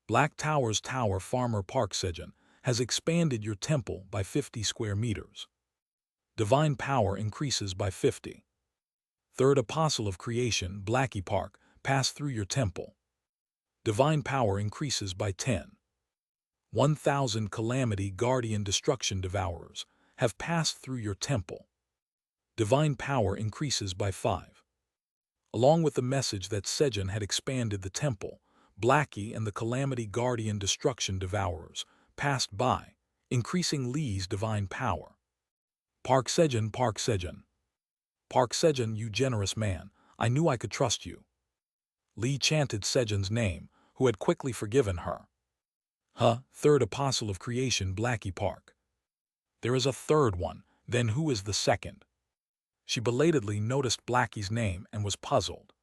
[SPEAKER 1] Black Tower's tower farmer Park Sejun has expanded your temple by 50 square meters. Divine power increases by 50. Third apostle of creation, Blackie Park, passed through your temple. Divine power increases by 10. 1,000 calamity guardian destruction devourers have passed through your temple. Divine power increases by 5. Along with the message that Sejun had expanded the temple, Blackie and the calamity guardian destruction devourers passed by, increasing Lee's divine power. Park Sejun, Park Sejun. Park Sejun, you generous man, I knew I could trust you. Lee chanted Sejun's name, who had quickly forgiven her. Third apostle of creation, Blackie Park. There is a third one, then who is the second? She belatedly noticed Blackie's name and was puzzled.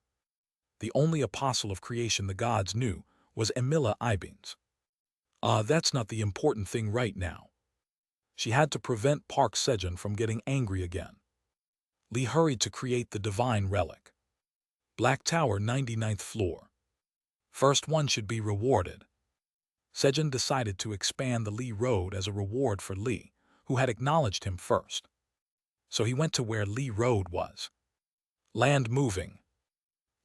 [SPEAKER 1] The only apostle of creation the gods knew was Emilia Ibens. That's not the important thing right now. She had to prevent Park Sejun from getting angry again. Lee hurried to create the divine relic. Black Tower, 99th floor. First one should be rewarded. Sejun decided to expand the Lee Road as a reward for Lee, who had acknowledged him first. So he went to where Lee Road was. Land moving.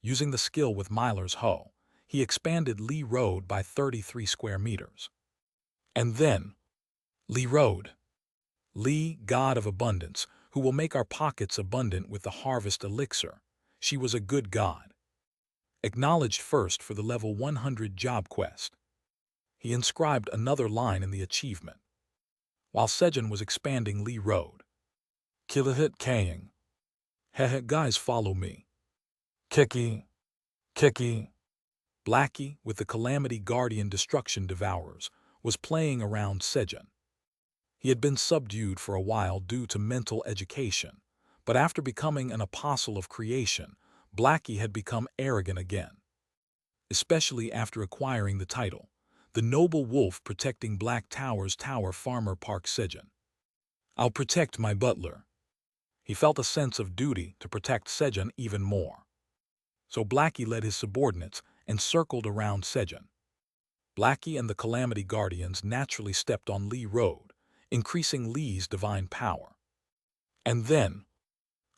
[SPEAKER 1] Using the skill with Myler's hoe, he expanded Lee Road by 33 square meters. And then, Lee Road. Lee, god of abundance, who will make our pockets abundant with the harvest elixir. She was a good god. Acknowledged first for the level 100 job quest. He inscribed another line in the achievement. While Sejun was expanding Lee Road. Kilahit Kaying. Hehe, guys, follow me. Kiki. Blackie, with the Calamity Guardian Destruction Devourers, was playing around Sejun. He had been subdued for a while due to mental education, but after becoming an apostle of creation, Blackie had become arrogant again. Especially after acquiring the title, the noble wolf protecting Black Tower's tower farmer Park Sejun. I'll protect my butler. He felt a sense of duty to protect Sejun even more. So Blackie led his subordinates and circled around Sejun. Blackie and the Calamity Guardians naturally stepped on Lee Road, increasing Lee's divine power. And then,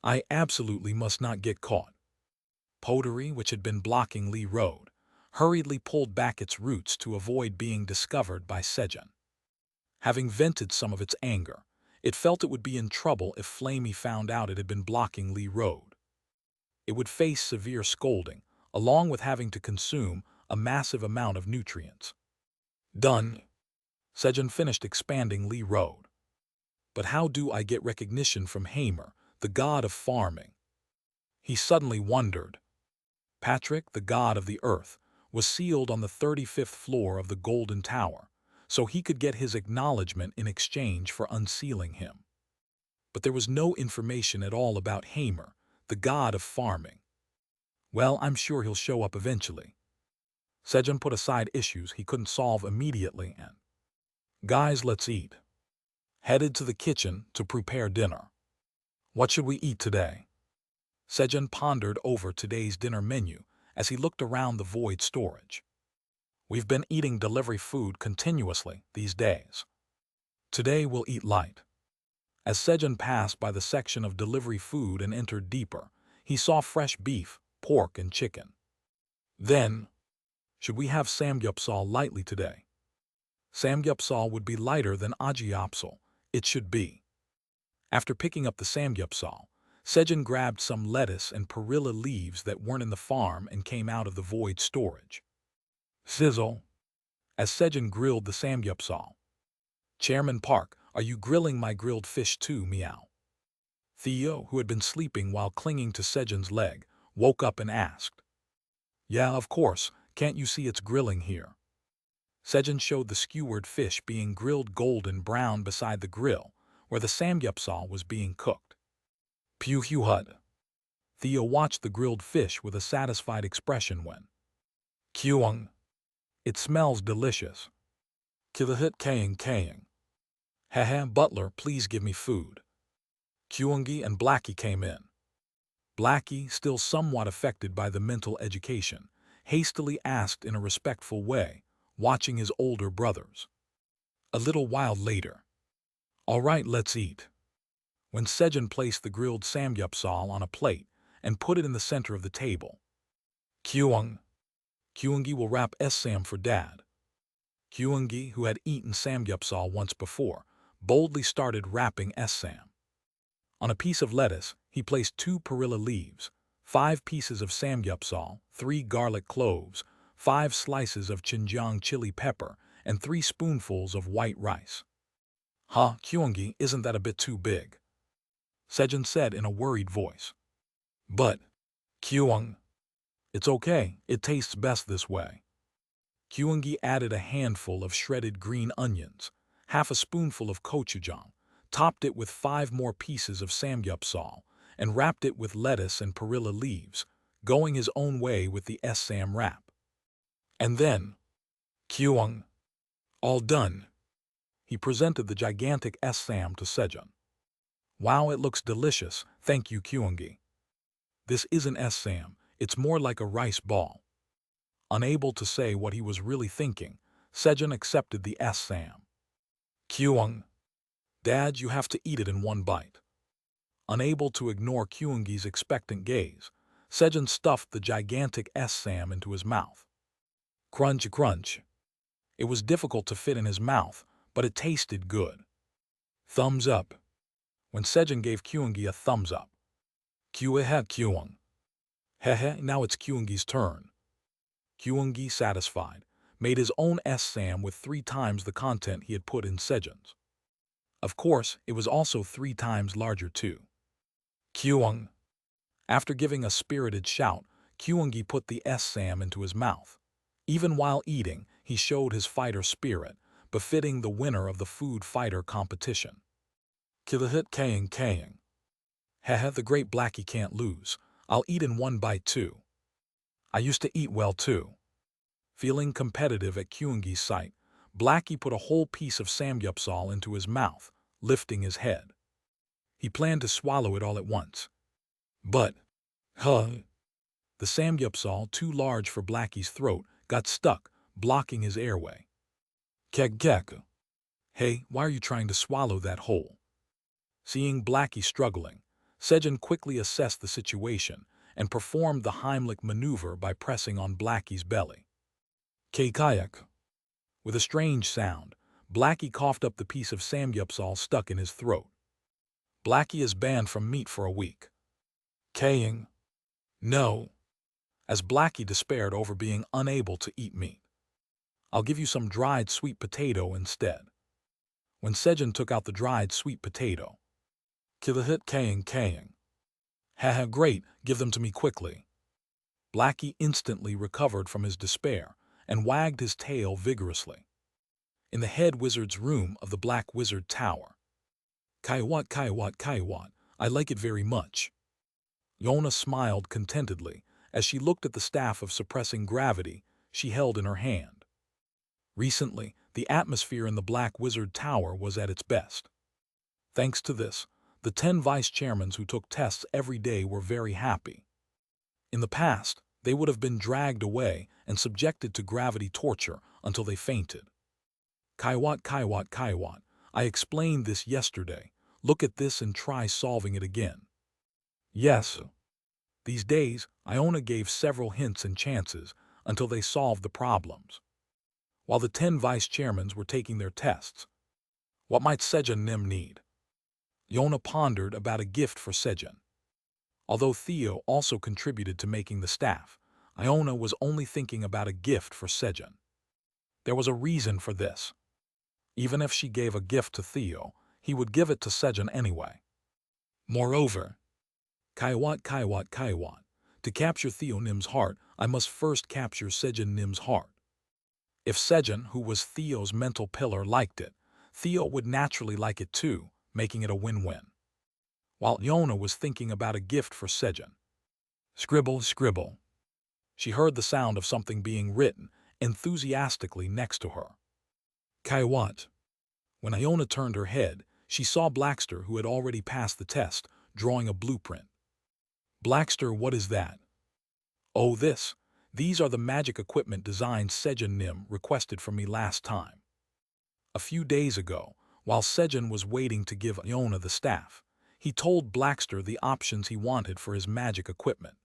[SPEAKER 1] I absolutely must not get caught. Pottery, which had been blocking Lee Road, hurriedly pulled back its roots to avoid being discovered by Sejun. Having vented some of its anger, it felt it would be in trouble if Flamey found out it had been blocking Lee Road. It would face severe scolding, along with having to consume a massive amount of nutrients. Done. Sejun finished expanding Lee Road. But how do I get recognition from Hamer, the god of farming? He suddenly wondered. Patrick, the god of the earth, was sealed on the 35th floor of the Golden Tower, so he could get his acknowledgement in exchange for unsealing him. But there was no information at all about Hamer, the god of farming. Well, I'm sure he'll show up eventually. Sejun put aside issues he couldn't solve immediately and, guys, let's eat. Headed to the kitchen to prepare dinner. What should we eat today? Sejun pondered over today's dinner menu as he looked around the void storage. We've been eating delivery food continuously these days. Today we'll eat light. As Sejun passed by the section of delivery food and entered deeper, he saw fresh beef, pork, and chicken. Then, should we have samgyeopsal lightly today? Samgyeopsal would be lighter than ajiopsal. It should be. After picking up the samgyeopsal, Sejun grabbed some lettuce and perilla leaves that weren't in the farm and came out of the void storage. Sizzle. As Sejun grilled the samgyeopsal. Chairman Park, are you grilling my grilled fish too, meow? Theo, who had been sleeping while clinging to Sejun's leg, woke up and asked. Yeah, of course, can't you see it's grilling here? Sejun showed the skewered fish being grilled golden brown beside the grill, where the samgyeopsal was being cooked. Pew Hugh Hud. Theo watched the grilled fish with a satisfied expression when. Kyung. It smells delicious. Kilahit Kaying. Haha, butler, please give me food. Kyungi and Blackie came in. Blackie, still somewhat affected by the mental education, hastily asked in a respectful way, watching his older brothers. A little while later. All right, let's eat. When Sejun placed the grilled samgyeopsal on a plate and put it in the center of the table. Kyungi will wrap sam for Dad. Kyungi, who had eaten samgyeopsal once before, boldly started wrapping sam. On a piece of lettuce, he placed 2 perilla leaves, 5 pieces of samgyeopsal, 3 garlic cloves, 5 slices of Xinjiang chili pepper, and 3 spoonfuls of white rice. Kyungi, isn't that a bit too big? Sejun said in a worried voice. But, Kyung, it's okay, it tastes best this way. Kyungi added a handful of shredded green onions, half a spoonful of gochujang, topped it with 5 more pieces of samgyeopsal, and wrapped it with lettuce and perilla leaves, going his own way with the sam wrap. And then, Kyung, all done. He presented the gigantic sam to Sejun. Wow, it looks delicious, thank you, Kyungi. This isn't sam, it's more like a rice ball. Unable to say what he was really thinking, Sejun accepted the sam. Kyung, Dad, you have to eat it in one bite. Unable to ignore Kyungi's expectant gaze, Sejun stuffed the gigantic sam into his mouth. Crunch, crunch. It was difficult to fit in his mouth, but it tasted good. Thumbs up. When Sejun gave Kyungi a thumbs up. Kyung. Hehe, now it's Kyungi's turn. Kyungi, satisfied, made his own sam with 3 times the content he had put in Sejun's. Of course, it was also 3 times larger too. Kyung. After giving a spirited shout, Kyungi put the sam into his mouth. Even while eating, he showed his fighter spirit, befitting the winner of the food fighter competition. Kilahit Kaying. Hehe, the great Blackie can't lose. I'll eat in one bite too. I used to eat well too. Feeling competitive at Kyungi's sight, Blackie put a whole piece of samgyeopsal into his mouth, lifting his head. He planned to swallow it all at once. But, the samgyeopsal, too large for Blackie's throat, got stuck, blocking his airway. Keg. Hey, why are you trying to swallow that whole? Seeing Blackie struggling, Sejun quickly assessed the situation and performed the Heimlich maneuver by pressing on Blackie's belly. Kayak. With a strange sound, Blackie coughed up the piece of samgyeopsal stuck in his throat. Blackie is banned from meat for a week. Kaying. No. As Blackie despaired over being unable to eat meat. I'll give you some dried sweet potato instead. When Sejun took out the dried sweet potato. Kilahit Kaying. Haha, great, give them to me quickly. Blackie instantly recovered from his despair and wagged his tail vigorously. In the head wizard's room of the Black Wizard Tower. Kaiwat, I like it very much. Yona smiled contentedly as she looked at the staff of suppressing gravity she held in her hand. Recently, the atmosphere in the Black Wizard Tower was at its best. Thanks to this, the 10 vice-chairmen who took tests every day were very happy. In the past, they would have been dragged away and subjected to gravity torture until they fainted. Kaiwat, I explained this yesterday. Look at this and try solving it again. Yes. These days, Iona gave several hints and chances until they solved the problems. While the 10 vice-chairmen were taking their tests, what might Sejun Nim need? Iona pondered about a gift for Sejun. Although Theo also contributed to making the staff, Iona was only thinking about a gift for Sejun. There was a reason for this. Even if she gave a gift to Theo, he would give it to Sejun anyway. Moreover, Kaiwat. To capture Theo Nim's heart, I must first capture Sejun Nim's heart. If Sejun, who was Theo's mental pillar, liked it, Theo would naturally like it too, making it a win-win. While Iona was thinking about a gift for Sejun. Scribble, scribble. She heard the sound of something being written enthusiastically next to her. Kaiwat. When Iona turned her head, she saw Blackster, who had already passed the test, drawing a blueprint. Blackster, what is that? Oh, these are the magic equipment designs Sejun Nim requested from me last time. A few days ago, while Sejun was waiting to give Iona the staff, he told Blackster the options he wanted for his magic equipment.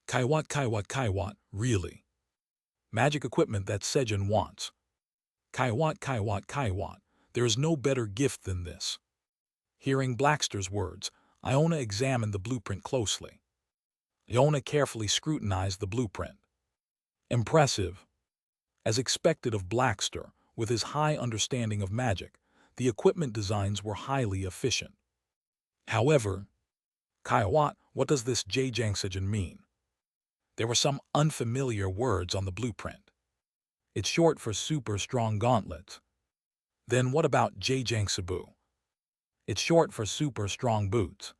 [SPEAKER 1] Kaiwat, really? Magic equipment that Sejun wants. Kaiwat, there is no better gift than this. Hearing Blackster's words, Iona examined the blueprint closely. Iona carefully scrutinized the blueprint. Impressive. As expected of Blackster, with his high understanding of magic, the equipment designs were highly efficient. However, Kaiwat, what does this Jjangsejen mean? There were some unfamiliar words on the blueprint. It's short for super strong gauntlets. Then what about Jjangsebu? It's short for super strong boots.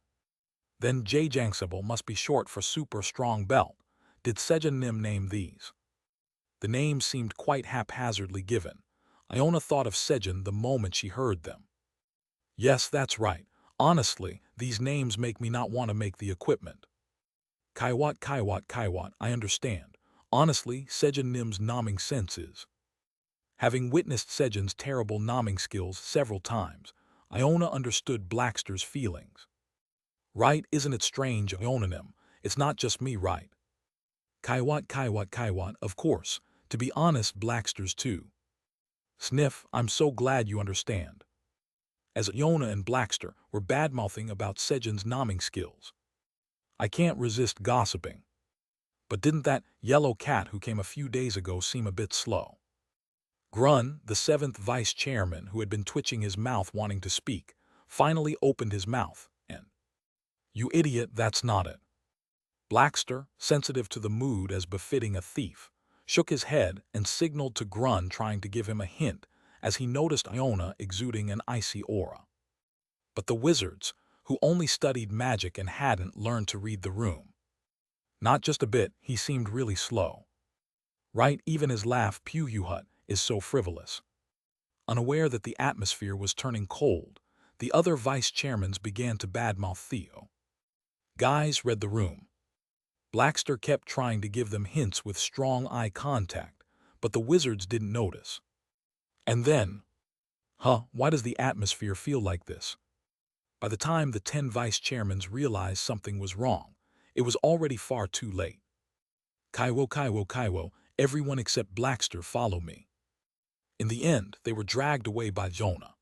[SPEAKER 1] Then Jjangsebu must be short for super strong belt. Did Sejun Nim name these? The names seemed quite haphazardly given. Iona thought of Sejun the moment she heard them. Yes, that's right. Honestly, these names make me not want to make the equipment. Kaiwat, I understand. Honestly, Sejun Nim's nomming senses. Having witnessed Sejun's terrible nomming skills several times, Iona understood Blackster's feelings. Right, isn't it strange, Iona Nim? It's not just me, right? Kaiwat, of course. To be honest, Blackster's too. Sniff, I'm so glad you understand. As Iona and Blackster were badmouthing about Sejun's nomming skills, I can't resist gossiping. But didn't that yellow cat who came a few days ago seem a bit slow? Grun, the 7th vice-chairman, who had been twitching his mouth wanting to speak, finally opened his mouth and, "You idiot, that's not it." Blackster, sensitive to the mood as befitting a thief, shook his head and signaled to Grun, trying to give him a hint as he noticed Iona exuding an icy aura. But the wizards, who only studied magic and hadn't learned to read the room. Not just a bit, he seemed really slow. Right, even his laugh Puhut is so frivolous. Unaware that the atmosphere was turning cold, the other vice-chairmen began to badmouth Theo. Guys read the room. Blackster kept trying to give them hints with strong eye contact, but the wizards didn't notice. And then, why does the atmosphere feel like this? By the time the 10 vice-chairmen realized something was wrong, it was already far too late. Kaiwo, everyone except Blackster follow me. In the end, they were dragged away by Jonah.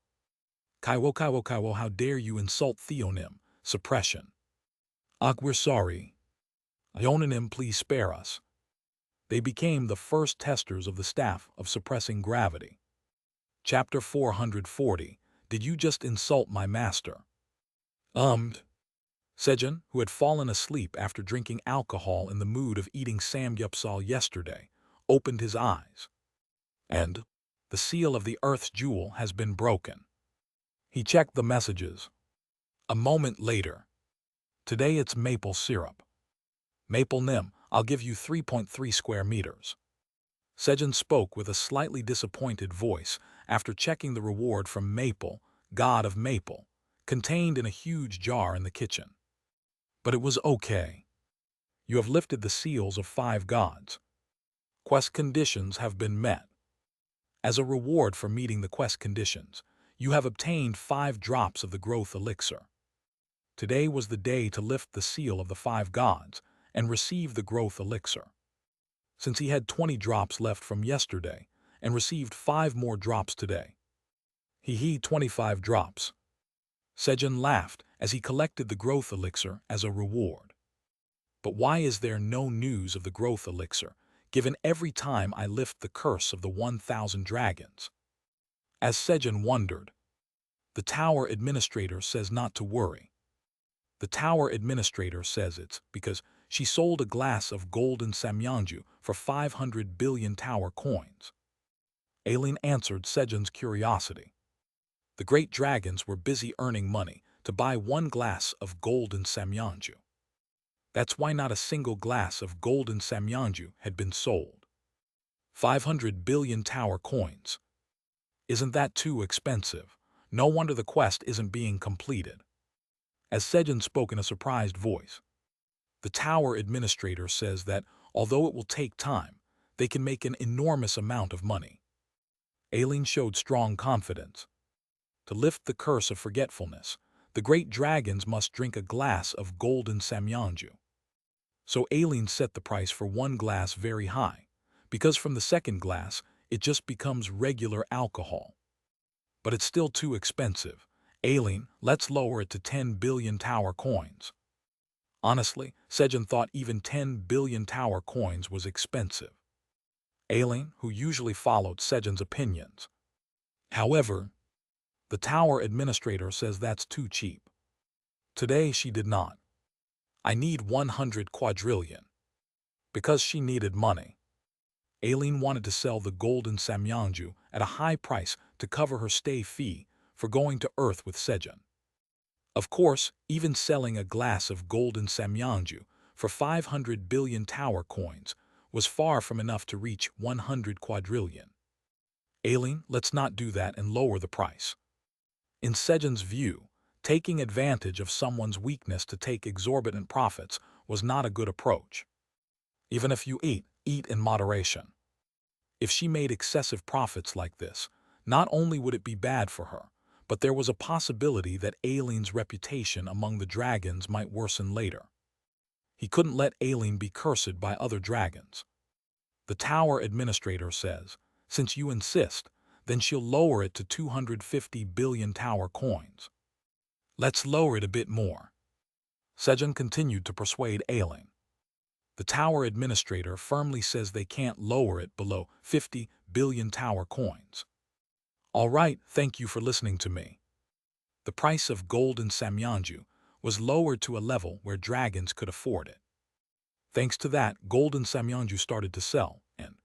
[SPEAKER 1] Kaiwo, how dare you insult Theonim? Suppression. We're sorry. Ionanim, please spare us. They became the first testers of the staff of suppressing gravity. Chapter 440, Did you just insult my master? Sejun, who had fallen asleep after drinking alcohol in the mood of eating samgyeopsal yesterday, opened his eyes. And the seal of the Earth's jewel has been broken. He checked the messages. A moment later. Today it's maple syrup. Maple Nim, I'll give you 3.3 square meters. Sejun spoke with a slightly disappointed voice after checking the reward from Maple, god of maple, contained in a huge jar in the kitchen. But it was okay. You have lifted the seals of 5 gods. Quest conditions have been met. As a reward for meeting the quest conditions, You have obtained 5 drops of the growth elixir. Today was the day to lift the seal of the 5 gods and receive the growth elixir. Since he had 20 drops left from yesterday and received 5 more drops today. He 25 drops. Sejun laughed as he collected the growth elixir as a reward. But why is there no news of the growth elixir, given every time I lift the curse of the 1,000 dragons? As Sejun wondered, the tower administrator says not to worry. The tower administrator says it's because she sold a glass of golden samyangju for 500 billion tower coins. Aileen answered Sejun's curiosity. The great dragons were busy earning money to buy 1 glass of golden samyangju. That's why not a single glass of golden samyangju had been sold. 500 billion tower coins. Isn't that too expensive? No wonder the quest isn't being completed. As Sejun spoke in a surprised voice, the tower administrator says that, although it will take time, they can make an enormous amount of money. Aileen showed strong confidence. To lift the curse of forgetfulness, the great dragons must drink a glass of golden samyangju. So Aileen set the price for 1 glass very high, because from the second glass, it just becomes regular alcohol. But it's still too expensive. Aileen, let's lower it to 10 billion tower coins. Honestly, Sejun thought even 10 billion tower coins was expensive. Aileen, who usually followed Sejun's opinions. However, the tower administrator says that's too cheap. Today she did not. I need 100 quadrillion. Because she needed money. Aileen wanted to sell the golden samyangju at a high price to cover her stay fee for going to Earth with Sejun. Of course, even selling a glass of golden samyangju for 500 billion tower coins was far from enough to reach 100 quadrillion. Aileen, let's not do that and lower the price. In Sejun's view, taking advantage of someone's weakness to take exorbitant profits was not a good approach. Even if you eat in moderation. If she made excessive profits like this, not only would it be bad for her, but there was a possibility that Aileen's reputation among the dragons might worsen later. He couldn't let Aileen be cursed by other dragons. The tower administrator says, since you insist, then she'll lower it to 250 billion tower coins. Let's lower it a bit more. Sejun continued to persuade Aileen. The tower administrator firmly says they can't lower it below 50 billion tower coins. All right, thank you for listening to me. The price of golden samyangju was lowered to a level where dragons could afford it. Thanks to that, golden samyangju started to sell, and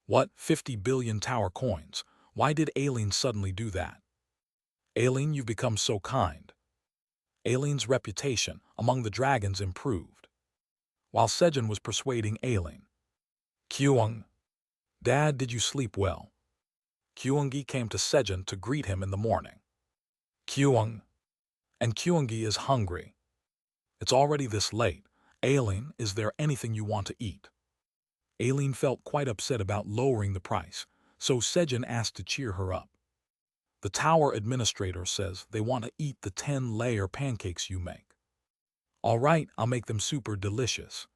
[SPEAKER 1] what, 50 billion tower coins? Why did Aileen suddenly do that? Aileen, you've become so kind. Aileen's reputation among the dragons improved. While Sejun was persuading Aileen. Kyung, Dad, did you sleep well? Kyungi came to Sejun to greet him in the morning. Kyung, and Kyungi is hungry. It's already this late. Aileen, is there anything you want to eat? Aileen felt quite upset about lowering the price, so Sejun asked to cheer her up. The tower administrator says they want to eat the 10-layer pancakes you make. All right, I'll make them super delicious.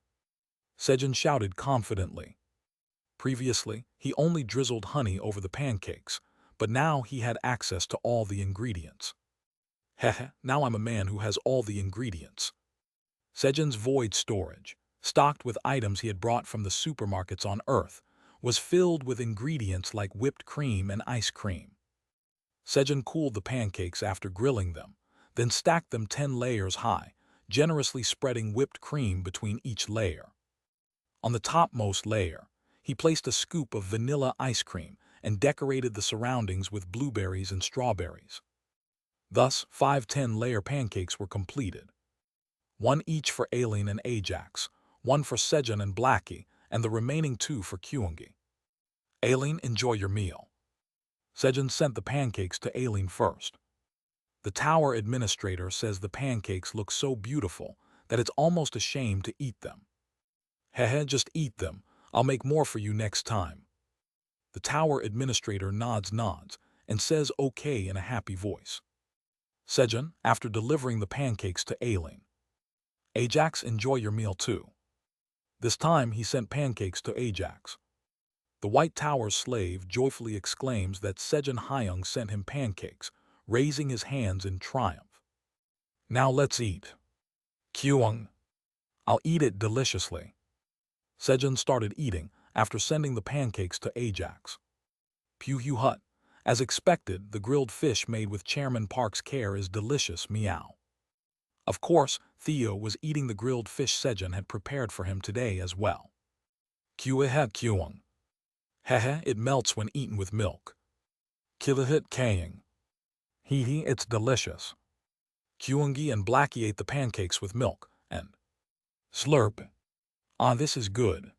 [SPEAKER 1] Sejun shouted confidently. Previously, he only drizzled honey over the pancakes, but now he had access to all the ingredients. Heh, now I'm a man who has all the ingredients. Sejun's void storage, stocked with items he had brought from the supermarkets on Earth, was filled with ingredients like whipped cream and ice cream. Sejun cooled the pancakes after grilling them, then stacked them 10 layers high, generously spreading whipped cream between each layer. On the topmost layer, he placed a scoop of vanilla ice cream and decorated the surroundings with blueberries and strawberries. Thus, 5 10-layer pancakes were completed. 1 each for Aileen and Ajax, 1 for Sejun and Blackie, and the remaining 2 for Kyungi. Aileen, enjoy your meal. Sejun sent the pancakes to Aileen first. The tower administrator says the pancakes look so beautiful that it's almost a shame to eat them. Heh, just eat them. I'll make more for you next time. The tower administrator nods and says okay in a happy voice. Sejun, after delivering the pancakes to Aileen. Ajax, enjoy your meal too. This time he sent pancakes to Ajax. The White Tower's slave joyfully exclaims that Sejun Hyung sent him pancakes, raising his hands in triumph. Now let's eat. Kyung. I'll eat it deliciously. Sejun started eating after sending the pancakes to Ajax. Puhu Hut. As expected, the grilled fish made with Chairman Park's care is delicious, meow. Of course, Theo was eating the grilled fish Sejun had prepared for him today as well. Kuehe Kyung. Hehe, it melts when eaten with milk. Kilahit Kaying. Hee, it's delicious. Kyungi and Blackie ate the pancakes with milk, and slurp. Ah, this is good.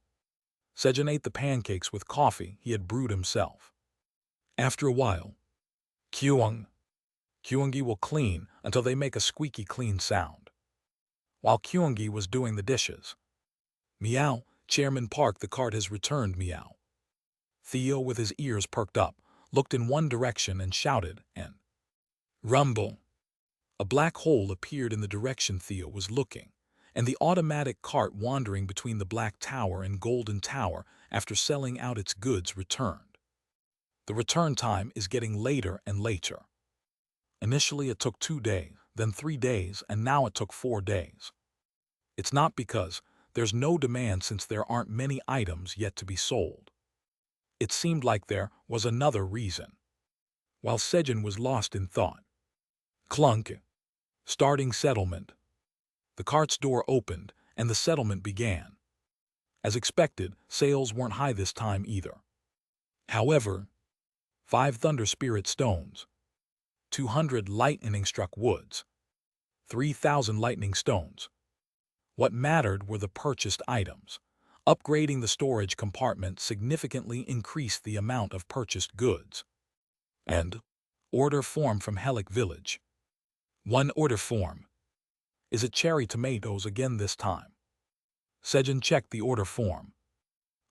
[SPEAKER 1] Sejun ate the pancakes with coffee he had brewed himself. After a while, Kyungi will clean until they make a squeaky clean sound. While Kyungi was doing the dishes. Meow, Chairman Park, the cart has returned, meow. Theo, with his ears perked up, looked in one direction and shouted, and rumble. A black hole appeared in the direction Theo was looking, and the automatic cart wandering between the Black Tower and Golden Tower after selling out its goods returned. The return time is getting later and later. Initially it took 2 days, then 3 days, and now it took 4 days. It's not because there's no demand since there aren't many items yet to be sold. It seemed like there was another reason. While Sejun was lost in thought. Clunk. Starting settlement. The cart's door opened and the settlement began. As expected, sales weren't high this time either. However, 5 Thunder Spirit Stones, 200 lightning-struck woods, 3,000 lightning stones. What mattered were the purchased items. Upgrading the storage compartment significantly increased the amount of purchased goods. And order form from Helic Village. 1 order form. Is it cherry tomatoes again this time? Sejun checked the order form.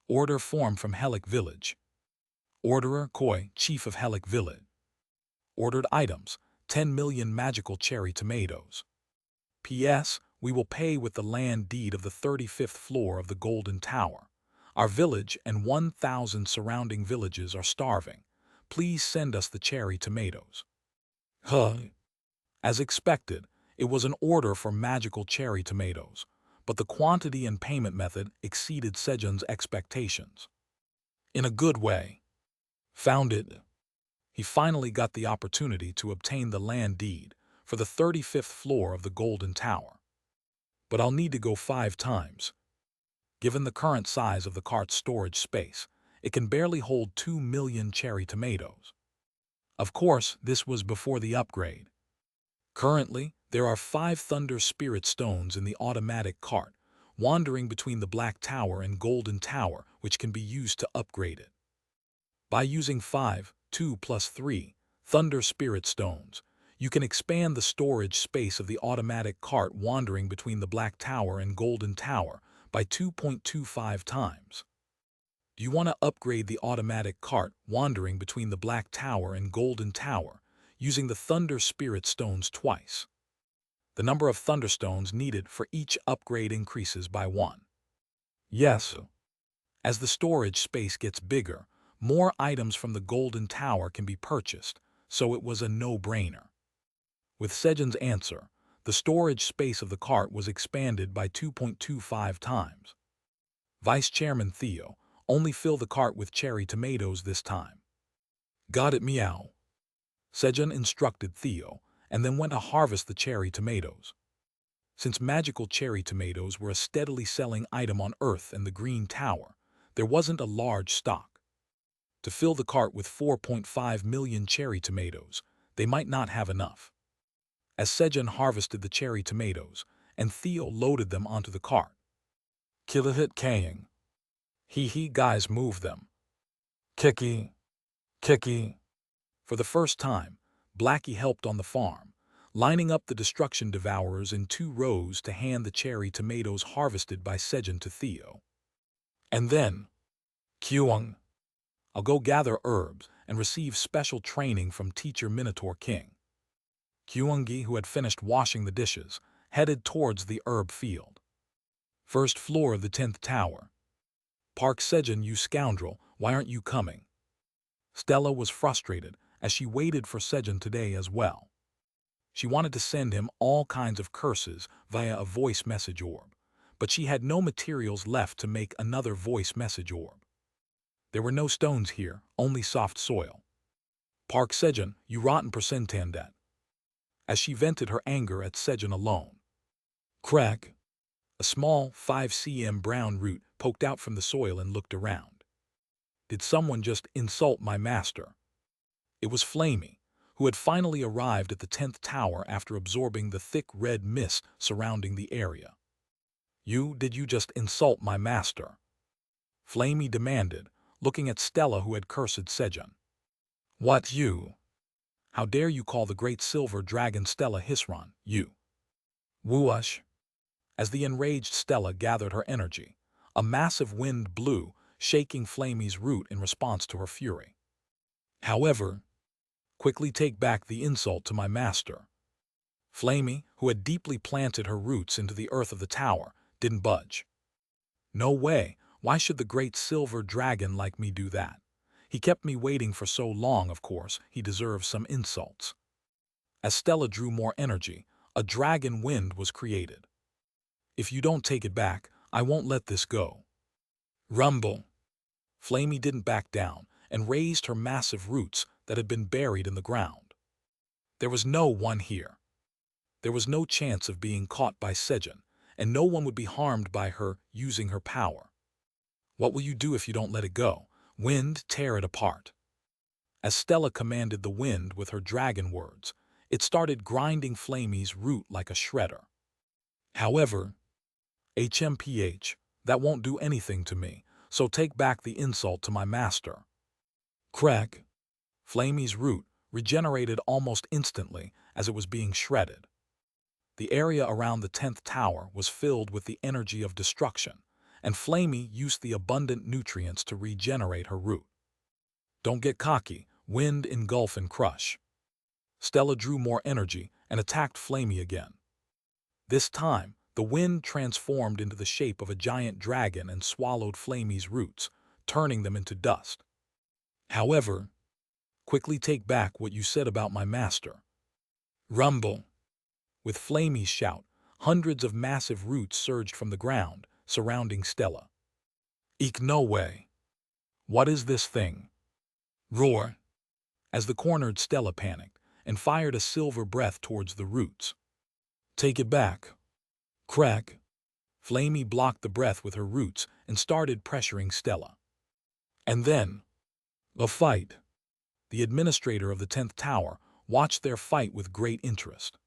[SPEAKER 1] Order form from Helic Village. Orderer Koi, Chief of Helic Village. Ordered items, 10 million magical cherry tomatoes. P.S. We will pay with the land deed of the 35th floor of the Golden Tower. Our village and 1,000 surrounding villages are starving. Please send us the cherry tomatoes. As expected, it was an order for magical cherry tomatoes, but the quantity and payment method exceeded Sejun's expectations. In a good way. Found it. He finally got the opportunity to obtain the land deed for the 35th floor of the Golden Tower. But I'll need to go 5 times. Given the current size of the cart's storage space, it can barely hold 2 million cherry tomatoes. Of course, this was before the upgrade. Currently, there are 5 Thunder Spirit Stones in the automatic cart, wandering between the Black Tower and Golden Tower, which can be used to upgrade it. By using 5, 2 plus 3, Thunder Spirit Stones, you can expand the storage space of the automatic cart wandering between the Black Tower and Golden Tower by 2.25 times. Do you want to upgrade the automatic cart wandering between the Black Tower and Golden Tower using the Thunder Spirit Stones twice? The number of Thunderstones needed for each upgrade increases by 1. Yes. As the storage space gets bigger, more items from the Golden Tower can be purchased, so it was a no-brainer. With Sejun's answer, the storage space of the cart was expanded by 2.25 times. Vice Chairman Theo, only fill the cart with cherry tomatoes this time. Got it, meow. Sejun instructed Theo, and then went to harvest the cherry tomatoes. Since magical cherry tomatoes were a steadily selling item on Earth and the Green Tower, there wasn't a large stock. To fill the cart with 4.5 million cherry tomatoes, they might not have enough. As Sejun harvested the cherry tomatoes, and Theo loaded them onto the cart. Kilahit Kaying. Hee guys, move them. Kicky. For the first time, Blackie helped on the farm, lining up the destruction devourers in 2 rows to hand the cherry tomatoes harvested by Sejun to Theo. And then, Kyung. I'll go gather herbs and receive special training from teacher Minotaur King. Kyungi, who had finished washing the dishes, headed towards the herb field. First floor of the 10th tower. Park Sejun, you scoundrel, why aren't you coming? Stella was frustrated as she waited for Sejun today as well. She wanted to send him all kinds of curses via a voice message orb, but she had no materials left to make another voice message orb. There were no stones here, only soft soil. Park Sejun, you rotten percentandet. As she vented her anger at Sejun alone. Crack. A small 5 cm brown root poked out from the soil and looked around. Did someone just insult my master? It was Flamey, who had finally arrived at the 10th tower after absorbing the thick red mist surrounding the area. Did you just insult my master? Flamey demanded, looking at Stella, who had cursed Sejun. What, you? How dare you call the great silver dragon Stella Hisran, you? Whoosh. As the enraged Stella gathered her energy, a massive wind blew, shaking Flamey's root in response to her fury. However, quickly take back the insult to my master. Flamey, who had deeply planted her roots into the earth of the tower, didn't budge. No way, why should the great silver dragon like me do that? He kept me waiting for so long, of course, he deserves some insults. As Stella drew more energy, a dragon wind was created. If you don't take it back, I won't let this go. Rumble. Flamey didn't back down and raised her massive roots that had been buried in the ground. There was no one here. There was no chance of being caught by Sejun, and no one would be harmed by her using her power. What will you do if you don't let it go? Wind, tear it apart. As Stella commanded the wind with her dragon words, it started grinding Flamey's root like a shredder. However, HMPH, that won't do anything to me, so take back the insult to my master. Crack. Flamey's root regenerated almost instantly as it was being shredded. The area around the 10th tower was filled with the energy of destruction, and Flamey used the abundant nutrients to regenerate her root. Don't get cocky, wind, engulf and crush. Stella drew more energy and attacked Flamey again. This time, the wind transformed into the shape of a giant dragon and swallowed Flamey's roots, turning them into dust. However, quickly take back what you said about my master. Rumble. With Flamey's shout, hundreds of massive roots surged from the ground, surrounding Stella. Eek, no way. What is this thing? Roar. As the cornered Stella panicked and fired a silver breath towards the roots. Take it back. Crack. Flamey blocked the breath with her roots and started pressuring Stella. And then, a fight. The administrator of the 10th tower watched their fight with great interest.